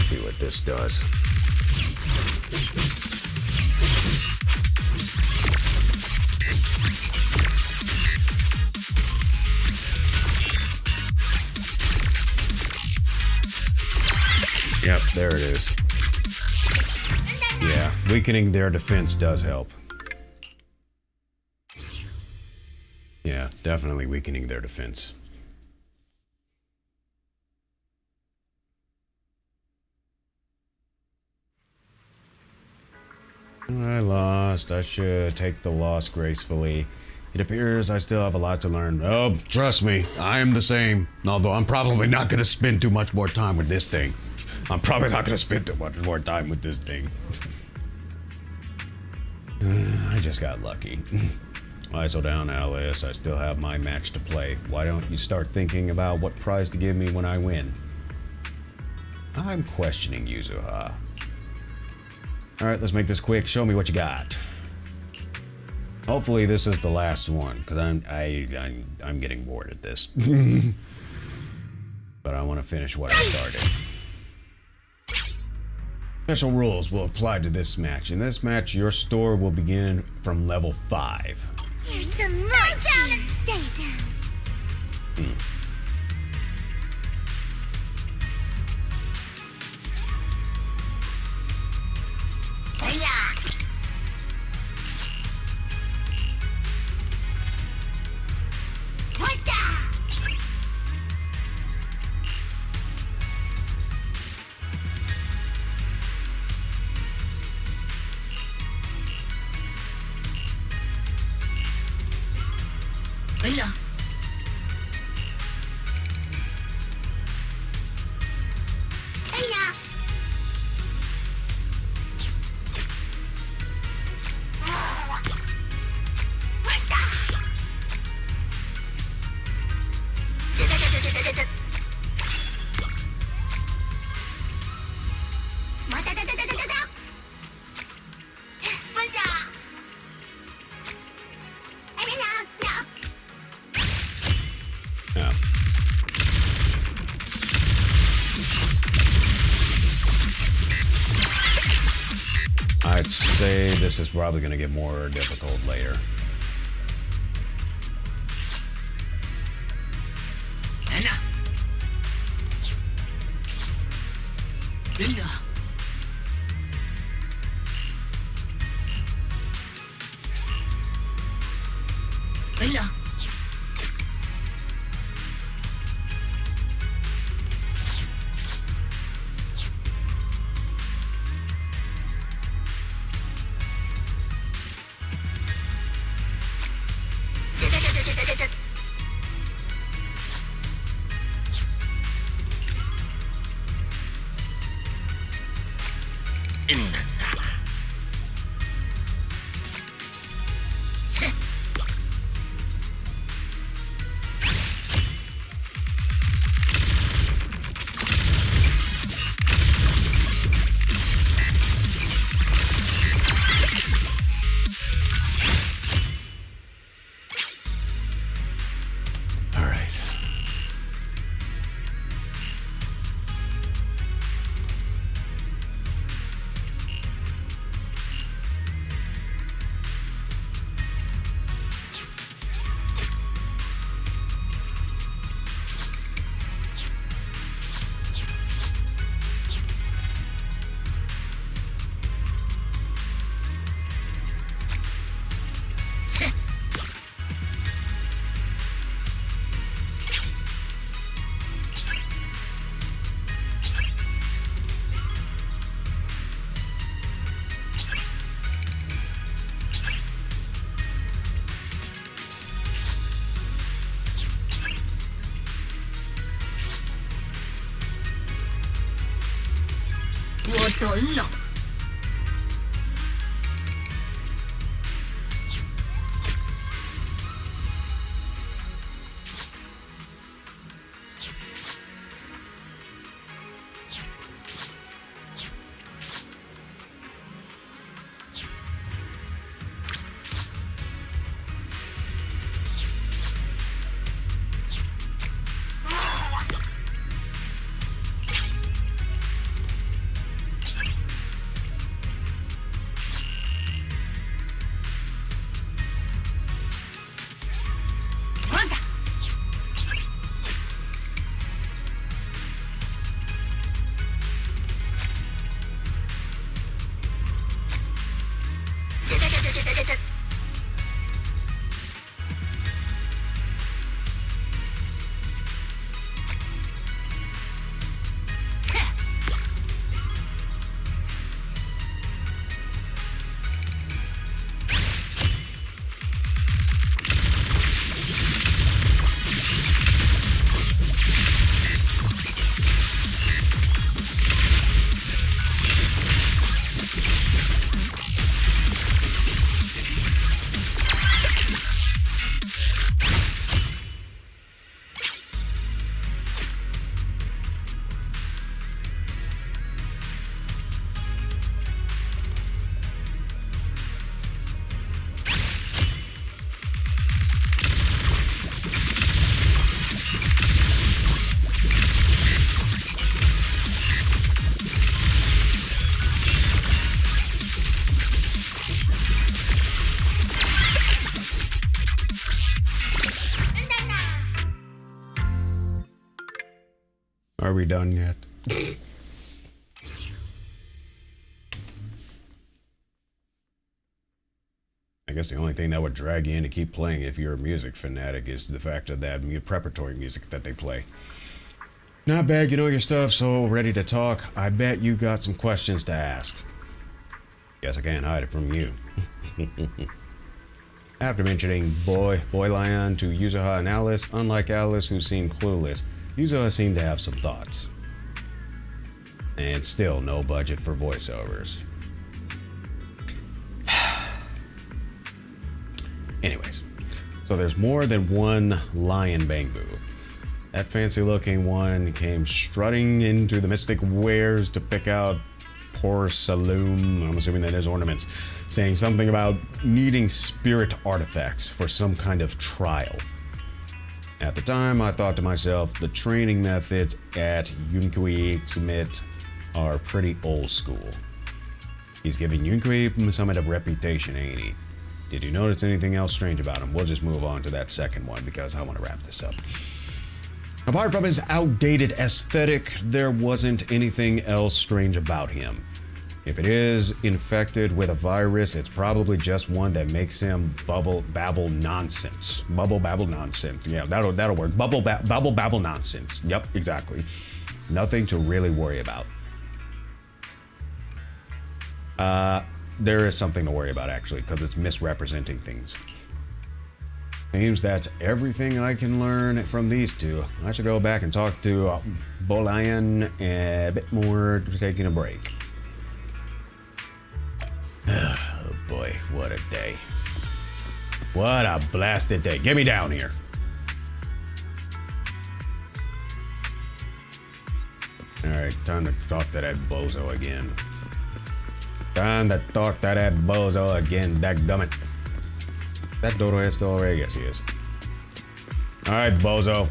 See what this does. Yep, there it is. Yeah, weakening their defense does help. Yeah, definitely weakening their defense. I lost. I should take the loss gracefully. It appears I still have a lot to learn. Oh, trust me, I am the same. Although I'm probably not going to spend too much more time with this thing. I'm probably not going to spend too much more time with this thing. I just got lucky. ISO down, Alice. I still have my match to play. Why don't you start thinking about what prize to give me when I win? I'm questioning Yuzuha. Alright, let's make this quick. Show me what you got. Hopefully this is the last one, because I'm getting bored at this. But I want to finish what I started. Special rules will apply to this match. In this match, your store will begin from level 5.
Here's some more down and stay down.
Yeah. I'd say this is probably going to get more difficult later. Are we done yet? I guess the only thing that would drag you in to keep playing if you're a music fanatic is the fact of that preparatory music that they play. Not bad, you know your stuff, so ready to talk. I bet you got some questions to ask. Guess I can't hide it from you. After mentioning Boy Lion to Yuzuha and Alice, unlike Alice who seemed clueless, Yuzuha seemed to have some thoughts. And still no budget for voiceovers. Anyways, so there's more than one lion Bangboo. That fancy-looking one came strutting into the Mystic Wares to pick out porcelain, I'm assuming that is ornaments, saying something about needing spirit artifacts for some kind of trial. At the time, I thought to myself, the training methods at Yunkui Summit are pretty old school. He's giving Yunkui Summit a reputation, ain't he? Did you notice anything else strange about him? We'll just move on to that second one because I want to wrap this up. Apart from his outdated aesthetic, there wasn't anything else strange about him. If it is infected with a virus, it's probably just one that makes him babble nonsense. Babble nonsense. Yeah, that'll work. Babble nonsense. Yep, exactly. Nothing to really worry about. There is something to worry about, actually, because it's misrepresenting things. Seems that's everything I can learn from these two. I should go back and talk to Bolian a bit more, taking a break. Oh boy, what a day. What a blasted day. Get me down here. Alright, time to talk to that bozo again. Time to talk to that bozo again, dadgummit. That dodo head still over here? Yes, he is. Alright, bozo.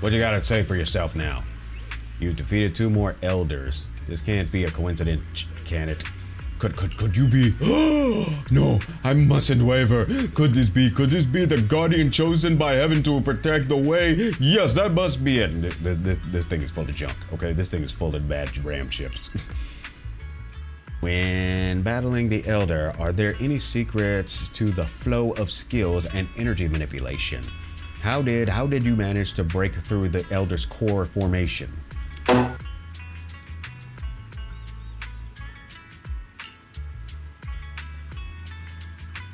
What you gotta say for yourself now? You've defeated 2 more elders. This can't be a coincidence, can it? Could you be? No, I mustn't waver. Could this be the guardian chosen by heaven to protect the way? Yes, that must be it. This thing is full of junk, okay? This thing is full of bad ram ships. When battling the Elder, are there any secrets to the flow of skills and energy manipulation? How did you manage to break through the Elder's core formation?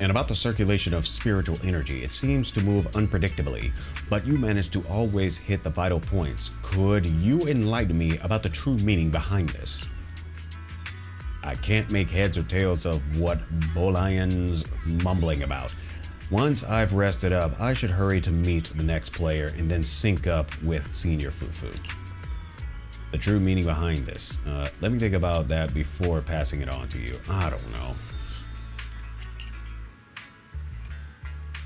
And about the circulation of spiritual energy, it seems to move unpredictably, but you manage to always hit the vital points. Could you enlighten me about the true meaning behind this? I can't make heads or tails of what Bolian's mumbling about. Once I've rested up, I should hurry to meet the next player and then sync up with Senior Fufu. The true meaning behind this. Let me think about that before passing it on to you. I don't know.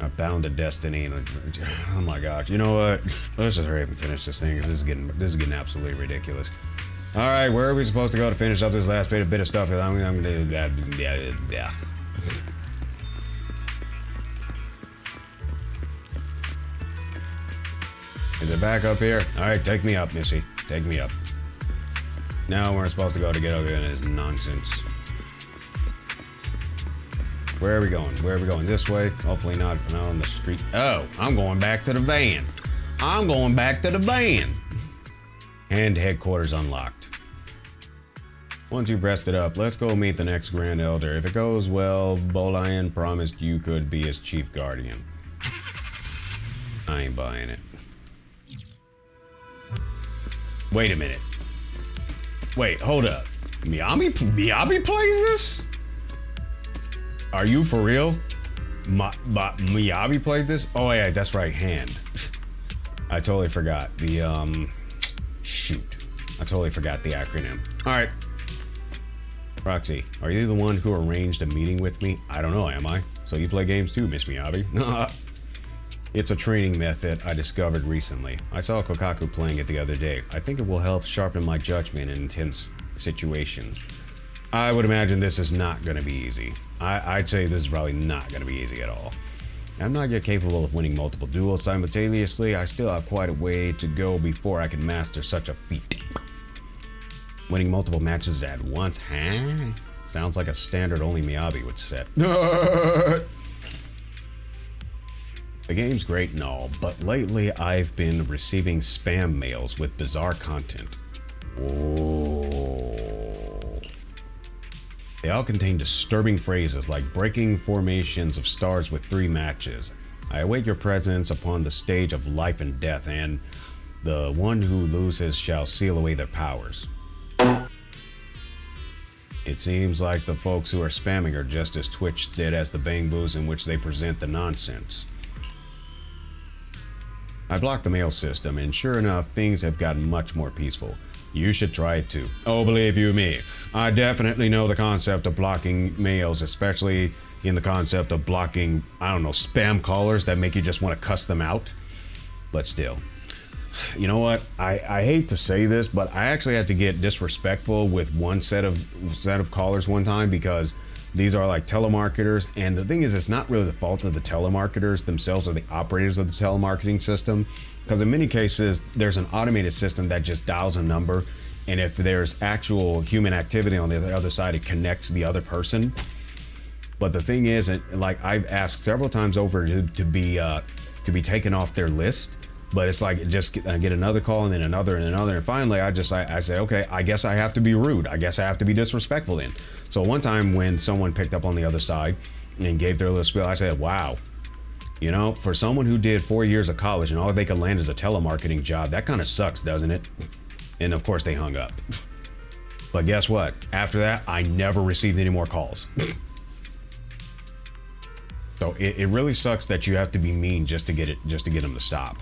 I bound to destiny and oh my gosh. You know what? Let's just hurry up and finish this thing because this is getting absolutely ridiculous. All right, where are we supposed to go to finish up this last bit of stuff? I'm gonna do that. Yeah. Is it back up here? All right, take me up, Missy. Take me up. Now we're supposed to go to get over in this nonsense. Where are we going? Where are we going? This way? Hopefully not on the street. Oh, I'm going back to the van. I'm going back to the van. And headquarters unlocked. Once you've rested up, let's go meet the next Grand Elder. If it goes well, Bolian promised you could be his chief guardian. I ain't buying it. Wait a minute. Wait, hold up. Miyabi plays this? Are you for real? Miyabi played this? Oh yeah, that's right, Hand. I totally forgot the, shoot. I totally forgot the acronym. Alright. Roxy, are you the one who arranged a meeting with me? I don't know, am I? So you play games too, Miss Miyabi? It's a training method I discovered recently. I saw Kokaku playing it the other day. I think it will help sharpen my judgment in intense situations. I would imagine this is not going to be easy. I'd say this is probably not going to be easy at all. I'm not yet capable of winning multiple duels simultaneously. I still have quite a way to go before I can master such a feat. Winning multiple matches at once, huh? Sounds like a standard only Miyabi would set. The game's great and all, but lately I've been receiving spam mails with bizarre content. Whoa. They all contain disturbing phrases like breaking formations of stars with 3 matches. I await your presence upon the stage of life and death, and the one who loses shall seal away their powers. It seems like the folks who are spamming are just as twitched as the Bangboos in which they present the nonsense. I blocked the mail system, and sure enough, things have gotten much more peaceful. You should try it too. Oh, believe you me, I definitely know the concept of blocking mails, especially in the concept of blocking, I don't know, spam callers that make you just want to cuss them out. But still, you know what? I hate to say this, but I actually had to get disrespectful with one set of callers one time, because these are like telemarketers, and the thing is, it's not really the fault of the telemarketers themselves or the operators of the telemarketing system, because in many cases there's an automated system that just dials a number, and if there's actual human activity on the other side, it connects the other person. But the thing is, like, I've asked several times over to be taken off their list, but it's like I get another call and then another and another, and finally I say, okay, I guess I have to be rude. I guess I have to be disrespectful then. So one time when someone picked up on the other side and gave their little spiel, I said, wow, you know, for someone who did 4 years of college and all they could land is a telemarketing job, that kind of sucks, doesn't it? And of course they hung up. But guess what? After that, I never received any more calls. So it really sucks that you have to be mean just to get them to stop.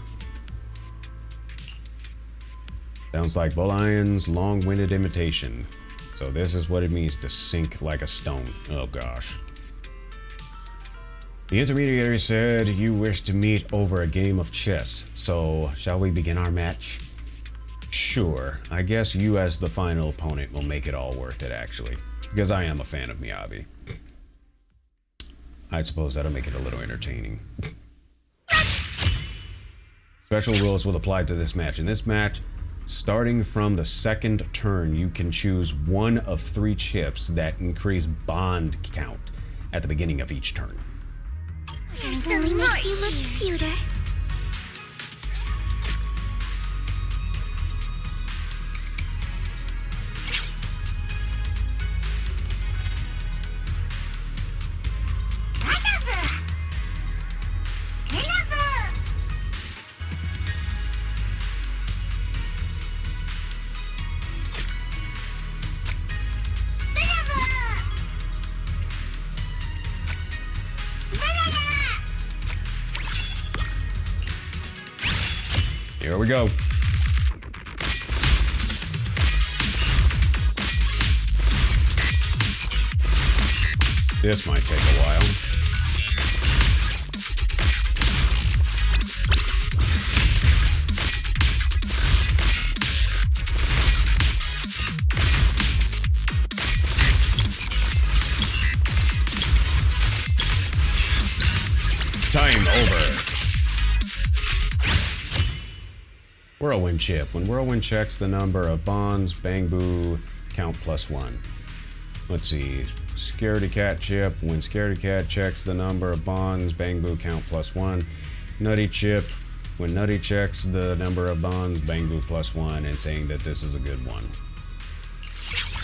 Sounds like Bull Iron's long-winded imitation. So this is what it means to sink like a stone. Oh gosh. The intermediary said you wish to meet over a game of chess. So shall we begin our match? Sure. I guess you as the final opponent will make it all worth it, actually. Because I am a fan of Miyabi. I suppose that'll make it a little entertaining. Special rules will apply to this match. In this match, starting from the second turn, you can choose one of 3 chips that increase bond count at the beginning of each turn.
Yours only makes you look cuter.
Here we go. This might take a while. Time over. Whirlwind chip. When Whirlwind checks the number of bonds, Bangboo count +1. Let's see. Scaredy Cat chip. When Scaredy Cat checks the number of bonds, Bangboo count +1. Nutty chip. When Nutty checks the number of bonds, Bangboo +1, and saying that this is a good one.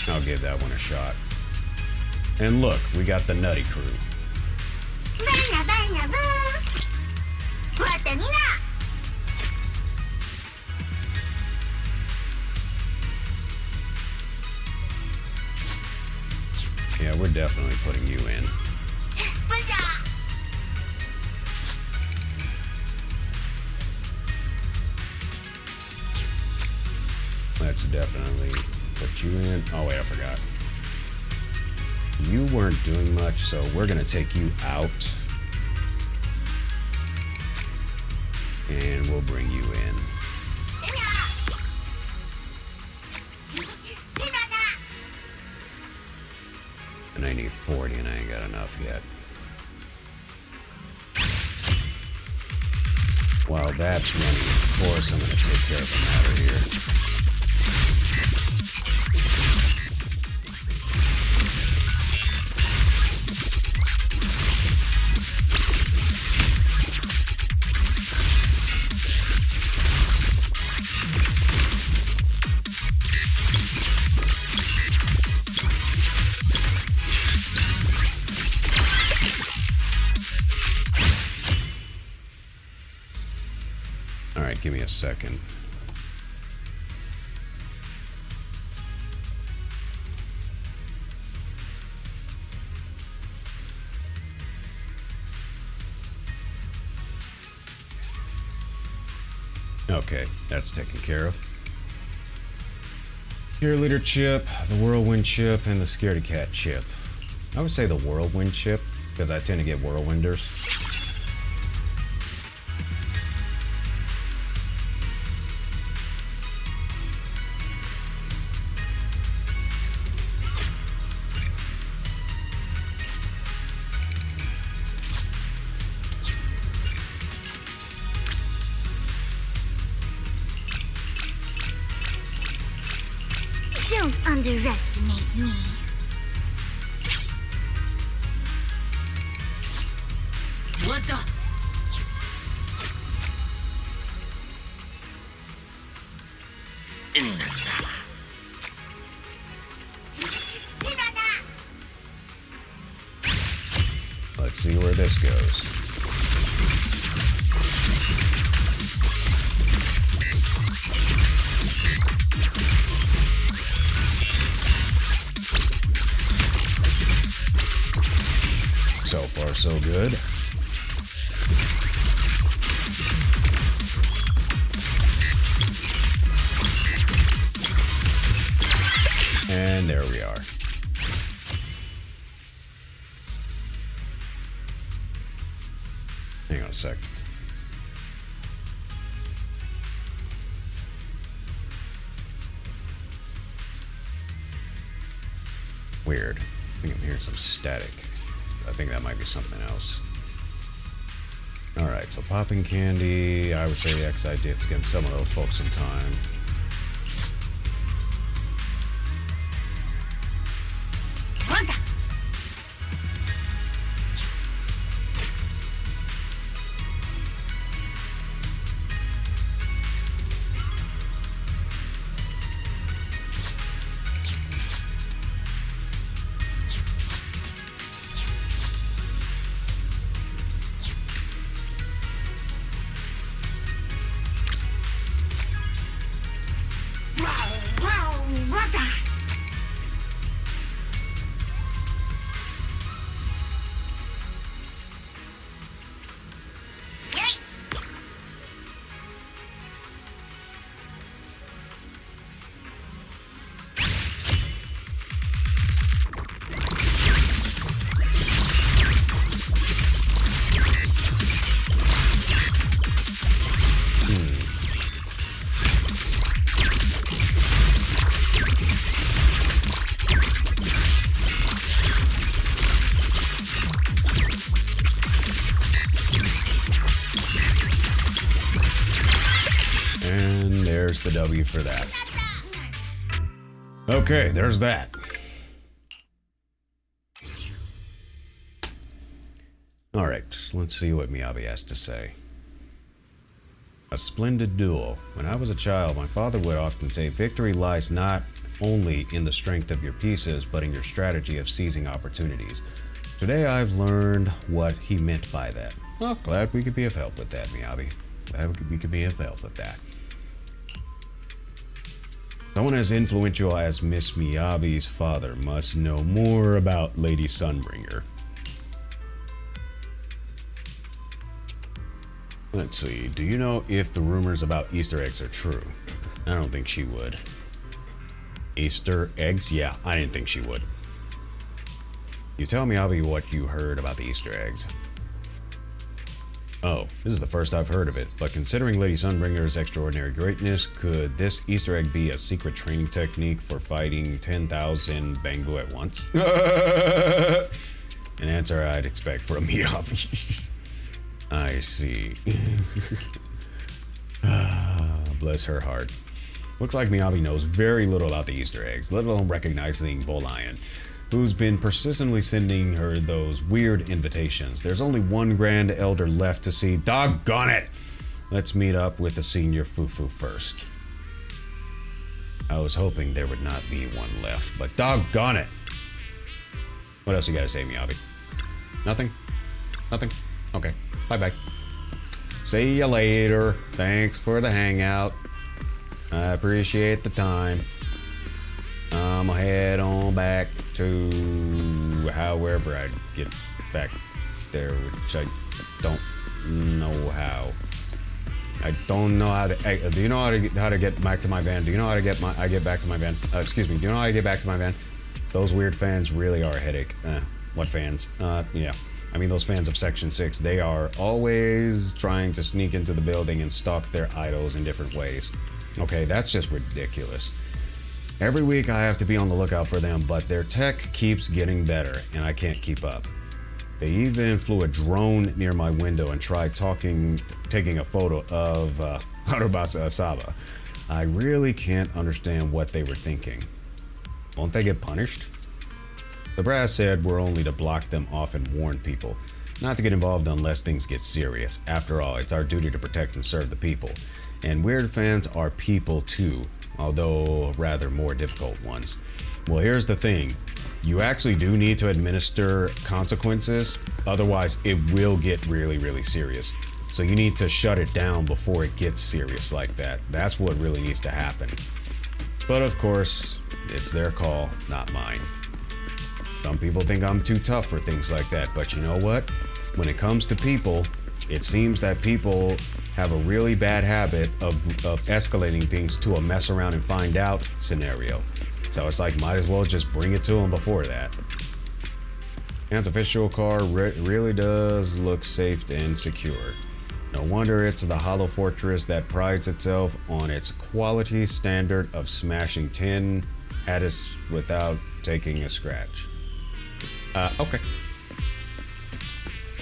I'll give that one a shot. And look, we got the Nutty crew. Yeah, we're definitely putting you in. Let's definitely put you in. Oh wait, I forgot. You weren't doing much, so we're gonna take you out. And we'll bring you in. And I need 40 and I ain't got enough yet. While that's running its course, I'm gonna take care of the matter here. Alright, give me a second. Okay, that's taken care of. Cheerleader chip, the whirlwind chip, and the scaredy cat chip. I would say the whirlwind chip, because I tend to get whirlwinders.
Don't underestimate me.
What the?
Let's see where this goes. So far, so good. And there we are. Hang on a sec. Weird. I think I'm hearing some static. I think that might be something else. Alright, so popping candy. I would say X I did give some of those folks some time. There's the W for that. Okay, there's that. Alright, let's see what Miyabi has to say. A splendid duel. When I was a child, my father would often say, victory lies not only in the strength of your pieces, but in your strategy of seizing opportunities. Today I've learned what he meant by that. Well, glad we could be of help with that, Miyabi. Glad we could be of help with that. Someone as influential as Miss Miyabi's father must know more about Lady Sunbringer. Let's see, do you know if the rumors about Easter eggs are true? I don't think she would. Easter eggs? Yeah, I didn't think she would. You tell Miyabi what you heard about the Easter eggs. Oh, this is the first I've heard of it, but considering Lady Sunbringer's extraordinary greatness, could this Easter egg be a secret training technique for fighting 10,000 Bangboo at once? An answer I'd expect from Miyabi. I see. Bless her heart. Looks like Miyabi knows very little about the Easter eggs, let alone recognizing Bull-Lion, who's been persistently sending her those weird invitations. There's only one Grand Elder left to see. Doggone it! Let's meet up with the senior Fufu first. I was hoping there would not be one left, but doggone it! What else you gotta say, Miyabi? Nothing? Nothing? Okay. Bye-bye. See you later. Thanks for the hangout. I appreciate the time. I'm gonna head on back to however I get back there, which I don't know how. I don't know how to. Hey, do you know how to get back to my van? Do you know how to get back to my van? Excuse me. Do you know how to get back to my van? Those weird fans really are a headache. What fans? Yeah. I mean, those fans of Section 6, they are always trying to sneak into the building and stalk their idols in different ways. Okay, that's just ridiculous. Every week I have to be on the lookout for them, but their tech keeps getting better, and I can't keep up. They even flew a drone near my window and tried taking a photo of Harubasa Asaba. I really can't understand what they were thinking. Won't they get punished? The brass said we're only to block them off and warn people, not to get involved unless things get serious. After all, it's our duty to protect and serve the people. And weird fans are people too, although rather more difficult ones. Well, here's the thing. You actually do need to administer consequences, otherwise it will get really, really serious. So you need to shut it down before it gets serious like that. That's what really needs to happen. But of course, it's their call, not mine. Some people think I'm too tough for things like that, but you know what? When it comes to people, it seems that people have a really bad habit of escalating things to a mess around and find out scenario. So it's like, might as well just bring it to them before that. Ant's official car really does look safe and secure. No wonder it's the Hollow Fortress that prides itself on its quality standard of smashing tin at it without taking a scratch. Okay.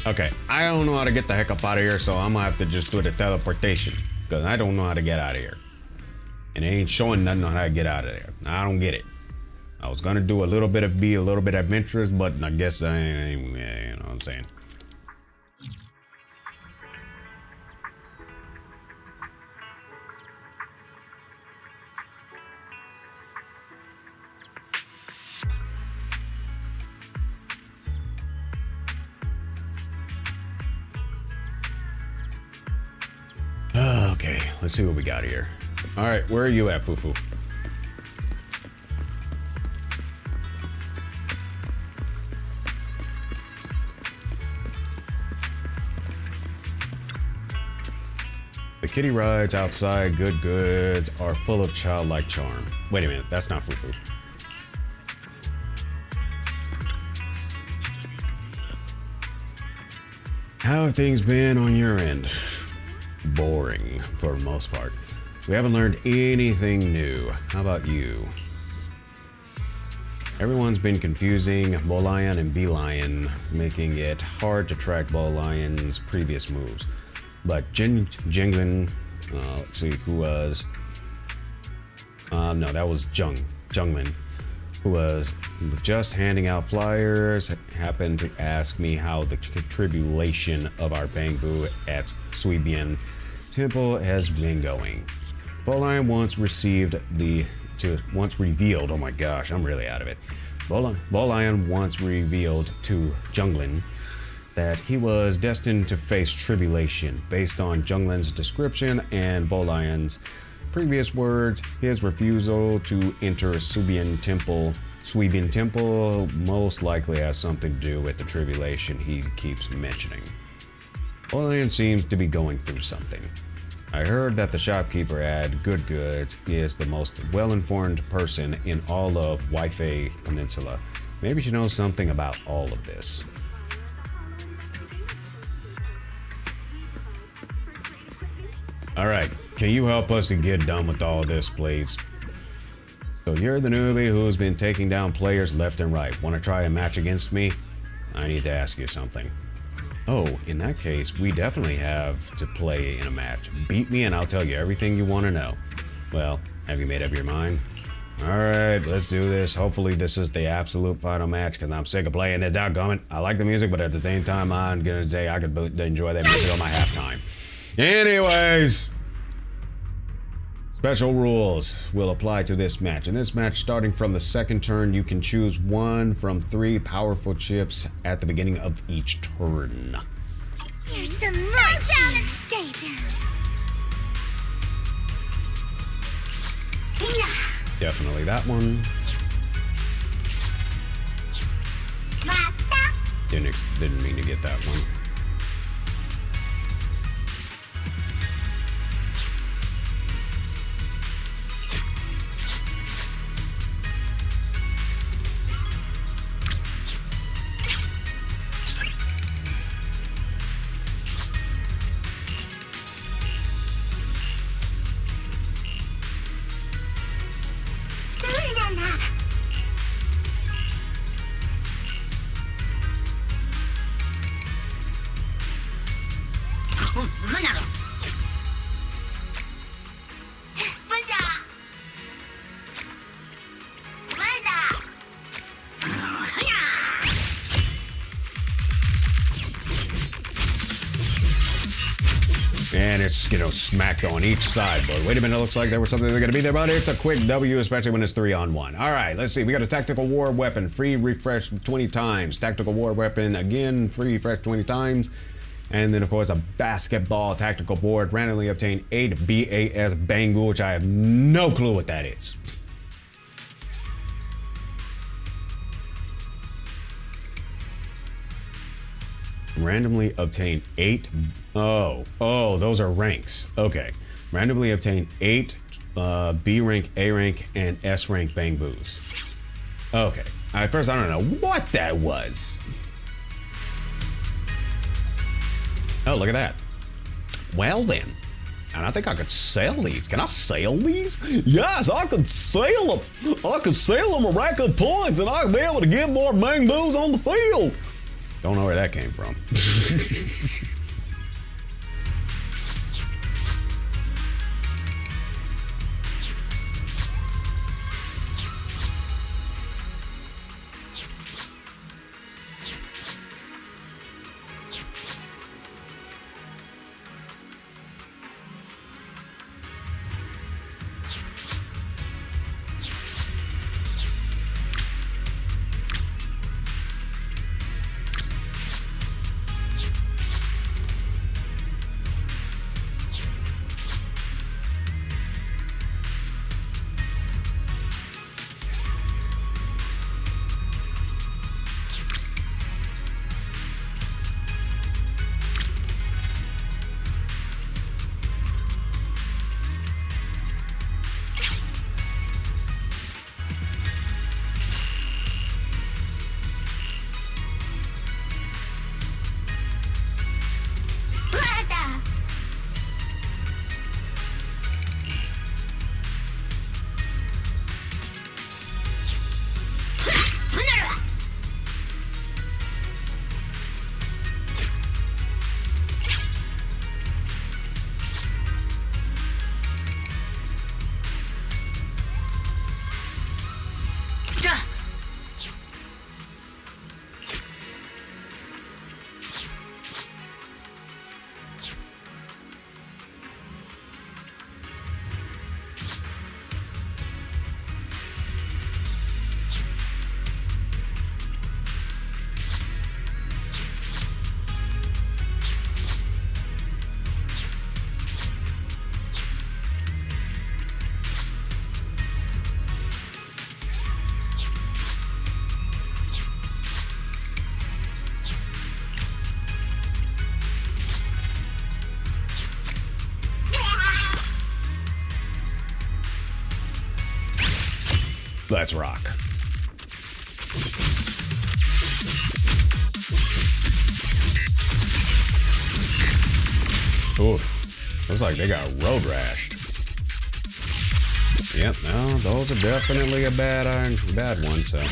Okay, I don't know how to get the heck up out of here, so I'm gonna have to just do the teleportation. Because I don't know how to get out of here. And it ain't showing nothing on how to get out of there. I don't get it. I was gonna do a little bit adventurous, but I guess I ain't, yeah, you know what I'm saying. Okay, let's see what we got here. All right, where are you at, Fufu? The kiddie rides outside Good Goods are full of childlike charm. Wait a minute, that's not Fufu. How have things been on your end? Boring, for the most part. We haven't learned anything new. How about you? Everyone's been confusing Bolion and B-Lion, making it hard to track Bolion's previous moves. But Jinglin, let's see, who was... no, that was Jungmin, who was just handing out flyers, happened to ask me how the tribulation of our Bangboo at Suibian Temple has been going. Bolion once revealed, oh my gosh, I'm really out of it. Bolion once revealed to Junglin that he was destined to face tribulation based on Junglin's description and Bolion's previous words. His refusal to enter Suibian Temple most likely has something to do with the tribulation he keeps mentioning. Bolion seems to be going through something. I heard that the shopkeeper at Good Goods is the most well-informed person in all of Waifei Peninsula. Maybe she knows something about all of this. Alright, can you help us to get done with all this, please? So you're the newbie who's been taking down players left and right. Want to try a match against me? I need to ask you something. Oh, in that case, we definitely have to play in a match. Beat me and I'll tell you everything you want to know. Well, have you made up your mind? Alright, let's do this. Hopefully this is the absolute final match, because I'm sick of playing this. Doggone it. I like the music, but at the same time, I'm gonna say I could enjoy that music on my halftime. Anyways, special rules will apply to this match. In this match, starting from the second turn, you can choose one from 3 powerful chips at the beginning of each turn.
Here's some lie down and stay down.
Definitely that one. Didn't mean to get that one. you know, smacked on each side. But wait a minute, it looks like there was something going to be there, but it's a quick W, especially when it's 3-on-1. All right, let's see. We got a tactical war weapon, free refresh 20 times. Tactical war weapon, again, free refresh 20 times. And then, of course, a basketball tactical board, randomly obtained 8 BAS Bangboo, which I have no clue what that is. Randomly obtained 8. Oh, those are ranks. Okay. Randomly obtained 8 B rank, A rank, and S rank Bangboos. Okay. At first, I don't know what that was. Oh, look at that. Well then. And I think I could sell these. Can I sell these? Yes, I could sell them. I could sell them a rack of points and I'd be able to get more Bangboos on the field. Don't know where that came from. Let's rock. Oof. Looks like they got road rashed. Yep, no, those are definitely a bad one, so.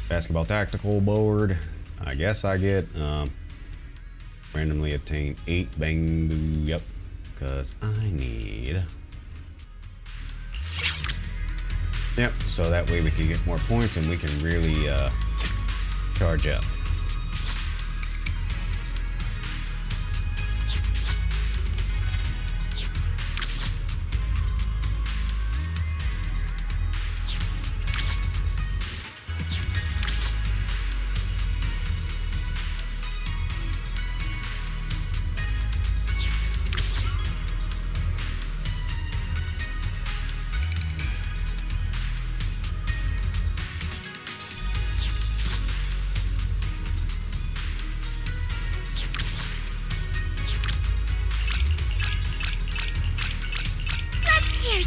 Basketball tactical board. I guess I get randomly obtain 8 Bangboo. Yep. Because I need. Yep, so that way we can get more points and we can really charge up.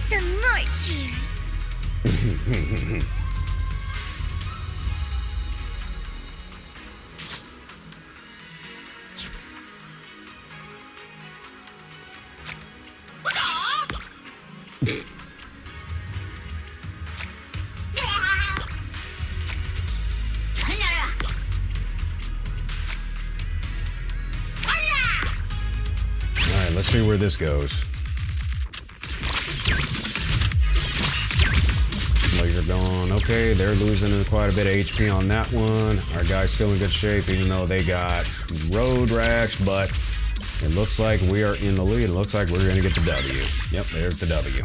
Some more cheers.
All right, let's see where this goes. Laser gone. Okay, they're losing quite a bit of HP on that one. Our guy's still in good shape, even though they got road rash, but It looks like we are in the lead. It looks like we're going to get the W. Yep, there's the W.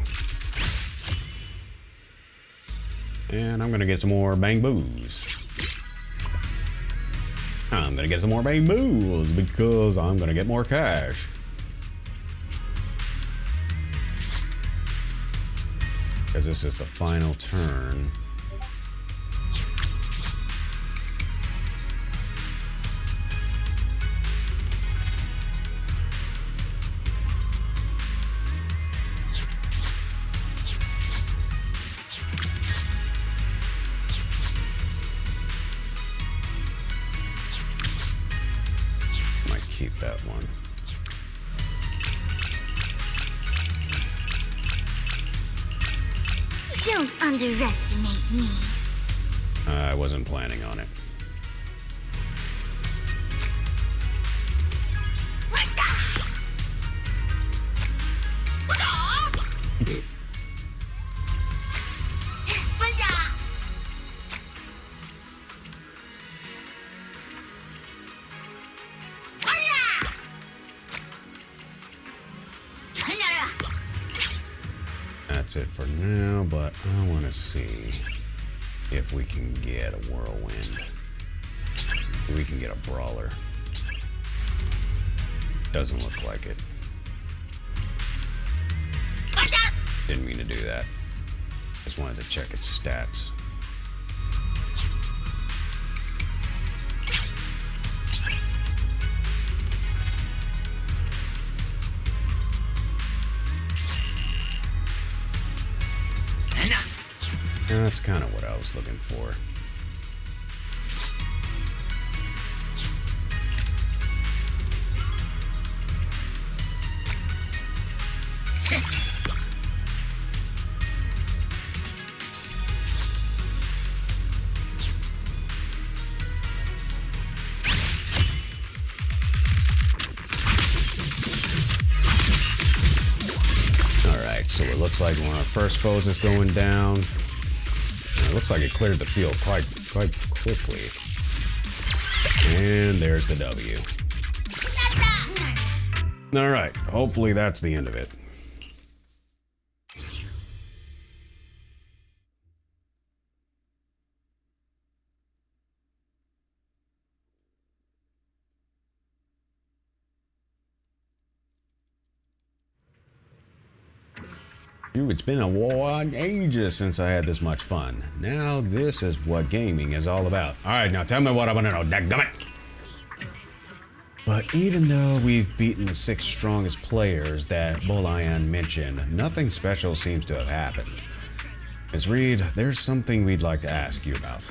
And I'm going to get some more Bangboos. I'm going to get some more Bangboos because I'm going to get more cash. Because this is the final turn. Keep that one.
Don't underestimate me.
I wasn't planning on it. That's it for now, but I want to see if we can get a whirlwind. We can get a brawler. Doesn't look like it. Didn't mean to do that. Just wanted to check its stats. That's kind of what I was looking for. Alright, so it looks like one of our first foes is going down. It looks like it cleared the field quite quickly. And there's the W. Alright, hopefully that's the end of it. It's been a while, ages since I had this much fun. Now this is what gaming is all about. Alright, now tell me what I want to know, dadgummit! But even though we've beaten the 6 strongest players that Bolian mentioned, nothing special seems to have happened. Ms. Reed, there's something we'd like to ask you about.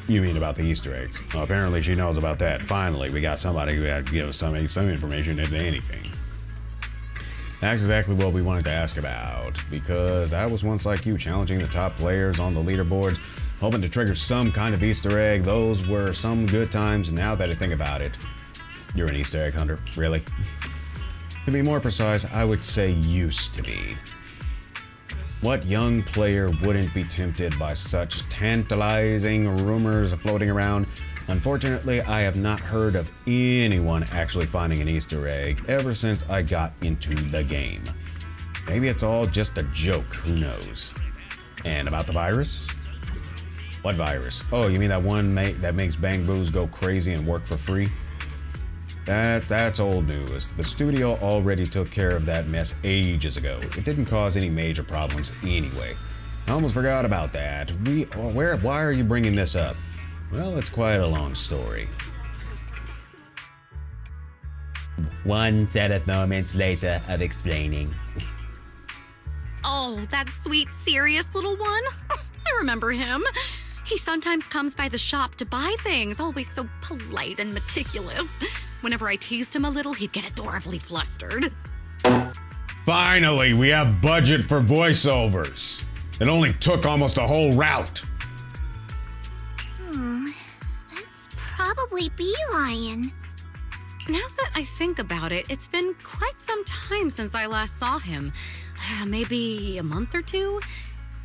You mean about the Easter eggs? Well, apparently she knows about that. Finally, we got somebody who had to give us some information, if anything. That's exactly what we wanted to ask about, because I was once like you, challenging the top players on the leaderboards, hoping to trigger some kind of Easter egg. Those were some good times, and now that I think about it, you're an Easter egg hunter, really? To be more precise, I would say used to be. What young player wouldn't be tempted by such tantalizing rumors floating around? Unfortunately, I have not heard of anyone actually finding an Easter egg ever since I got into the game. Maybe it's all just a joke, who knows? And about the virus? What virus? Oh, you mean that one that makes Bangboos go crazy and work for free? That's old news. The studio already took care of that mess ages ago. It didn't cause any major problems anyway. I almost forgot about that. Why are you bringing this up? Well, it's quite a long story. One set of moments later of explaining.
Oh, that sweet, serious little one. I remember him. He sometimes comes by the shop to buy things, always so polite and meticulous. Whenever I teased him a little, he'd get adorably flustered.
Finally, we have budget for voiceovers. It only took almost a whole route.
That's probably Beelion.
Now that I think about it, it's been quite some time since I last saw him. Maybe a month or two?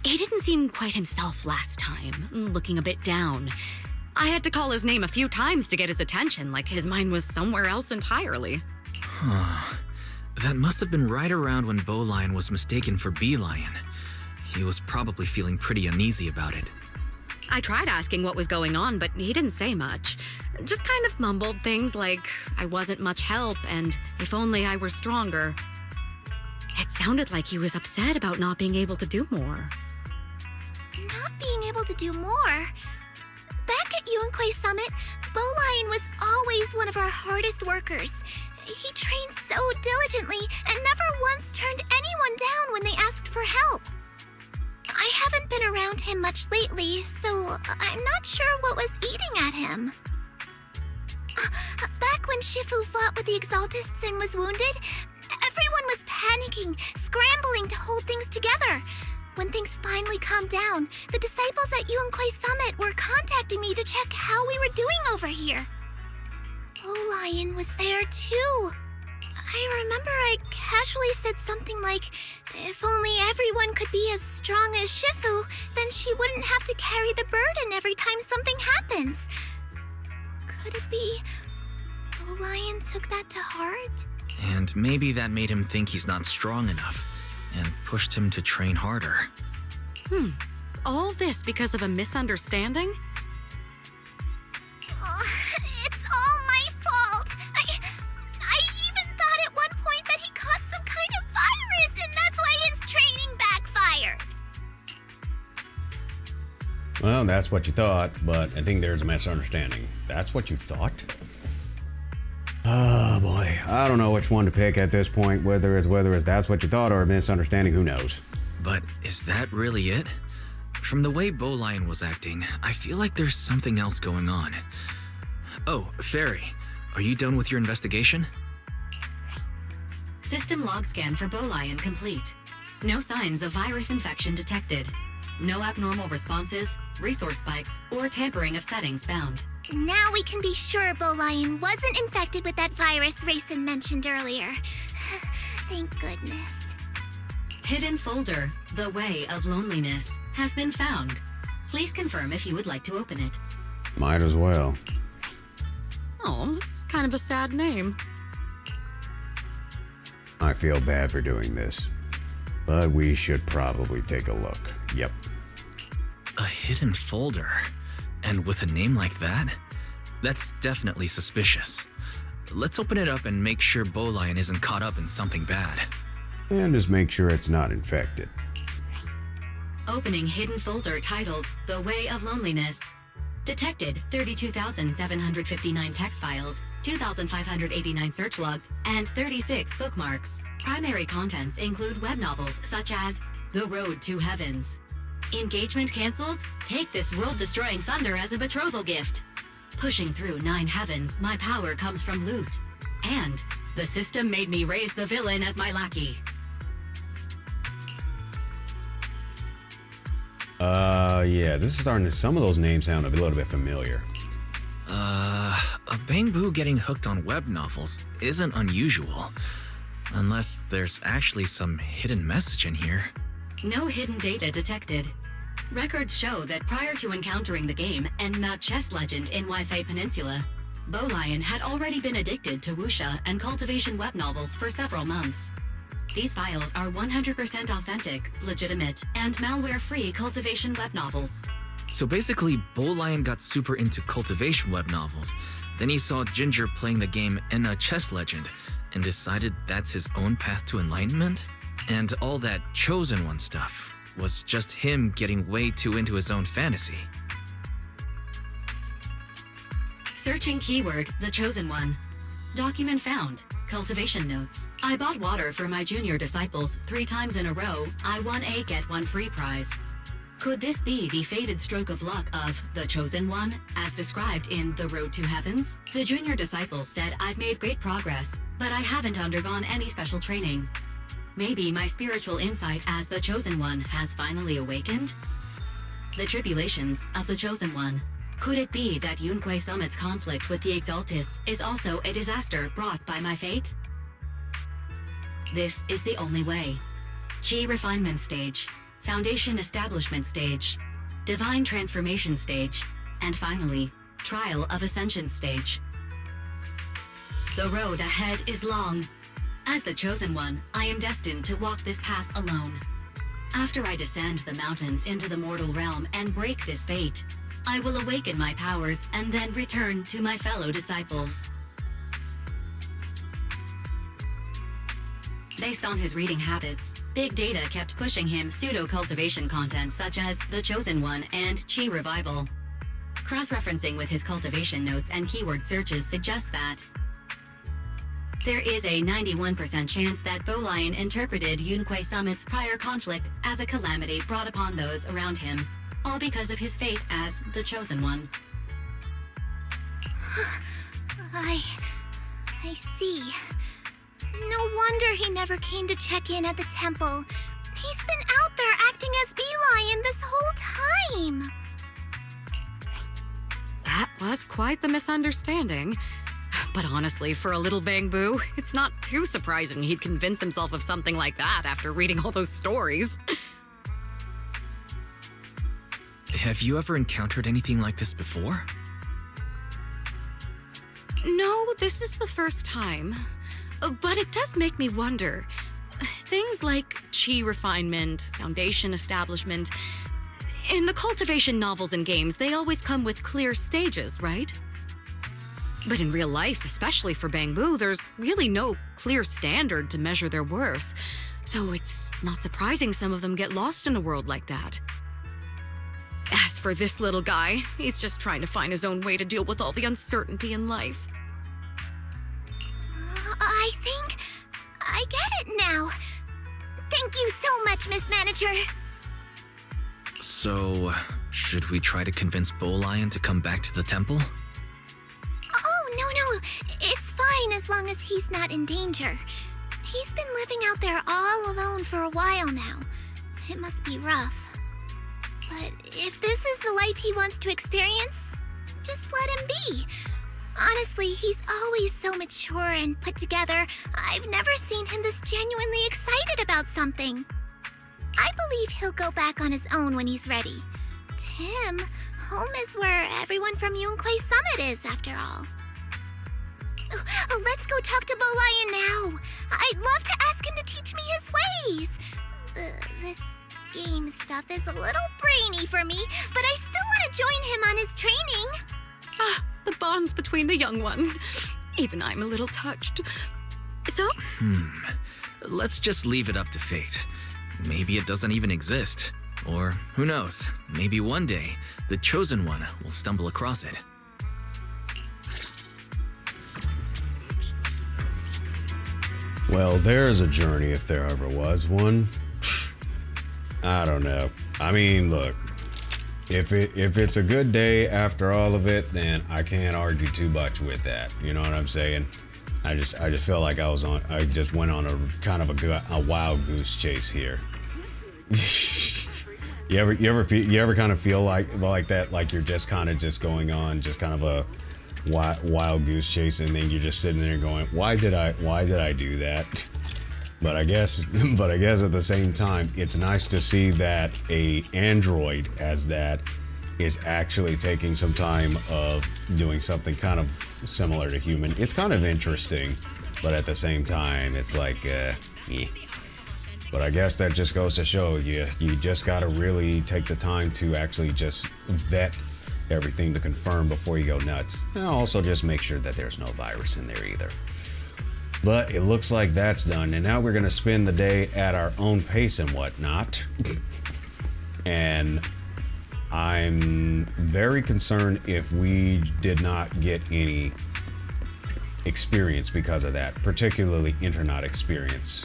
He didn't seem quite himself last time, looking a bit down. I had to call his name a few times to get his attention, like his mind was somewhere else entirely.
Huh. That must have been right around when Bow Lion was mistaken for Bee Lion. He was probably feeling pretty uneasy about it.
I tried asking what was going on, but he didn't say much. Just kind of mumbled things like I wasn't much help and if only I were stronger. It sounded like he was upset about not being able to do more.
Not being able to do more? Back at Yunkui Summit, Bow Lion was always one of our hardest workers. He trained so diligently and never once turned anyone down when they asked for help. I haven't been around him much lately, so I'm not sure what was eating at him. Back when Shifu fought with the Exaltists and was wounded, everyone was panicking, scrambling to hold things together. When things finally calmed down, the disciples at Yunkui Summit were contacting me to check how we were doing over here. Bow Lion was there too. I remember I casually said something like, if only everyone could be as strong as Shifu, then she wouldn't have to carry the burden every time something happens. Could it be Bow Lion took that to heart?
And maybe that made him think he's not strong enough, and pushed him to train harder.
All this because of a misunderstanding?
Oh, it's all my fault. I even thought at one point that he caught some kind of virus, and that's why his training backfired.
Well, that's what you thought, but I think there's a misunderstanding. That's what you thought? Oh boy, I don't know which one to pick at this point, whether it's that's what you thought or a misunderstanding, who knows.
But is that really it? From the way Bow Lion was acting, I feel like there's something else going on. Oh, Fairy, are you done with your investigation?
System log scan for Bow Lion complete. No signs of virus infection detected. No abnormal responses, resource spikes, or tampering of settings found.
Now we can be sure Bow Lion wasn't infected with that virus Raisin mentioned earlier. Thank goodness.
Hidden folder, The Way of Loneliness, has been found. Please confirm if you would like to open it.
Might as well.
Oh, that's kind of a sad name.
I feel bad for doing this, but we should probably take a look. Yep.
A hidden folder? And with a name like that? That's definitely suspicious. Let's open it up and make sure Bow Lion isn't caught up in something bad.
And just make sure it's not infected.
Opening hidden folder titled The Way of Loneliness. Detected 32,759 text files, 2,589 search logs, and 36 bookmarks. Primary contents include web novels such as The Road to Heavens. Engagement canceled? Take this world-destroying thunder as a betrothal gift. Pushing through 9 heavens, my power comes from loot. And the system made me raise the villain as my lackey.
Yeah, this is starting to, some of those names sound a little bit familiar.
A Bangboo getting hooked on web novels isn't unusual. Unless there's actually some hidden message in here.
No hidden data detected. Records show that prior to encountering the game and the chess legend in Wi-Fi Peninsula, Bow Lion had already been addicted to wuxia and cultivation web novels for several months. These files are 100% authentic, legitimate, and malware-free cultivation web novels.
So basically, Bow Lion got super into cultivation web novels. Then he saw Ginger playing the game Enna Chess Legend and decided that's his own path to enlightenment? And all that Chosen One stuff was just him getting way too into his own fantasy.
Searching keyword, The Chosen One. Document found. Cultivation notes. I bought water for my junior disciples 3 times in a row. I won a get one free prize. Could this be the fated stroke of luck of The Chosen One, as described in The Road to Heavens? The junior disciples said I've made great progress, but I haven't undergone any special training. Maybe my spiritual insight as the Chosen One has finally awakened? The tribulations of the Chosen One. Could it be that Yunkui Summit's conflict with the Exaltists is also a disaster brought by my fate? This is the only way. Chi refinement stage, foundation establishment stage, divine transformation stage, and finally, trial of ascension stage. The road ahead is long. As the Chosen One, I am destined to walk this path alone. After I descend the mountains into the mortal realm and break this fate, I will awaken my powers and then return to my fellow disciples. Based on his reading habits, Big Data kept pushing him pseudo-cultivation content such as The Chosen One and Chi Revival. Cross-referencing with his cultivation notes and keyword searches suggests that there is a 91% chance that Bolian interpreted Yunquei Summit's prior conflict as a calamity brought upon those around him, all because of his fate as the Chosen One.
I see. No wonder he never came to check in at the temple. He's been out there acting as Bee-Lion this whole time.
That was quite the misunderstanding. But honestly, for a little Bangboo, it's not too surprising he'd convince himself of something like that after reading all those stories.
Have you ever encountered anything like this before?
No, this is the first time. But it does make me wonder. Things like chi refinement, foundation establishment. In the cultivation novels and games, they always come with clear stages, right? But in real life, especially for Bangboo, there's really no clear standard to measure their worth. So it's not surprising some of them get lost in a world like that. As for this little guy, he's just trying to find his own way to deal with all the uncertainty in life.
I think I get it now. Thank you so much, Miss Manager.
So, should we try to convince Bolian to come back to the temple?
Oh, no. It's fine as long as he's not in danger. He's been living out there all alone for a while now. It must be rough. But if this is the life he wants to experience, just let him be. Honestly, he's always so mature and put together. I've never seen him this genuinely excited about something. I believe he'll go back on his own when he's ready. Tim, home is where everyone from Yunquei Summit is, after all. Let's go talk to Bolian now. I'd love to ask him to teach me his ways. This game stuff is a little brainy for me, but I still want to join him on his training.
Ah, the bonds between the young ones. Even I'm a little touched. So?
Let's just leave it up to fate. Maybe it doesn't even exist. Or, who knows, maybe one day, the Chosen One will stumble across it.
Well, there's a journey if there ever was one. I don't know. I mean, look, if it's a good day after all of it, then I can't argue too much with that. You know what I'm saying? I just felt like I just went on a kind of a wild goose chase here. You ever kind of feel like that, like you're just kind of just going on just kind of a wild goose chase, and then you're just sitting there going, why did I do that? But I guess at the same time, it's nice to see that a android as that is actually taking some time of doing something kind of similar to human. It's kind of interesting, but at the same time, it's like, yeah. But I guess that just goes to show you just gotta really take the time to actually just vet everything to confirm before you go nuts. And also just make sure that there's no virus in there either. But it looks like that's done, and now we're gonna spend the day at our own pace and whatnot. And I'm very concerned if we did not get any experience because of that, particularly internet experience,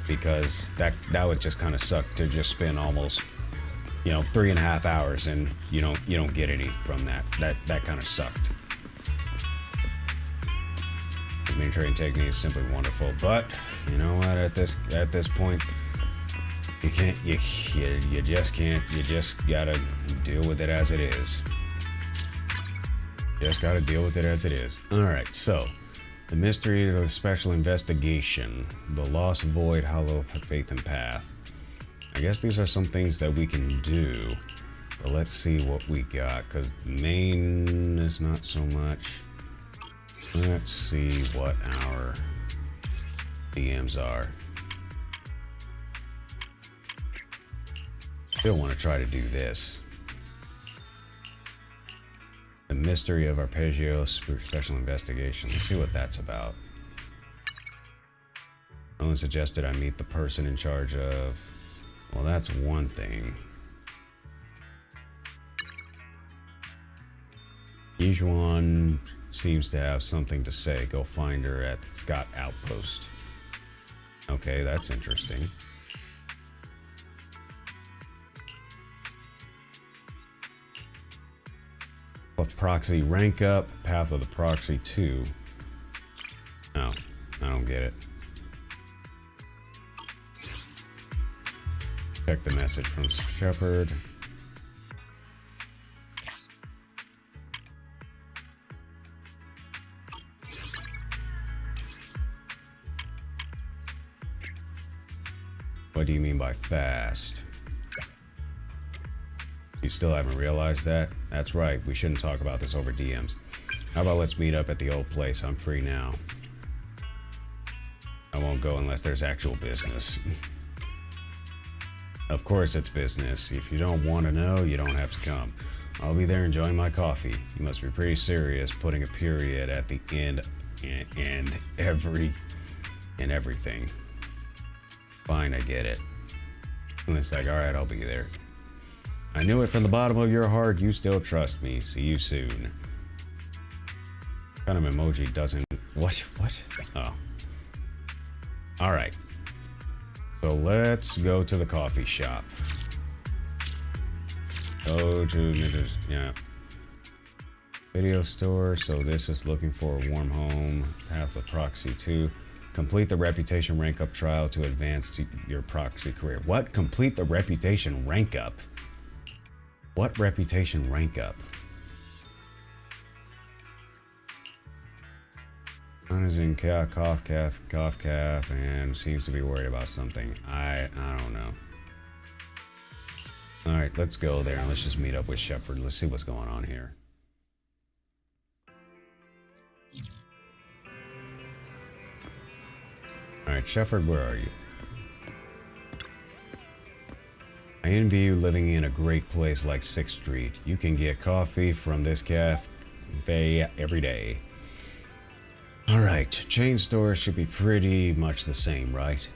because that would just kind of suck to just spend almost 3.5 hours and you don't get any from that. That kind of sucked. Main trading technique is simply wonderful, but you know what? At this point, you just gotta deal with it as it is. Just gotta deal with it as it is. All right, so the mystery of the special investigation, the lost void, hollow faith and path. I guess these are some things that we can do, but let's see what we got, because the main is not so much. Let's see what our DMs are. Still want to try to do this. The mystery of arpeggio special investigation. Let's see what that's about. Someone suggested I meet the person in charge of... Well, that's one thing. Each one seems to have something to say. Go find her at the Scott Outpost. Okay, that's interesting. Of proxy rank up, path of the proxy 2. No, I don't get it. Check the message from Shepard. What do you mean by fast? You still haven't realized that? That's right, we shouldn't talk about this over DMs. How about let's meet up at the old place? I'm free now. I won't go unless there's actual business. Of course it's business. If you don't want to know, you don't have to come. I'll be there enjoying my coffee. You must be pretty serious putting a period at the end and everything. Fine, I get it. And it's like, alright, I'll be there. I knew it from the bottom of your heart. You still trust me. See you soon. What kind of emoji doesn't... What? Oh. Alright. So let's go to the coffee shop. Go to Ninja's... Yeah. Video store. So this is looking for a warm home. Path of proxy 2. Complete the reputation rank up trial to advance to your proxy career. What? Complete the reputation rank up? What reputation rank up? One is in cough calf, and seems to be worried about something. I don't know. All right, let's go there and let's just meet up with Shepard. Let's see what's going on here. All right, Shepard, where are you? I envy you living in a great place like 6th Street. You can get coffee from this cafe every day. Alright, chain stores should be pretty much the same, right?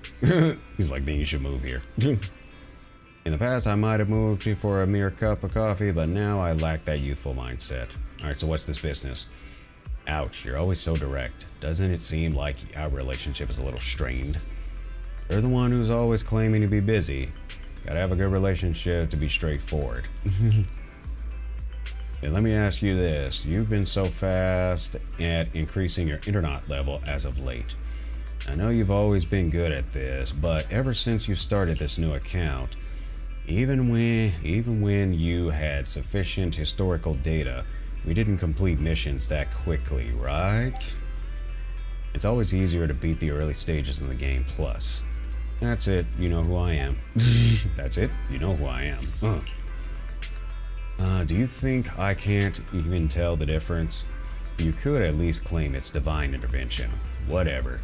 He's like, then you should move here. In the past, I might have moved for a mere cup of coffee, but now I lack that youthful mindset. Alright, so what's this business? Ouch, you're always so direct. Doesn't it seem like our relationship is a little strained? You're the one who's always claiming to be busy. Gotta have a good relationship to be straightforward. And let me ask you this. You've been so fast at increasing your internet level as of late. I know you've always been good at this, but ever since you started this new account, even when you had sufficient historical data, we didn't complete missions that quickly, right? It's always easier to beat the early stages in the game plus. That's it, you know who I am. That's it, you know who I am. Do you think I can't even tell the difference? You could at least claim it's divine intervention. Whatever.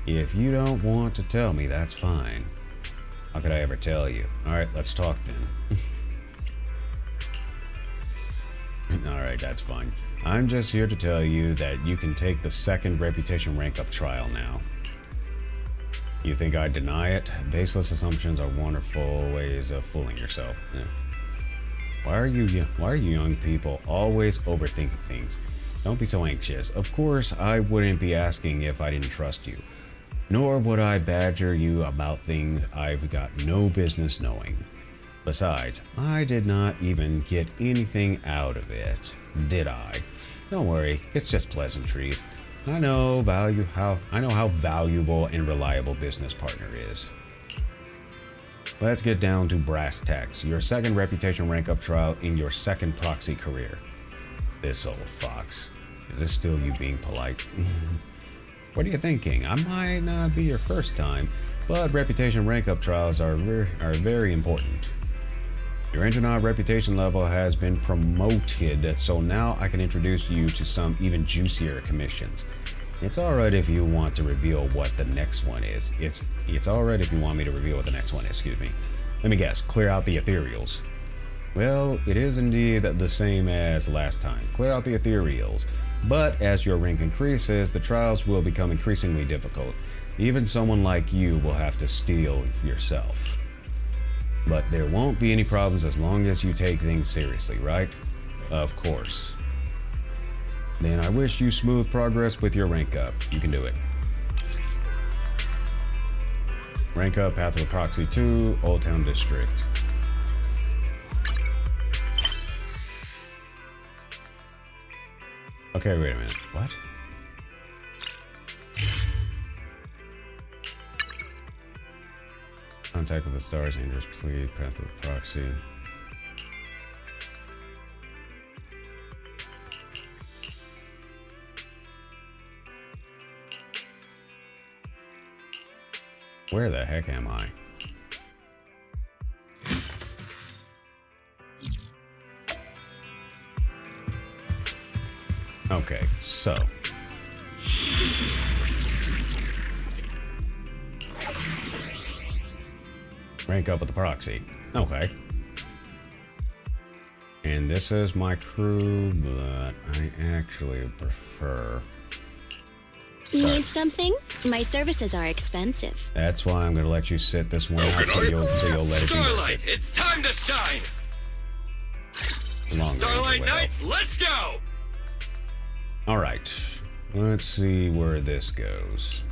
If you don't want to tell me, that's fine. How could I ever tell you? Alright, let's talk then. Alright, that's fine. I'm just here to tell you that you can take the 2nd reputation rank up trial now. You think I'd deny it? Baseless assumptions are wonderful ways of fooling yourself. Yeah. Why are you young people always overthinking things? Don't be so anxious. Of course, I wouldn't be asking if I didn't trust you. Nor would I badger you about things I've got no business knowing. Besides, I did not even get anything out of it, did I? Don't worry, it's just pleasantries. I know how valuable and reliable business partner is. Let's get down to brass tacks. Your 2nd reputation rank up trial in your 2nd proxy career. This old fox. Is this still you being polite? What are you thinking? I might not be your first time, but reputation rank up trials are very important. Your engineer reputation level has been promoted, so now I can introduce you to some even juicier commissions. It's alright if you want to reveal what the next one is. It's alright if you want me to reveal what the next one is, excuse me. Let me guess, clear out the ethereals. Well, it is indeed the same as last time. Clear out the ethereals. But as your rank increases, the trials will become increasingly difficult. Even someone like you will have to steal yourself. But there won't be any problems as long as you take things seriously, right? Of course. Then I wish you smooth progress with your rank up. You can do it. Rank up, Path of the Proxy 2, Old Town District. Okay, wait a minute. What? Contact with the Stars, Angels, please. Path of the Proxy. Where the heck am I? Okay, so. Rank up with the proxy. Okay. And this is my crew, but I actually prefer...
Need something? My services are expensive.
That's why I'm gonna let you sit this one out so you'll let it be.
Starlight, it's time to shine! Starlight Knights, let's go!
Alright, let's see where this goes.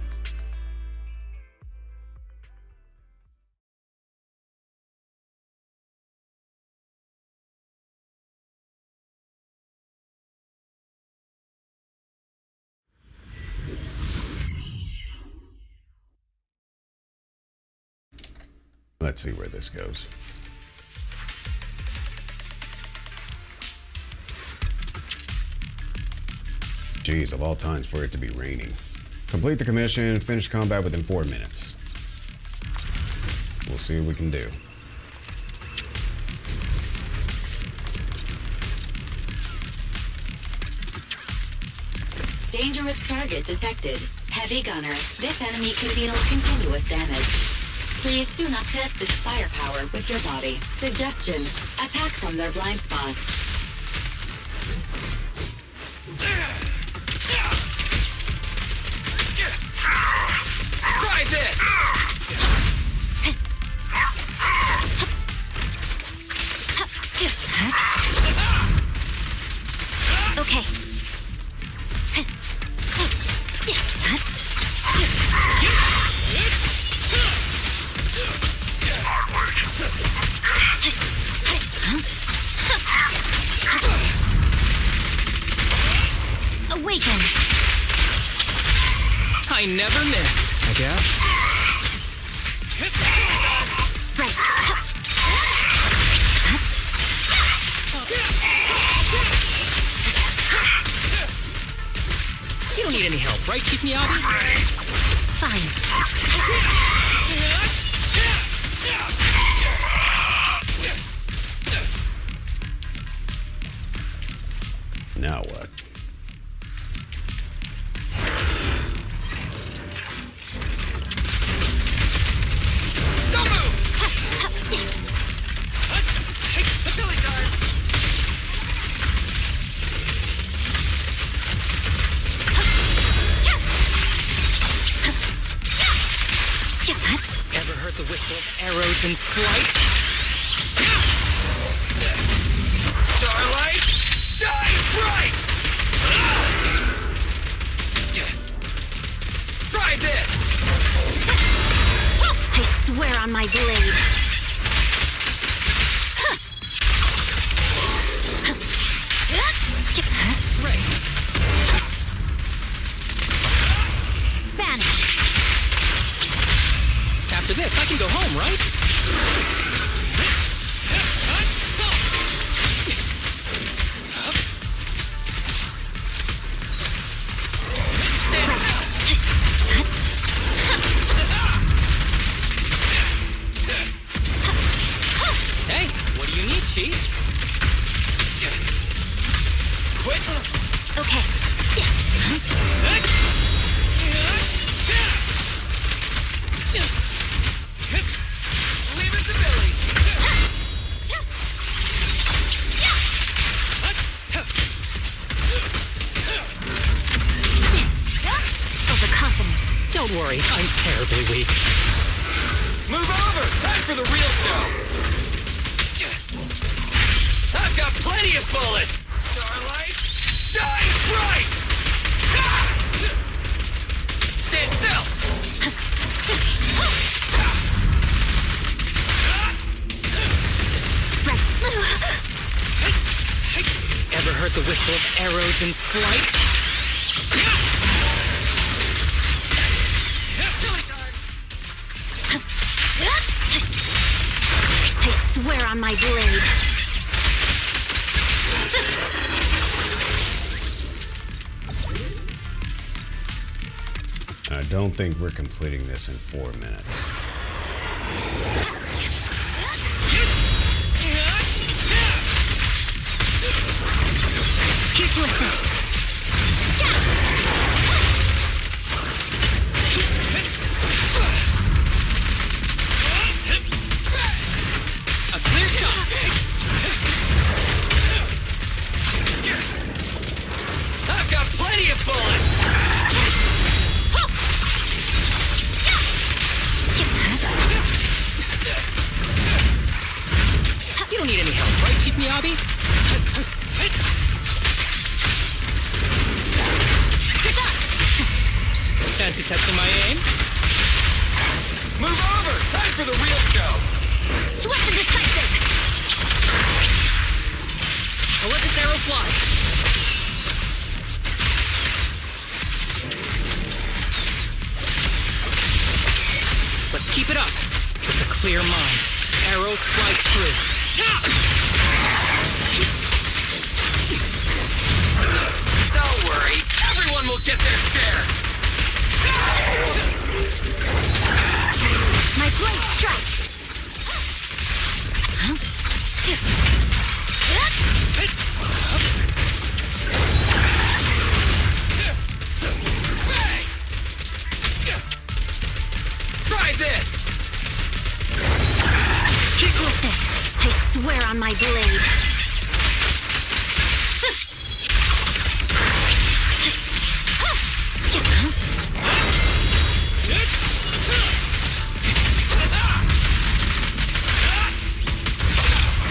Let's see where this goes. Jeez, of all times for it to be raining. Complete the commission, finish combat within 4 minutes. We'll see what we can do.
Dangerous target detected. Heavy gunner. This enemy can deal continuous damage. Please do not test its firepower with your body. Suggestion: attack from their blind spot.
Try this!
Okay. Awaken!
I never miss, I guess.
Right.
You don't need any help, right? Keep me out.
Fine.
Now what?
Ever heard the whistle of arrows in flight?
Starlight, shine bright! Try this!
I swear on my blade.
Right.
Vanish.
After this, I can go home, right? Hey, what do you need?
sorry. I'm terribly weak.
Move over! Time for the real show! I've got plenty of bullets! Starlight, shine bright! Stand still!
Ever heard the whistle of arrows in flight?
I swear on my blade.
I don't think we're completing this in 4 minutes.
Here to assist.
A clear shot!
I've got plenty of bullets!
You don't need any help, right, Chief Miyabi? Fancy testing my aim?
Move over! Time for the real show!
Swift and decisive.
I'll let this arrow fly. Let's keep it up. With a clear mind, arrows fly true.
Don't worry, everyone will get their share!
My blade strikes.
Try this!
Here to assist. I swear on my blade.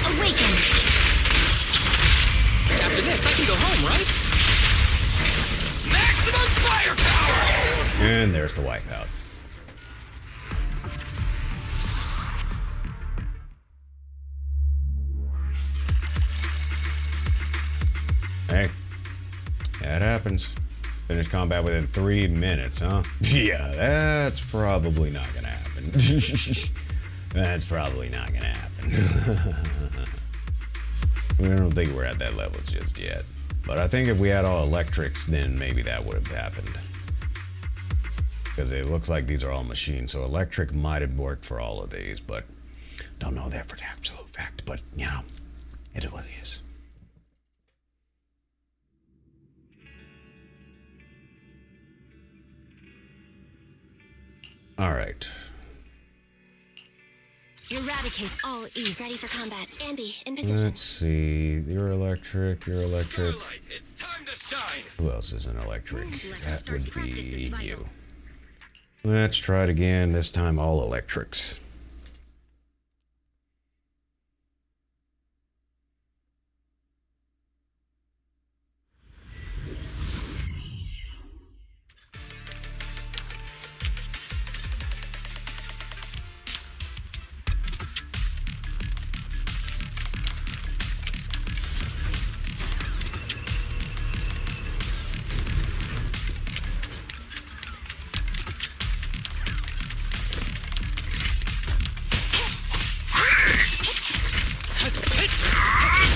Awaken.
After this, I can go home, right?
Maximum firepower!
And there's the wipeout. Hey, that happens. Finish combat within 3 minutes, huh? Yeah, that's probably not gonna happen. That's probably not gonna happen. I don't think we're at that level just yet. But I think if we had all electrics, then maybe that would have happened. Because it looks like these are all machines, so electric might have worked for all of these, but don't know that for the absolute fact. But, you know, it is what it is. All right.
Eradicate all E. Ready for combat. Ambi, in position.
Let's see. You're electric. You're electric.
Starlight, it's time to shine!
Who else is an electric? That would be you. Let's try it again. This time all electrics.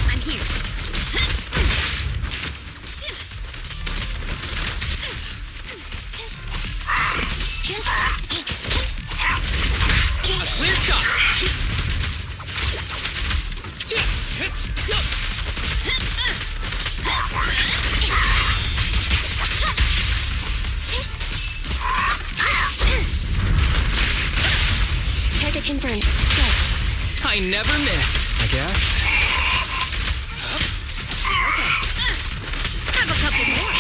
I'm here.
A clear shot!
Target confirmed. Go.
I never miss, I guess.
Have a couple more.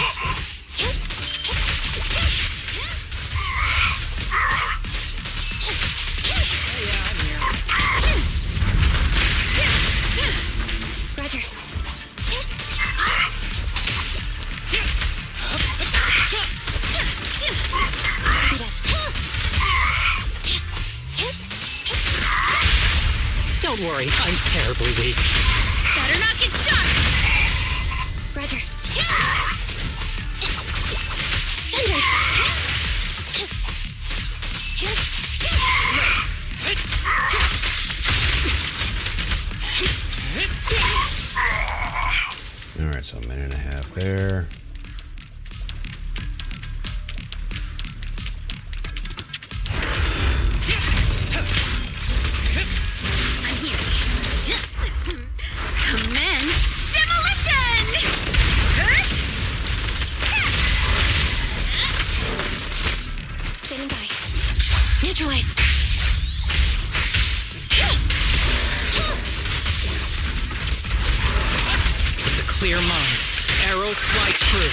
Don't worry, I'm terribly weak.
Better not get shot! Roger. Thunder!
Alright, so a minute and a half there.
I'm here. Commence demolition! Standing by. Neutralize.
With a clear mind, arrows fly true.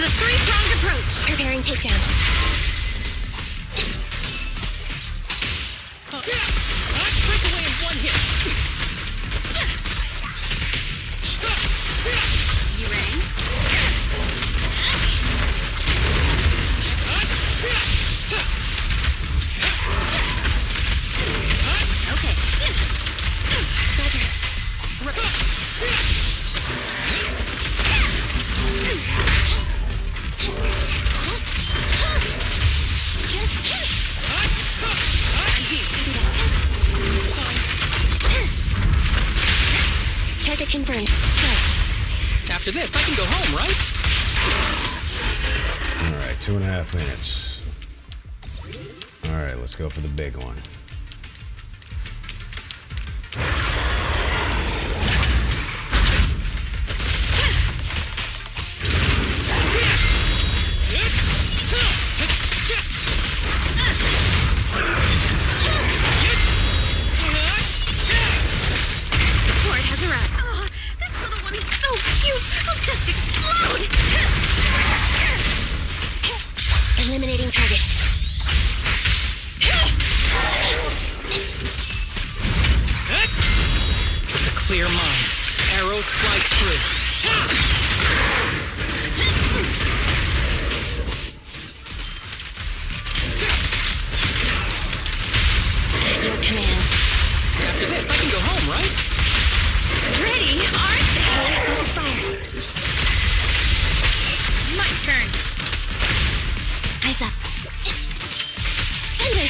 The three-pronged approach. Preparing takedown.
Break away in one hit.
You ready? Okay. Roger. Target confirmed. Go.
After this, I can go home, right?
Alright, 2.5 minutes. Alright, let's go for the big one.
Support has arrived. Oh, this little one is so cute. I'll just explode. Eliminating target.
With a clear mind, arrows fly true.
Your command.
After this, I can go home, right?
Ready, aren't they? Focus fire. My turn. Eyes up. Thunder.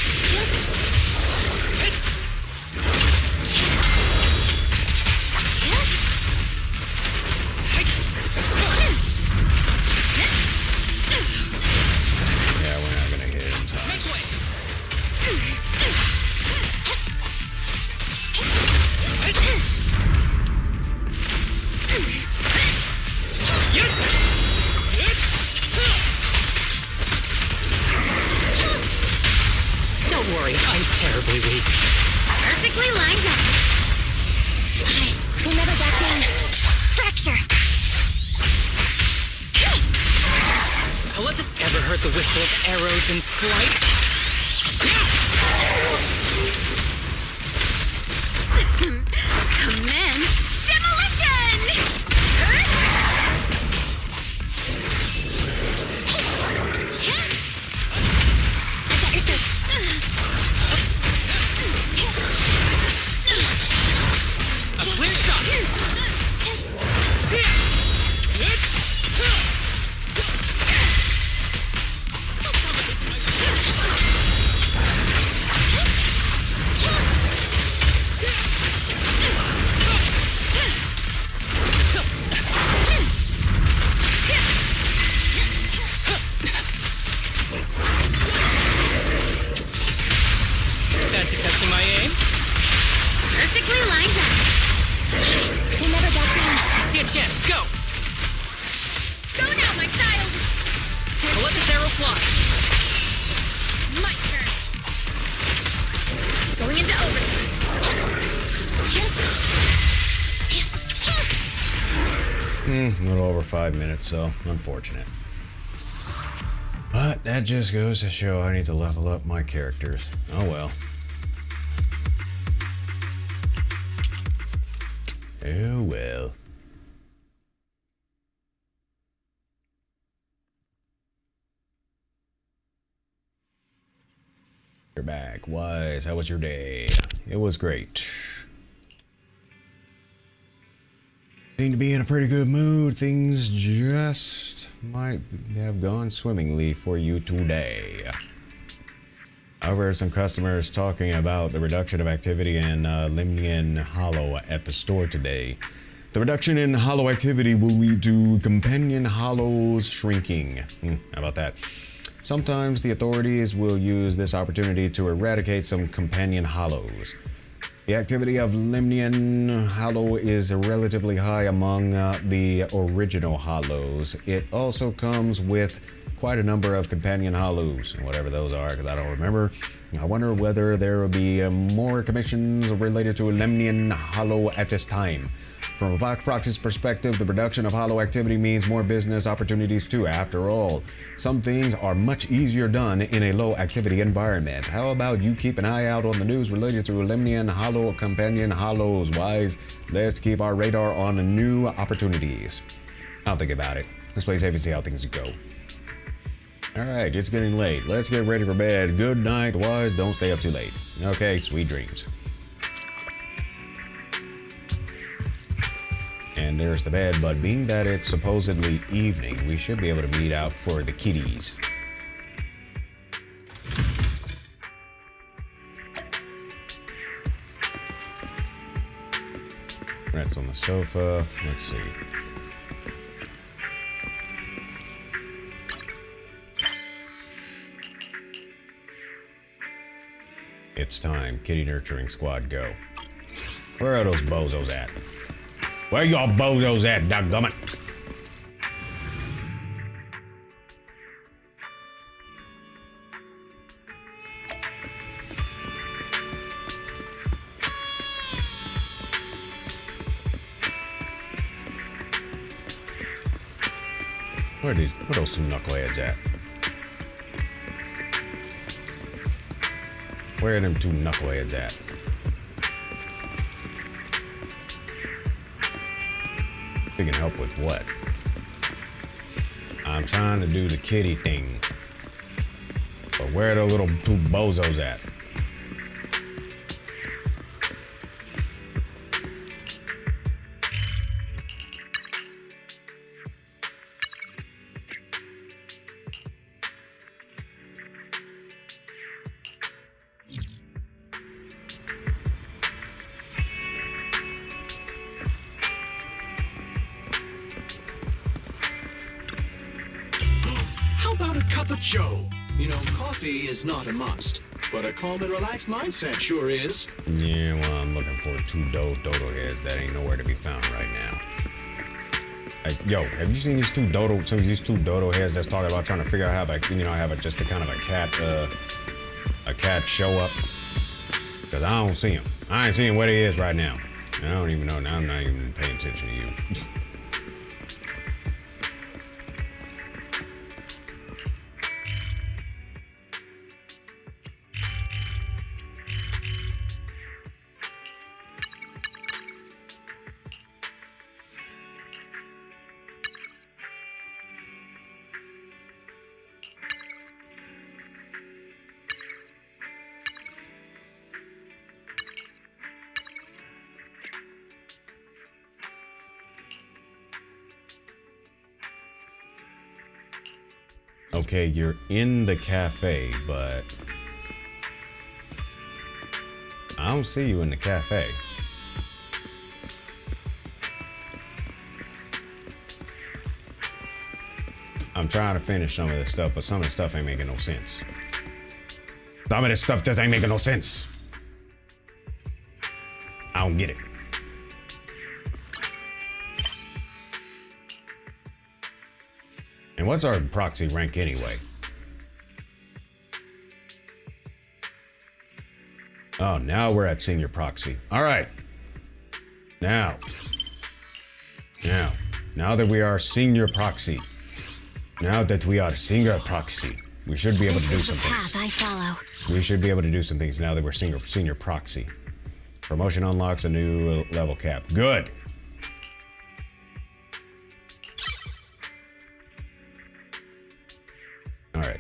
Yeah, we're not gonna hit it in time.
Make way. Don't worry, I'm terribly weak.
Perfectly lined up. We'll never back down. Fracture.
Now let this ever hurt the whistle of arrows in flight.
Commence demolition! I got your six.
A clear shot. Fancy testing my aim?
Perfectly lined up. We'll never back down.
See a chance. Go.
Go now, my child.
I'll let this arrow fly.
My turn. Going into overtime.
A little over 5 minutes, so unfortunate. But that just goes to show I need to level up my characters. Oh well. Oh well. You're back. Wise, how was your day? It was great. Seem to be in a pretty good mood. Things just might have gone swimmingly for you today. However, some customers talking about the reduction of activity in Limnian Hollow at the store today. The reduction in hollow activity will lead to companion hollows shrinking. How about that? Sometimes the authorities will use this opportunity to eradicate some companion hollows. The activity of Limnian Hollow is relatively high among the original hollows. It also comes with quite a number of companion hollows, whatever those are, because I don't remember. I wonder whether there will be more commissions related to Limnian Hollow at this time. From a box proxy's perspective, the reduction of hollow activity means more business opportunities too. After all, some things are much easier done in a low activity environment. How about you keep an eye out on the news related to Limnian Hollow companion hollows? Wise, let's keep our radar on new opportunities. I'll think about it. Let's play safe and see how things go. Alright, it's getting late. Let's get ready for bed. Good night, Wise. Don't stay up too late. Okay, sweet dreams. And there's the bed, but being that it's supposedly evening, we should be able to meet out for the kitties. Rat's on the sofa. Let's see. It's time. Kitty nurturing squad, go. Where are those bozos at? Where y'all bozos at, doggummit? Where those two knuckleheads at? Where are them two knuckleheads at? They can help with what? I'm trying to do the kitty thing. But where are the little two bozos at?
Joe, you know, coffee is not a must, but a calm and relaxed mindset sure is.
Yeah, well, I'm looking for two dodo heads that ain't nowhere to be found right now. Like, yo, have you seen these two dodo heads that's talking about trying to figure out how to, you know, have just a kind of a cat show up? Because I don't see him. I ain't seeing where he is right now. I don't even know. Now I'm not even paying attention to you. Okay, you're in the cafe, but I don't see you in the cafe. I'm trying to finish some of this stuff, but some of the stuff ain't making no sense. Some of this stuff just ain't making no sense. I don't get it. And what's our proxy rank anyway? Oh, now we're at senior proxy. All right. Now that we are senior proxy, we should be able to do some things.
I follow.
We should be able to do some things now that we're senior proxy. Promotion unlocks a new level cap. Good. All right.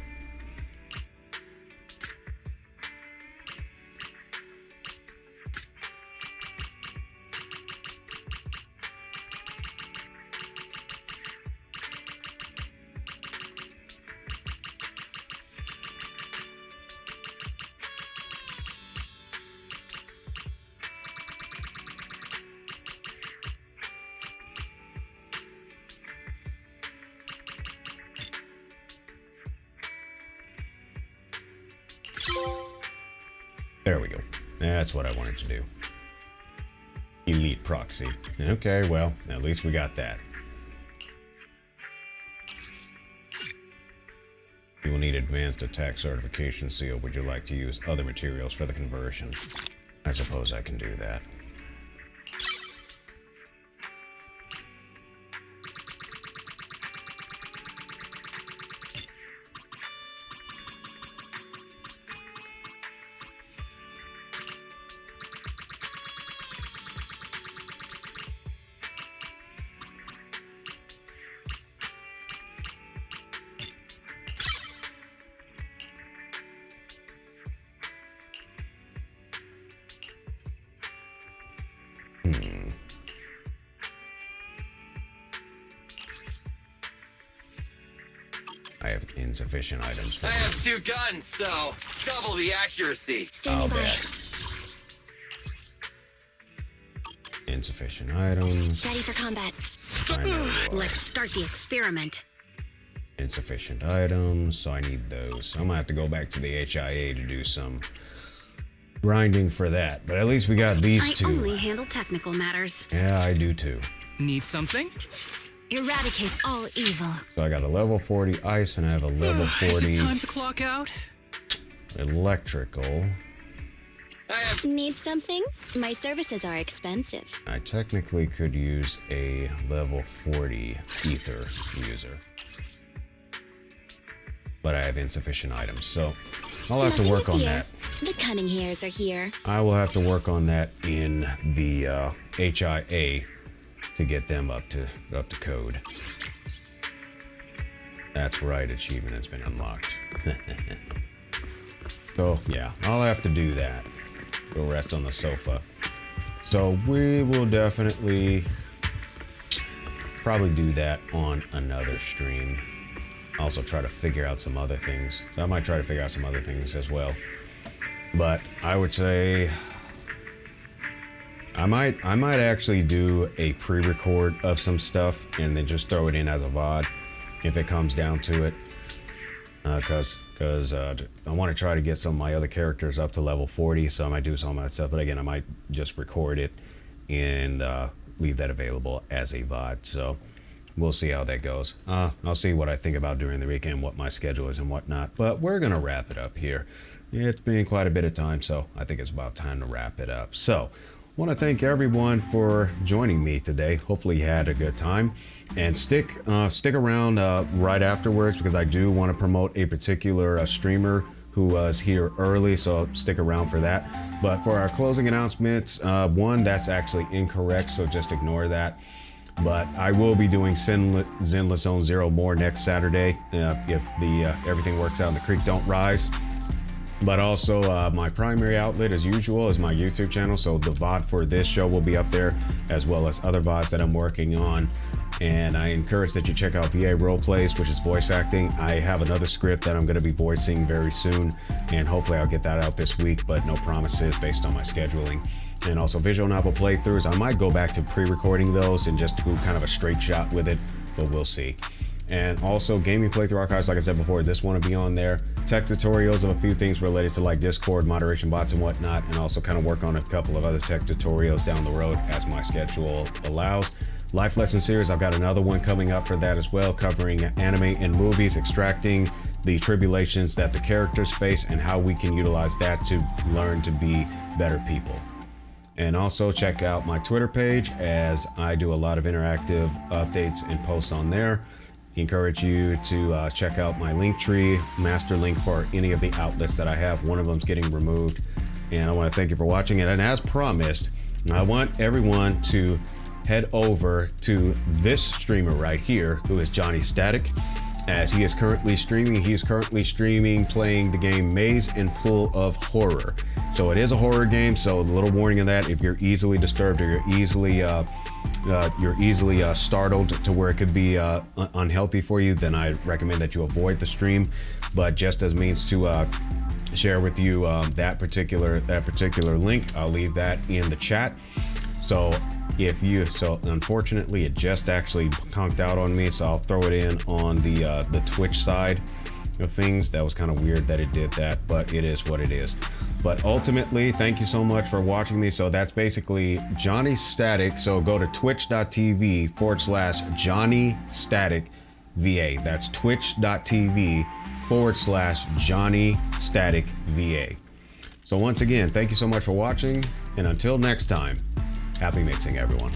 There we go. That's what I wanted to do. Elite proxy. Okay, well, at least we got that. You will need advanced attack certification seal. Would you like to use other materials for the conversion? I suppose I can do that. I have insufficient items for
I have 2 guns, so double the accuracy.
Standing by.
Insufficient items.
Ready for combat.
I know you are.
Let's start the experiment.
Insufficient items, so I need those. I'm gonna have to go back to the HIA to do some grinding for that. But at least we got these two.
I only handle technical matters.
Yeah, I do too.
Need something?
Eradicate all evil.
So I got a level 40 ice and I have a level
Is
40
it time to clock out?
electrical.
Need something? My services are expensive.
I technically could use a level 40 ether user, but I have insufficient items, so I'll have to work on that.
The cunning hairs are here.
I will have to work on that in the HIA to get them up to code. That's right, achievement has been unlocked. So yeah, I'll have to do that. We'll rest on the sofa. So we will definitely probably do that on another stream. Also try to figure out some other things. So I might try to figure out some other things as well. But I would say I might actually do a pre-record of some stuff and then just throw it in as a VOD if it comes down to it. Because I want to try to get some of my other characters up to level 40, so I might do some of that stuff. But again, I might just record it and leave that available as a VOD. So we'll see how that goes. I'll see what I think about during the weekend, what my schedule is and whatnot. But we're going to wrap it up here. It's been quite a bit of time, so I think it's about time to wrap it up. So I want to thank everyone for joining me today. Hopefully you had a good time. And stick around right afterwards, because I do want to promote a particular streamer who was here early, so stick around for that. But for our closing announcements, one, that's actually incorrect, so just ignore that. But I will be doing Zenless Zone 0 more next Saturday if everything works out and the creek don't rise. But also my primary outlet, as usual, is my YouTube channel. So the VOD for this show will be up there, as well as other VODs that I'm working on. And I encourage that you check out VA Roleplays, which is voice acting. I have another script that I'm going to be voicing very soon, and hopefully I'll get that out this week, but no promises based on my scheduling. And also visual novel playthroughs. I might go back to pre-recording those and just do kind of a straight shot with it, but we'll see. And also gaming playthrough archives, like I said before, this one will be on there. Tech tutorials of a few things related to like Discord, moderation bots and whatnot, and also kind of work on a couple of other tech tutorials down the road as my schedule allows. Life lesson series, I've got another one coming up for that as well, covering anime and movies, extracting the tribulations that the characters face and how we can utilize that to learn to be better people. And also check out my Twitter page, as I do a lot of interactive updates and posts on there. Encourage you to check out my Linktree, master link for any of the outlets that I have. One of them's getting removed. And I want to thank you for watching it. And as promised, I want everyone to head over to this streamer right here, who is Johnny Static, as he is currently streaming. He is currently streaming playing the game Maze and Pool of Horror. So it is a horror game, so a little warning of that. If you're easily disturbed or you're easily startled to where it could be unhealthy for you, then I recommend that you avoid the stream. But just as means to share with you that particular link, I'll leave that in the chat. So unfortunately it just actually conked out on me, so I'll throw it in on the Twitch side of things. That was kind of weird that it did that, but it is what it is. But ultimately, thank you so much for watching me. So that's basically Johnny Static. So go to twitch.tv/Johnny Static VA. That's twitch.tv/Johnny Static VA. So once again, thank you so much for watching. And until next time, happy mixing, everyone.